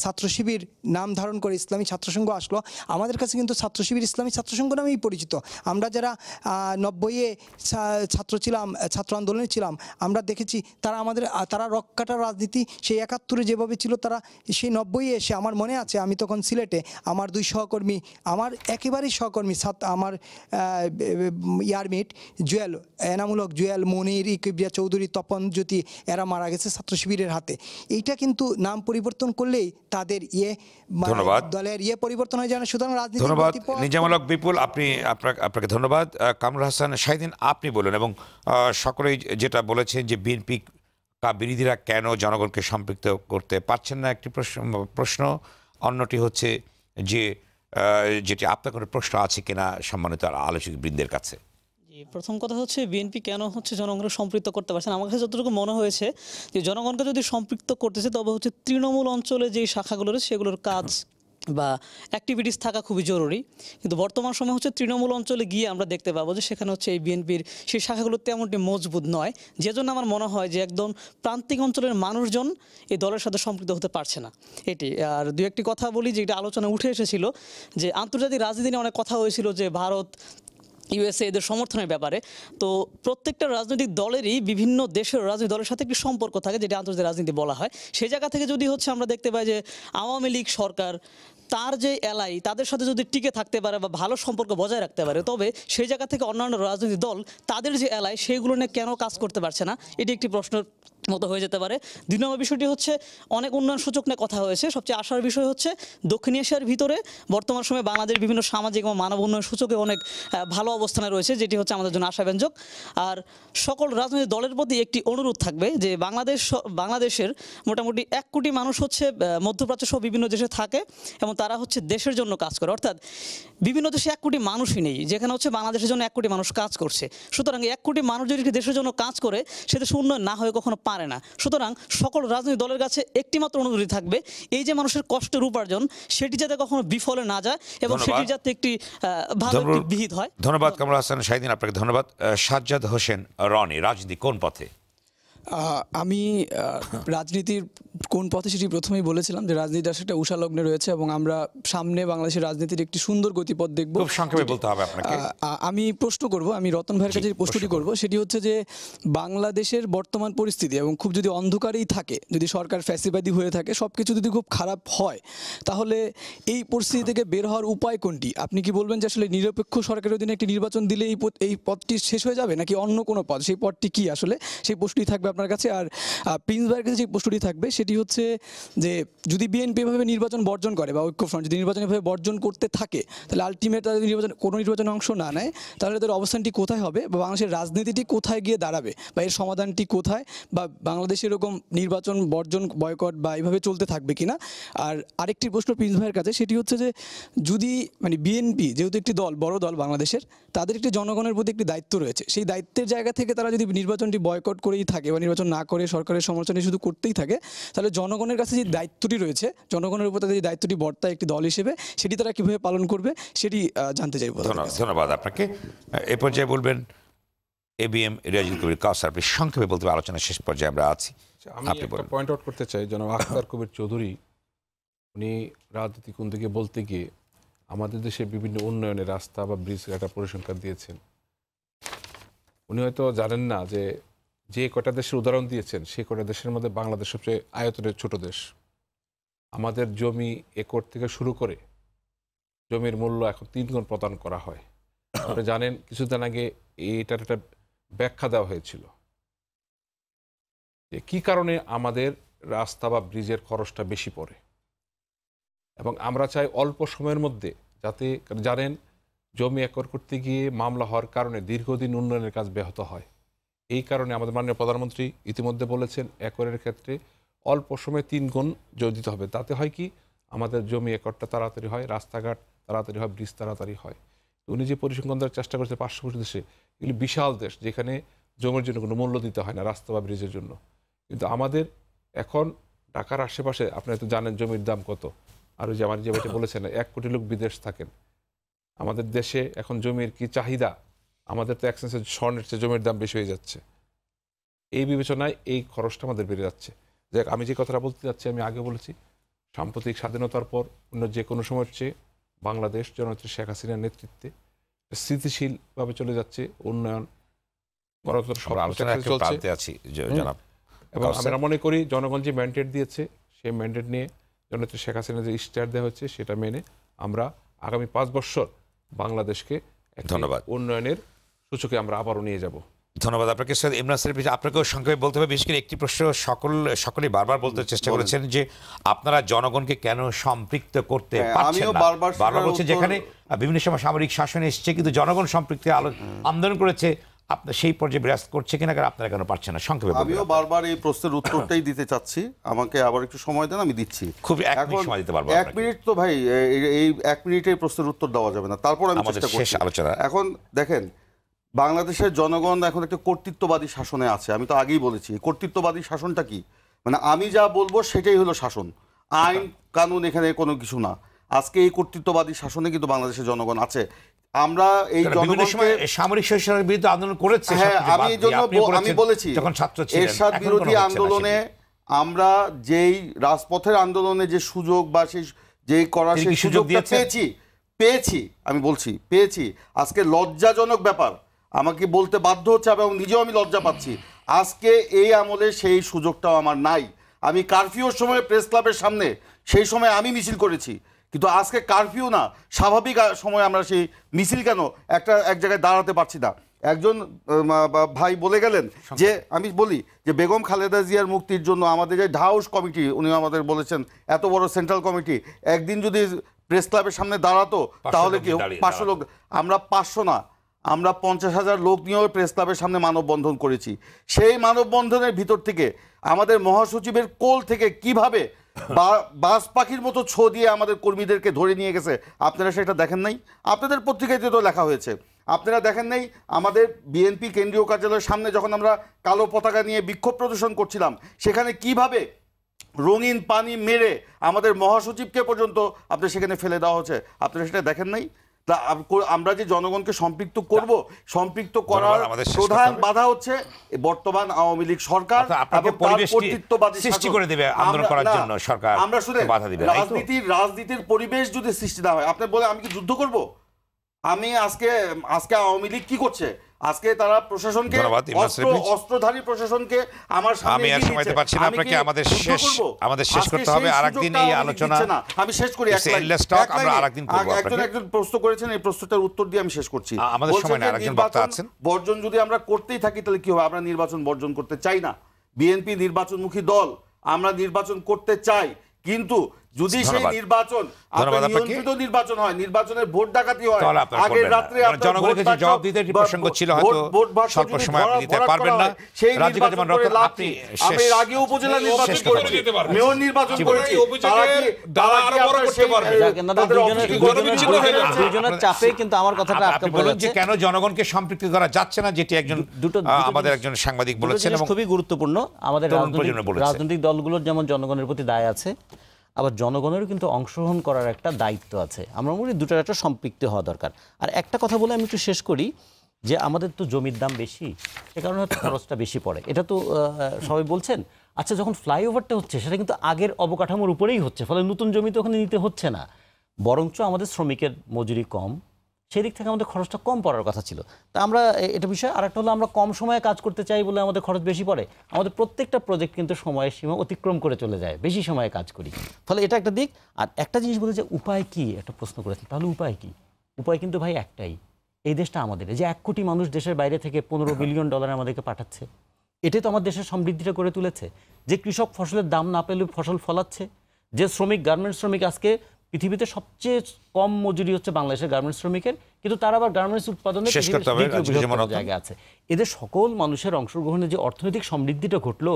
ছাত্র শিবির নাম ধারণ করে ইসলামী ছাত্রসংঘ আসলো, আমাদের কাছে কিন্তু ছাত্র শিবির ইসলামী ছাত্রসংঘ নামেই পরিচিত। আমরা যারা 90-এ ছাত্র ছিলাম, ছাত্র আন্দোলনে ছিলাম, আমরা দেখেছি তারা রক কাটার রাজনীতি সেই 71-এ যেভাবে ছিল, তারা সেই 90-এ এসে, আমার মনে আছে আমি তখন সিলেটে, আমার 2 সহকর্মী, আমার একেবারেই সহকর্মী, আমার ইয়ারমিট জুয়েল, এনামূলক জুয়েল, মনির, ইকিবিয়া চৌধুরী, তপন জ্যোতি, এরা মারা গেছে ছাত্র শিবিরের হাতে। এইটা কিন্তু নাম পরিবর্তন করলেই তাদের দলের পরিবর্তন হয়ে যায় না। সুতরাং রাজনীতি। ধন্যবাদ নিজামুল হক বিপুল, আপনাকে ধন্যবাদ। কামরুল হাসান শাহিদিন, আপনি বলুন, এবং সকলেই যেটা বলেছেন যে বিএনপি বিরোধীরা কেন জনগণকে সম্পৃক্ত করতে পারছেন না, একটি প্রশ্ন। অন্যটি হচ্ছে যে যেটি আপনার কোনো প্রশ্ন আছে কিনা সম্মানিত আলোচক বৃন্দের কাছে। প্রথম কথা হচ্ছে বিএনপি কেন হচ্ছে জনগণকে সম্পৃক্ত করতে পারছে না। আমার কাছে যতটুকু মনে হয়েছে যে জনগণকে যদি সম্পৃক্ত করতেছে তবে হচ্ছে তৃণমূল অঞ্চলে যে শাখাগুলো রয়েছে সেগুলোর কাজ বা অ্যাক্টিভিটিস থাকা খুবই জরুরি। কিন্তু বর্তমান সময় হচ্ছে তৃণমূল অঞ্চলে গিয়ে আমরা দেখতে পাবো যে সেখানে হচ্ছে এই বিএনপির সেই শাখাগুলো তেমনটি মজবুত নয়, যে জন্য আমার মনে হয় যে একদম প্রান্তিক অঞ্চলের মানুষজন এই দলের সাথে সম্পৃক্ত হতে পারছে না। এটি আর দু একটি কথা বলি যে এটা আলোচনা উঠে এসেছিল যে আন্তর্জাতিক রাজনীতি নিয়ে অনেক কথা হয়েছিল যে ভারত, ইউএসএ এদের সমর্থনের ব্যাপারে। তো প্রত্যেকটা রাজনৈতিক দলেরই বিভিন্ন দেশের রাজনৈতিক দলের সাথে একটি সম্পর্ক থাকে, যেটা আন্তর্জাতিক রাজনীতি বলা হয়। সেই জায়গা থেকে যদি হচ্ছে আমরা দেখতে পাই যে আওয়ামী লীগ সরকার তার যে এলাই তাদের সাথে যদি টিকে থাকতে পারে বা ভালো সম্পর্ক বজায় রাখতে পারে, তবে সেই জায়গা থেকে অন্যান্য রাজনৈতিক দল তাদের যে এলাই সেইগুলো নিয়ে কেন কাজ করতে পারছে না, এটি একটি প্রশ্নের মতো হয়ে যেতে পারে। 2 নম্বর বিষয়টি হচ্ছে অনেক উন্নয়ন সূচক নিয়ে কথা হয়েছে। সবচেয়ে আশার বিষয় হচ্ছে দক্ষিণ এশিয়ার ভিতরে বর্তমান সময়ে বাংলাদেশ বিভিন্ন সামাজিক এবং মানব উন্নয়ন সূচকে অনেক ভালো অবস্থানে রয়েছে, যেটি হচ্ছে আমাদের জন্য আশাব্যঞ্জক। আর সকল রাজনৈতিক দলের প্রতি একটি অনুরোধ থাকবে যে বাংলাদেশের মোটামুটি 1 কোটি মানুষ হচ্ছে মধ্যপ্রাচ্য সহ বিভিন্ন দেশে থাকে এবং তারা হচ্ছে দেশের জন্য কাজ করে। অর্থাৎ বিভিন্ন দেশে 1 কোটি মানুষই নেই, যেখানে হচ্ছে বাংলাদেশের জন্য 1 কোটি মানুষ কাজ করছে। সুতরাং 1 কোটি মানুষ যদি দেশের জন্য কাজ করে, সে দেশ উন্নয়ন না হয়ে কখনো পারে না। সুতরাং সকল রাজনৈতিক দলের কাছে একটি মাত্র অনুরোধ থাকবে, এই যে মানুষের কষ্টের উপার্জন সেটি যাতে কখনো বিফলে না যায় এবং সেটি যাতে একটি ভালো একটি বিহিত হয়। ধন্যবাদ কামরুল হাসান শাহিদিন, আপনাকে ধন্যবাদ। সাজ্জাদ হোসেন রনি, রাজনীতি কোন পথে? আমি রাজনীতির কোন পথে সেটি প্রথমেই বলেছিলাম যে রাজনীতি সেটা উষালগ্নে রয়েছে এবং আমরা সামনে বাংলাদেশের রাজনীতির একটি সুন্দর গতিপথ দেখব। খুব সংক্ষেপে বলতে হবে আপনাকে। আমি প্রশ্ন করব, আমি রতন ভাইয়ের কাছে প্রশ্নটি করব, সেটি হচ্ছে যে বাংলাদেশের বর্তমান পরিস্থিতি এবং খুব যদি অন্ধকারেই থাকে, যদি সরকার ফ্যাসিবাদী হয়ে থাকে, সব কিছু যদি খুব খারাপ হয়, তাহলে এই পরিস্থিতি থেকে বের হওয়ার উপায় কোনটি? আপনি কি বলবেন যে আসলে নিরপেক্ষ সরকারের অধীনে একটি নির্বাচন দিলে এই পথটি শেষ হয়ে যাবে, নাকি অন্য কোনো পথ? সেই পথটি কি আসলে, সেই প্রশ্নটি থাকবে আপনার কাছে। আর প্রিন্স ভাইয়ের কাছে যে প্রশ্নটি থাকবে সেটি হচ্ছে যে যদি বিএনপি এভাবে নির্বাচন বর্জন করে বা ঐক্যফ্রন্ট যদি নির্বাচন এভাবে বর্জন করতে থাকে, তাহলে আলটিমেট তাদের কোনো নির্বাচনে অংশ না নেয়, তাহলে তাদের অবস্থানটি কোথায় হবে বা বাংলাদেশের রাজনীতিটি কোথায় গিয়ে দাঁড়াবে বা এর সমাধানটি কোথায়, বা বাংলাদেশে এরকম নির্বাচন বর্জন, বয়কট বা এইভাবে চলতে থাকবে কিনা? আর আরেকটি প্রশ্ন প্রিন্স ভাইয়ের কাছে, সেটি হচ্ছে যে যদি বিএনপি যেহেতু একটি দল, বড় দল বাংলাদেশের, তাদের একটি জনগণের প্রতি একটি দায়িত্ব রয়েছে, সেই দায়িত্বের জায়গা থেকে তারা যদি নির্বাচনটি বয়কট করেই থাকে বা নির্বাচন না করে সরকারের সমালোচনা শুধু করতেই থাকে, তাহলে জনগণের কাছে যে দায়িত্বটি রয়েছে, জনগণের উপর তাদের যে দায়িত্বটি বর্তায় একটি দল হিসেবে, সেটি তারা কীভাবে পালন করবে সেটি জানতে চাইব। ধন্যবাদ আপনাকে। এ পর্যায়ে বলবেন ABM রিয়াজুল কবির কাউসার, আপনি সংক্ষেপে বলতে হবে, আলোচনা শেষ পর্যায়ে আমরা আছি। আমি একটা পয়েন্ট আউট করতে চাই, জনাব আখতার কবির চৌধুরী উনি রাজনীতি কোন দিকে বলতে গিয়ে আমাদের দেশে বিভিন্ন উন্নয়নের রাস্তা বা ব্রিজ একটা পরিসংখ্যান দিয়েছেন। উনি হয়তো জানেন না যে কটা দেশের উদাহরণ দিয়েছেন, সেই কটা দেশের মধ্যে বাংলাদেশ সবচেয়ে আয়তনের ছোট দেশ। আমাদের জমি একর থেকে শুরু করে জমির মূল্য এখন 3 গুণ প্রদান করা হয়। আপনি জানেন কিছুদিন আগে এইটার একটা ব্যাখ্যা দেওয়া হয়েছিল যে কী কারণে আমাদের রাস্তা বা ব্রিজের খরচটা বেশি পড়ে, এবং আমরা চাই অল্প সময়ের মধ্যে যাতে, জানেন জমি একর করতে গিয়ে মামলা হওয়ার কারণে দীর্ঘদিন উন্নয়নের কাজ ব্যাহত হয়। এই কারণে আমাদের মাননীয় প্রধানমন্ত্রী ইতিমধ্যে বলেছেন একরের ক্ষেত্রে অল্প সময়ে 3 গুণ জোর দিতে হবে। তাতে হয় কি, আমাদের জমি একরটা তাড়াতাড়ি হয়, রাস্তাঘাট তাড়াতাড়ি হয়, ব্রিজ তাড়াতাড়ি হয়। উনি যে পরিসংখ্যান দেওয়ার চেষ্টা করেছে পার্শ্ববর্তী দেশে, এগুলি বিশাল দেশ যেখানে জমির জন্য কোনো মূল্য দিতে হয় না, রাস্তা বা ব্রিজের জন্য। কিন্তু আমাদের এখন ঢাকার আশেপাশে আপনারা তো জানেন জমির দাম কত। আর ওই যে আমার যে বইটা বলেছেন 1 কোটি লোক বিদেশ থাকেন, আমাদের দেশে এখন জমির কি চাহিদা, আমাদের তো এক সেন্সে স্বর্ণের চেয়ে জমির দাম বেশি হয়ে যাচ্ছে। এই বিবেচনায় এই খরচটা আমাদের বেড়ে যাচ্ছে। দেখ, আমি যে কথাটা বলতে যাচ্ছি আমি আগে বলেছি, সাম্প্রতিক স্বাধীনতার পর অন্য যে কোনো সময়ের চেয়ে বাংলাদেশ জননেত্রী শেখ হাসিনার নেতৃত্বে স্থিতিশীলভাবে চলে যাচ্ছে, উন্নয়ন গণতন্ত্র সব চলছে আছি জনাব। এবং আমরা মনে করি জনগণ যে ম্যান্ডেট দিয়েছে সেই ম্যান্ডেট নিয়ে জননেত্রী শেখ হাসিনা যে ইশতেহার দেওয়া হচ্ছে সেটা মেনে আমরা আগামী 5 বছর বাংলাদেশকে ধন্যবাদ উন্নয়নের সূচকে আমরা আবারও নিয়ে যাব। ধন্যবাদ আপনাকে সৈয়দ ইমরান সাহেব। আপনাকেও সংক্ষেপে বলতে হবে, বিশেষ করে একটি প্রশ্ন সকলেই বারবার বলতে চেষ্টা করেছেন যে আপনারা জনগণকে কেন সম্পৃক্ত করতে পারছেন না। বারবার বলছেন যেখানে বিভিন্ন সময় সামরিক শাসন এসছে কিন্তু জনগণ সম্পৃক্ত আন্দোলন করেছে, আপনার সেই পর্যায়ে বিরাজ করছে কিনা, আপনারা কেন পারছেন না? সংক্ষেপে আমিও বারবার এই প্রশ্নের উত্তরটাই দিতে চাচ্ছি, আমাকে আবার একটু সময় দেন, আমি দিচ্ছি। খুব 1 মিনিট সময় দিতে পারবো। 1 মিনিট তো ভাই, এই 1 মিনিটে এই প্রশ্নের উত্তর দেওয়া যাবে না, তারপর আমি চেষ্টা করছি। এখন দেখেন, বাংলাদেশের জনগণ এখন একটা কর্তৃত্ববাদী শাসনে আছে। আমি তো আগেই বলেছি কর্তৃত্ববাদী শাসনটা কি, মানে আমি যা বলবো সেটাই হলো শাসন, আইন কানুন এখানে কোনো কিছু না। আজকে এই কর্তৃত্ববাদী শাসনে কিন্তু বাংলাদেশের জনগণ আছে। আমরা এই জনগণকে সামরিক শাসনের বিরুদ্ধে আন্দোলন করেছে, হ্যাঁ আমি বলেছি এরশাদ বিরোধী আন্দোলনে আমরা যেই রাজপথের আন্দোলনে যে সুযোগ বা সেই যেই করার সেই সুযোগটা পেয়েছি আমি বলছি পেয়েছি। আজকে লজ্জাজনক ব্যাপার, আমাকে বলতে বাধ্য হচ্ছে এবং নিজেও আমি লজ্জা পাচ্ছি, আজকে এই আমলে সেই সুযোগটাও আমার নাই। আমি কারফিউর সময় প্রেস ক্লাবের সামনে সেই সময় আমি মিছিল করেছি, কিন্তু আজকে কারফিউ না, স্বাভাবিক সময় আমরা সেই মিছিল কেন এক জায়গায় দাঁড়াতে পারছি না। একজন ভাই বলে গেলেন যে, আমি বলি যে বেগম খালেদা জিয়ার মুক্তির জন্য আমাদের যে ঢাউস কমিটি, উনি আমাদের বলেছেন এত বড় সেন্ট্রাল কমিটি একদিন যদি প্রেস ক্লাবের সামনে দাঁড়াতো তাহলে কি 500 লোক, আমরা 500 না, আমরা 50,000 লোক নিয়েও প্রেস ক্লাবের সামনে মানববন্ধন করেছি। সেই মানববন্ধনের ভিতর থেকে আমাদের মহাসচিবের কোল থেকে কিভাবে বাস পাখির মতো ছো দিয়ে আমাদের কর্মীদেরকে ধরে নিয়ে গেছে, আপনারা সেটা দেখেন নাই? আপনাদের পত্রিকাতে তো লেখা হয়েছে, আপনারা দেখেন নাই? আমাদের বিএনপি কেন্দ্রীয় কার্যালয়ের সামনে যখন আমরা কালো পতাকা নিয়ে বিক্ষোভ প্রদর্শন করছিলাম, সেখানে কিভাবে রঙিন পানি মেরে আমাদের মহাসচিবকে পর্যন্ত আপনি সেখানে ফেলে দেওয়া হচ্ছে, আপনারা সেটা দেখেন নাই? আমরা যে জনগণকে সম্পৃক্ত করব, সম্পৃক্ত করার প্রধান বাধা হচ্ছে বর্তমান আওয়ামী লীগ সরকার এবং কর্তৃত্ববাদী সৃষ্টি করে দেবে আন্দোলন করার জন্য সরকার। আমরা শুনে রাজনীতির পরিবেশ যদি সৃষ্টি না হয়, আপনি বলে আমি কি যুদ্ধ করব? আমি আজকে আওয়ামী লীগ কি করছে, আজকে তারা প্রশাসনকে অস্ত্রধারী প্রশাসনকে আমার সামনে আমি আর সময়তে পারছি না, আপনাকে আমাদের শেষ করতে হবে। আরেকদিন এই আলোচনা আমি শেষ করি। একজন প্রশ্ন করেছেন, এই প্রশ্নটার উত্তর দিয়ে আমি শেষ করছি। আমাদের সময় না, আরেকজন বক্তা আছেন। বর্জন যদি আমরা করতেই থাকি তাহলে কি হবে? আমরা নির্বাচন বর্জন করতে চাই না, বিএনপি নির্বাচনমুখী দল, আমরা নির্বাচন করতে চাই, কিন্তু যদি সেই নির্বাচন নিয়ন্ত্রিত নির্বাচন হয়, নির্বাচনের ভোট ডাকাতি হয়, আগের রাত্রে জনগণের কাছে জবাব দিতে একটি প্রসঙ্গ ছিল, হয়তো স্বল্প সময় আপনি দিতে পারবেন না। সেই নির্বাচন আপনি আমি এর আগে উপজেলা নির্বাচন করেছি, মেয়র নির্বাচন করেছি, তারা কি আরো করতে পারবে? দুজনের চাপে কিন্তু আমার কথাটা আপনি বলেন যে কেন জনগণকে সম্পৃক্ত করা যাচ্ছে না, যেটি একজন আমাদের একজন সাংবাদিক বলেছেন এবং খুবই গুরুত্বপূর্ণ। আমাদের রাজনৈতিক দলগুলোর যেমন জনগণের প্রতি দায় আছে, আবার জনগণেরও কিন্তু অংশগ্রহণ করার একটা দায়িত্ব আছে। আমরা মনে করি দুটার একটা সম্পৃক্ত হওয়া দরকার। আর একটা কথা বলে আমি একটু শেষ করি, যে আমাদের তো জমির দাম বেশি, সে কারণে হয়তো খরচটা বেশি পড়ে, এটা তো সবাই বলছেন। আচ্ছা, যখন ফ্লাইওভারটা হচ্ছে সেটা কিন্তু আগের অবকাঠামোর উপরেই হচ্ছে, ফলে নতুন জমি তো ওখানে নিতে হচ্ছে না, বরঞ্চ আমাদের শ্রমিকের মজুরি কম, সেই দিক থেকে আমাদের খরচটা কম পড়ার কথা ছিল। তা আমরা এটা বিষয়। আর একটা হলো আমরা কম সময়ে কাজ করতে চাই বলে আমাদের খরচ বেশি পড়ে। আমাদের প্রত্যেকটা প্রজেক্ট কিন্তু সময়ের সীমা অতিক্রম করে চলে যায়, বেশি সময়ে কাজ করি, ফলে এটা একটা দিক। আর একটা জিনিস বলে যে উপায় কি, একটা প্রশ্ন করেছেন, তাহলে উপায় কি? উপায় কিন্তু ভাই একটাই, এই দেশটা আমাদের, যে 1 কোটি মানুষ দেশের বাইরে থেকে $15 বিলিয়ন আমাদেরকে পাঠাচ্ছে, এটাই তো আমার দেশের সমৃদ্ধিটা করে তুলেছে। যে কৃষক ফসলের দাম না পেলে ফসল ফলাচ্ছে, যে শ্রমিক, গার্মেন্টস শ্রমিক, আজকে পৃথিবীতে সবচেয়ে কম মজুরি হচ্ছে বাংলাদেশের গার্মেন্টস শ্রমিকের, কিন্তু তারা আবার গার্মেন্টস উৎপাদনে জায়গা আছে। এদের সকল মানুষের অংশগ্রহণে যে অর্থনৈতিক সমৃদ্ধিটা ঘটলো,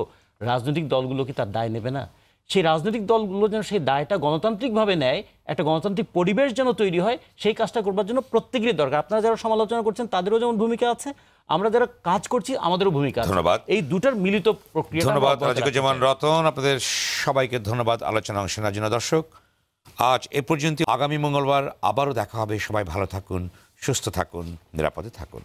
রাজনৈতিক দলগুলো কি তার দায় নেবে না? সেই রাজনৈতিক দলগুলো যেন সেই দায়টা গণতান্ত্রিকভাবে নেয়, একটা গণতান্ত্রিক পরিবেশ যেন তৈরি হয়, সেই কাজটা করবার জন্য প্রত্যেকেরই দরকার। আপনারা যারা সমালোচনা করছেন তাদেরও যেমন ভূমিকা আছে, আমরা যারা কাজ করছি আমাদেরও ভূমিকা আছে। ধন্যবাদ। এই দুটার মিলিত প্রক্রিয়া। ধন্যবাদ রাজিকুজ্জামান রতন, আপনাদের সবাইকে ধন্যবাদ আলোচনা অংশ নেওয়ার জন্য। দর্শক, আজ এ পর্যন্ত। আগামী মঙ্গলবার আবারও দেখা হবে। সবাই ভালো থাকুন, সুস্থ থাকুন, নিরাপদে থাকুন।